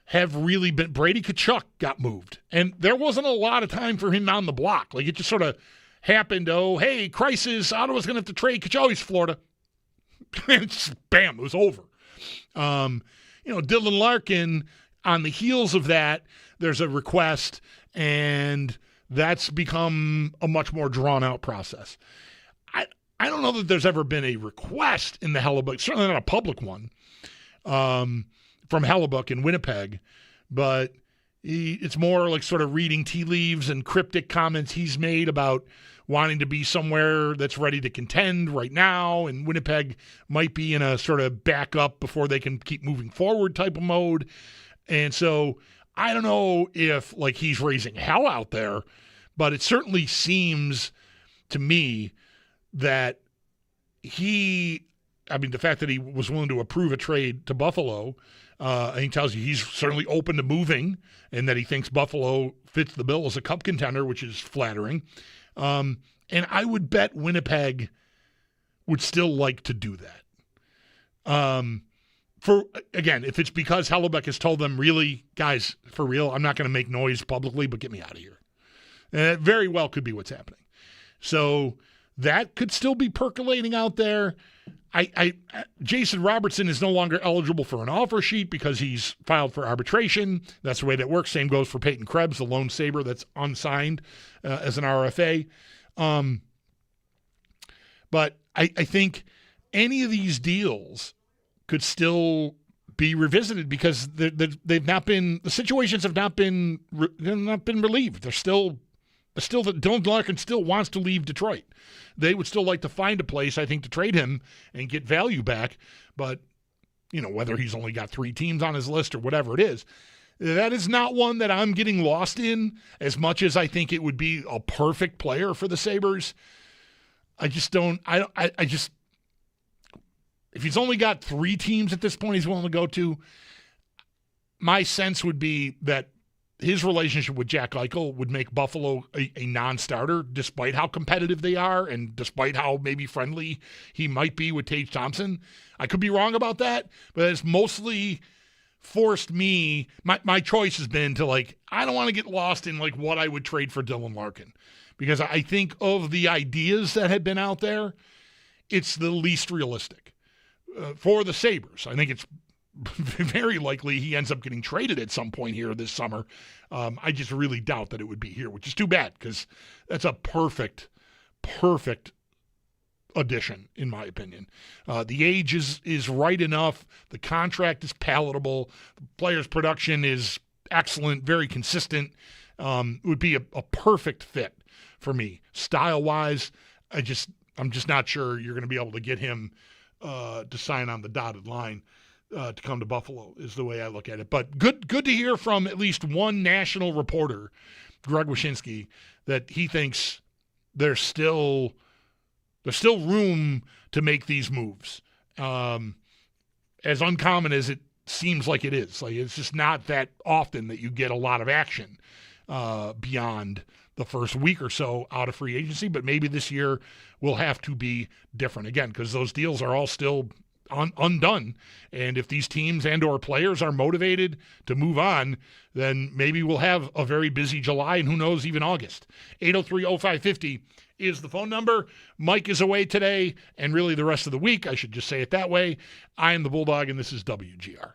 have really been. Brady Tkachuk got moved, and there wasn't a lot of time for him on the block. Like, it just sort of happened. Oh, hey, crisis, Ottawa's going to have to trade Tkachuk. Oh, he's Florida. And just, bam, it was over. Dylan Larkin, on the heels of that, there's a request, and that's become a much more drawn-out process. I don't know that there's ever been a request in the Hellebuyck, certainly not a public one, from Hellebuyck in Winnipeg, but it's more like sort of reading tea leaves and cryptic comments he's made about wanting to be somewhere that's ready to contend right now, and Winnipeg might be in a sort of backup before they can keep moving forward type of mode. And so I don't know if he's raising hell out there, but it certainly seems to me that the fact that he was willing to approve a trade to Buffalo, I think tells you he's certainly open to moving, and that he thinks Buffalo fits the bill as a cup contender, which is flattering. And I would bet Winnipeg would still like to do that. If it's because Hellebuyck has told them, really, guys, for real, I'm not going to make noise publicly, but get me out of here. And it very well could be what's happening. So that could still be percolating out there. Jason Robertson is no longer eligible for an offer sheet because he's filed for arbitration. That's the way that works. Same goes for Peyton Krebs, the lone Sabre that's unsigned as an RFA. But I think any of these deals could still be revisited because they've not been, the situations have not been relieved. They're still that Dylan Larkin still wants to leave Detroit. They would still like to find a place, I think, to trade him and get value back. But, whether he's only got 3 teams on his list or whatever it is, that is not one that I'm getting lost in as much as I think it would be a perfect player for the Sabres. I just don't, if he's only got 3 teams at this point he's willing to go to, my sense would be that his relationship with Jack Eichel would make Buffalo a non-starter, despite how competitive they are and despite how maybe friendly he might be with Tage Thompson. I could be wrong about that, but it's mostly forced me, my choice has been to I don't want to get lost in what I would trade for Dylan Larkin. Because I think of the ideas that had been out there, it's the least realistic for the Sabres. I think it's very likely he ends up getting traded at some point here this summer. I just really doubt that it would be here, which is too bad because that's a perfect addition, in my opinion. The age is right enough. The contract is palatable. The player's production is excellent, very consistent. It would be a perfect fit for me. Style-wise, I'm just not sure you're going to be able to get him to sign on the dotted line to come to Buffalo is the way I look at it. But good to hear from at least one national reporter, Greg Wyshynski, that he thinks there's still room to make these moves. As uncommon as it seems like it is. It's just not that often that you get a lot of action beyond the first week or so out of free agency, but maybe this year will have to be different again because those deals are all still undone. And if these teams and or players are motivated to move on, then maybe we'll have a very busy July and who knows, even August. 803-0550 is the phone number. Mike is away today and really the rest of the week. I should just say it that way. I am the Bulldog and this is WGR.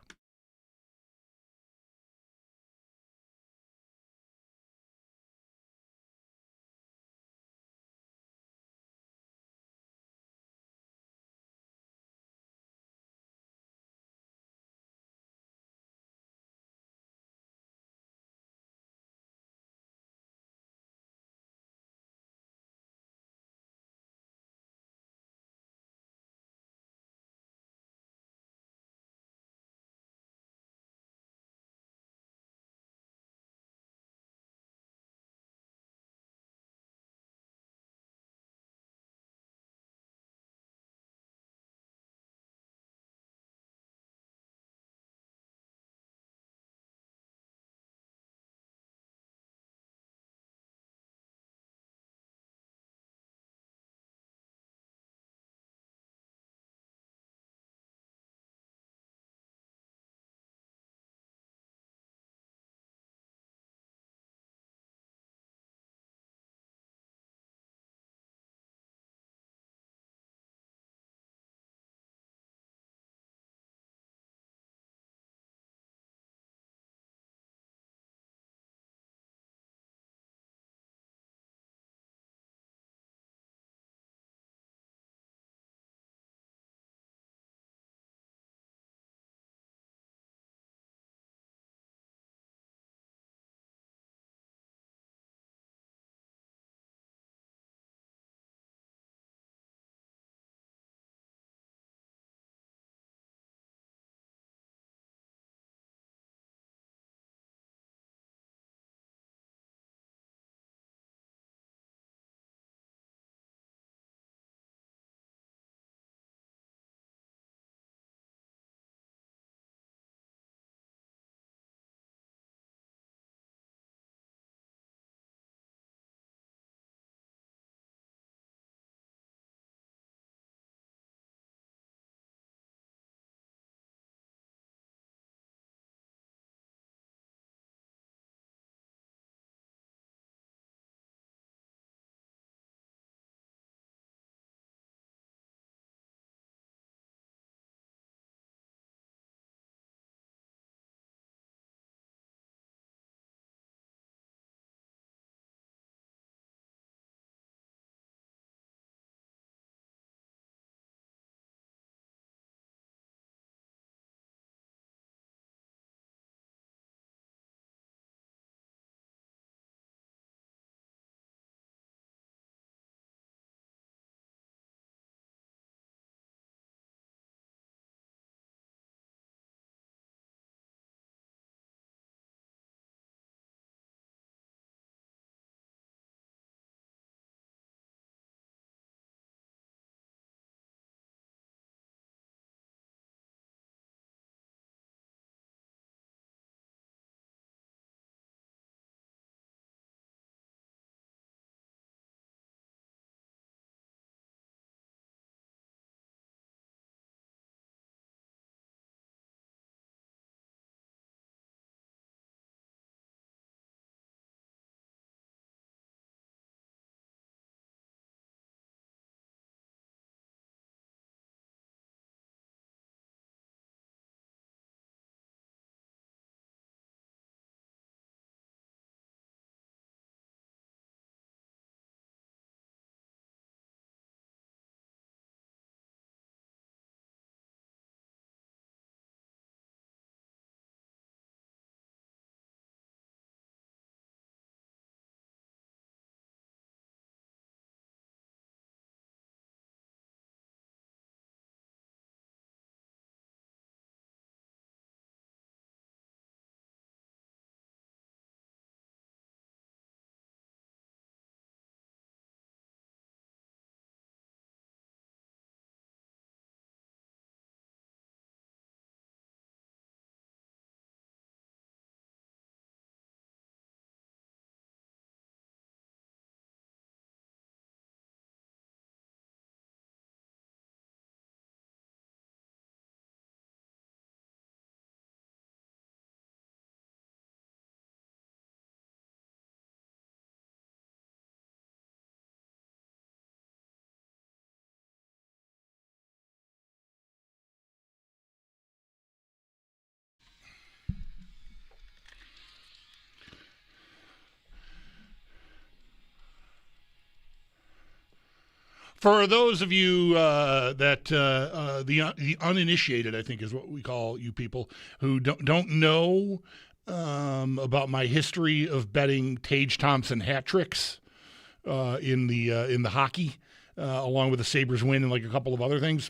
For those of you that the uninitiated, I think is what we call you people who don't know about my history of betting Tage Thompson hat tricks in the hockey, along with the Sabres win and like a couple of other things.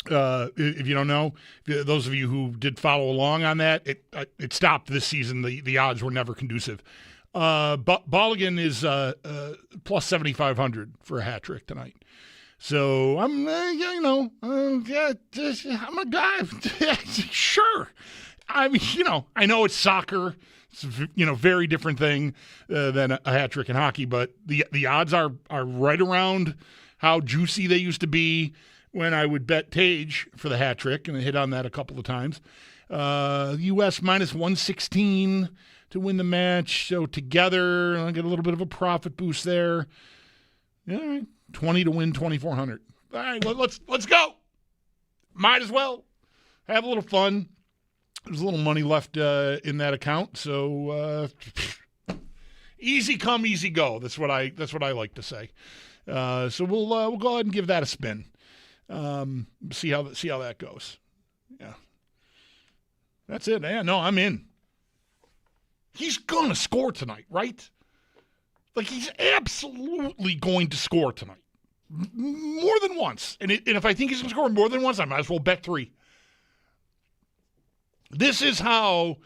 If you don't know, those of you who did follow along on that, it stopped this season. The odds were never conducive. But Bolligan is plus 7,500 for a hat trick tonight. So I'm, I'm a guy. Sure. I mean, I know it's soccer. It's very different thing than a hat trick in hockey. But the odds are right around how juicy they used to be when I would bet Tage for the hat trick, and I hit on that a couple of times. U.S. minus 116 to win the match. So together, I'll get a little bit of a profit boost there. All right, 20 to win 2,400. All right, let's go. Might as well have a little fun. There's a little money left in that account, so easy come, easy go. That's what I like to say. So we'll go ahead and give that a spin. See how that goes. Yeah, that's it. Yeah, no, I'm in. He's gonna score tonight, right? Like, he's absolutely going to score tonight, more than once. And if I think he's gonna score more than once, I might as well bet 3. This is how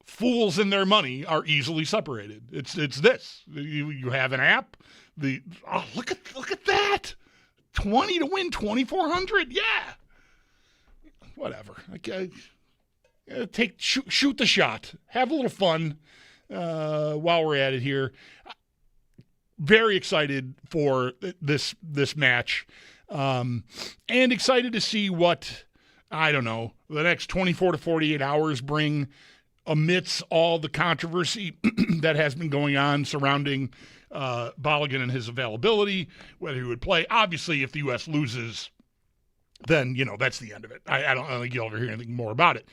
fools and their money are easily separated. It's this. You have an app. Look at that. 20 to win 2,400. Yeah. Whatever. Okay. Shoot the shot. Have a little fun while we're at it here. Very excited for this match, and excited to see what, I don't know, the next 24 to 48 hours bring amidst all the controversy that has been going on surrounding Bolligan and his availability, whether he would play. Obviously, if the U.S. loses, then, that's the end of it. I don't think you'll ever hear anything more about it.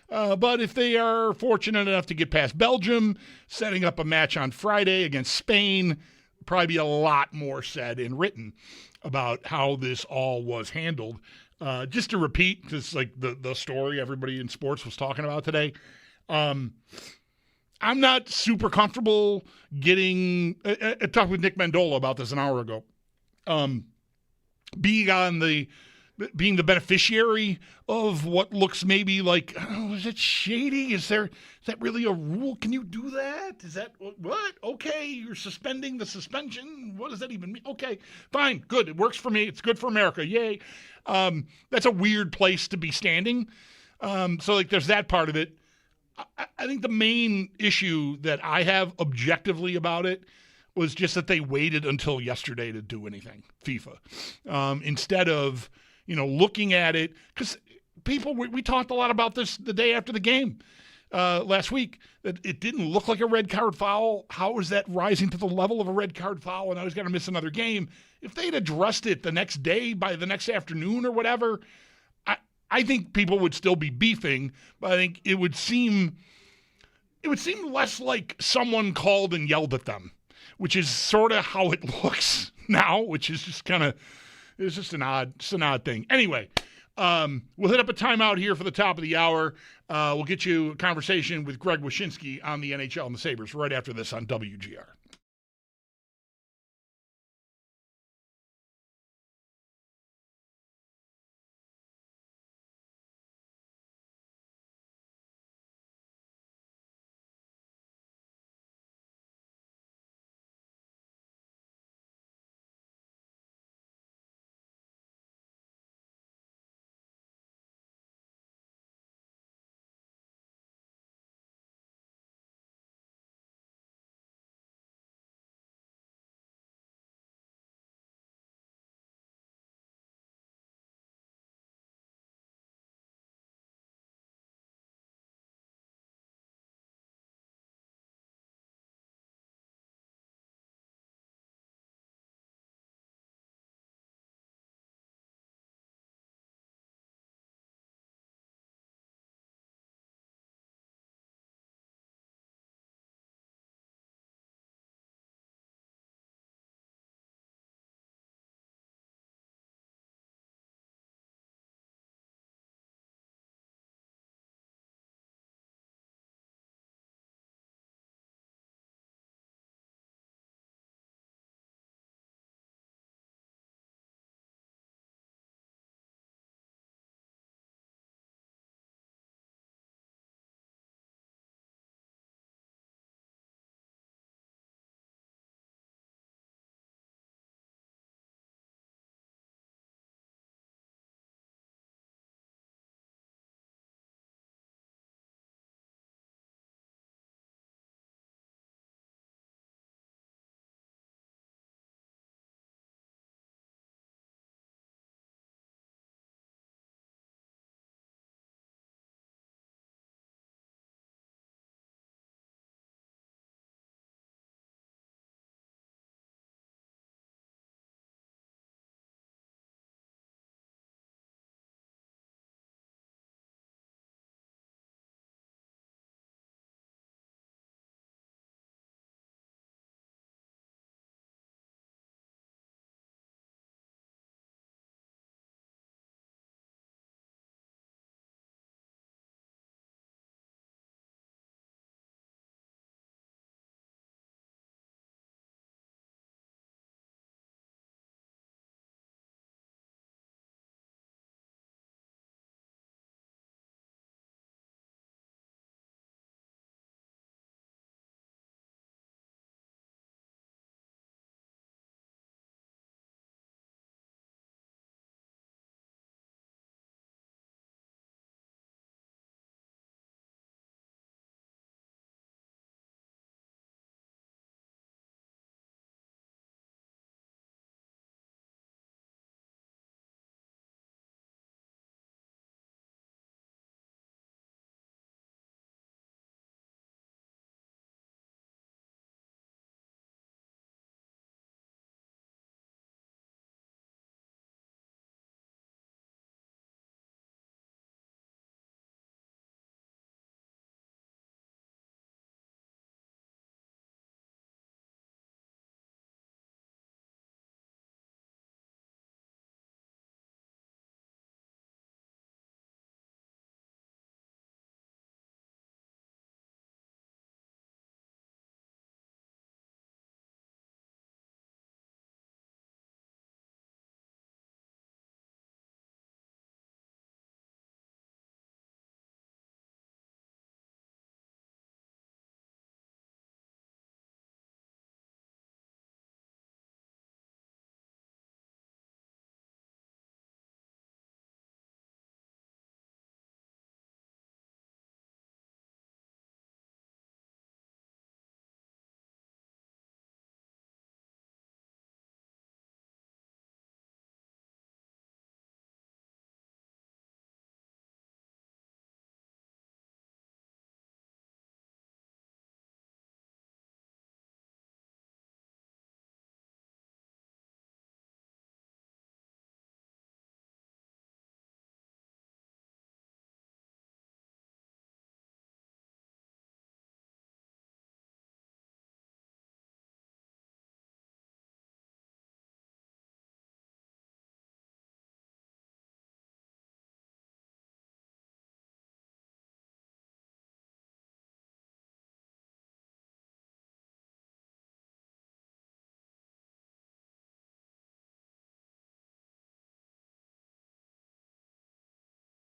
But if they are fortunate enough to get past Belgium, setting up a match on Friday against Spain, probably be a lot more said and written about how this all was handled. Just to repeat, because like the story everybody in sports was talking about today, I'm not super comfortable getting I talked with Nick Mandola about this an hour ago. Being the beneficiary of what looks maybe like, is it shady? Is that really a rule? Can you do that? Is that what? Okay, you're suspending the suspension. What does that even mean? Okay, fine, good. It works for me. It's good for America. Yay. That's a weird place to be standing. So like, there's that part of it. I think the main issue that I have objectively about it was just that they waited until yesterday to do anything, FIFA, instead of, looking at it. Because people, we talked a lot about this the day after the game last week, that it didn't look like a red card foul. How is that rising to the level of a red card foul? And I was going to miss another game. If they'd addressed it the next day, by the next afternoon or whatever, I think people would still be beefing, but I think it would seem less like someone called and yelled at them, which is sort of how it looks now, which is just it's just an odd thing. Anyway, we'll hit up a timeout here for the top of the hour. We'll get you a conversation with Greg Wyshynski on the NHL and the Sabres right after this on WGR.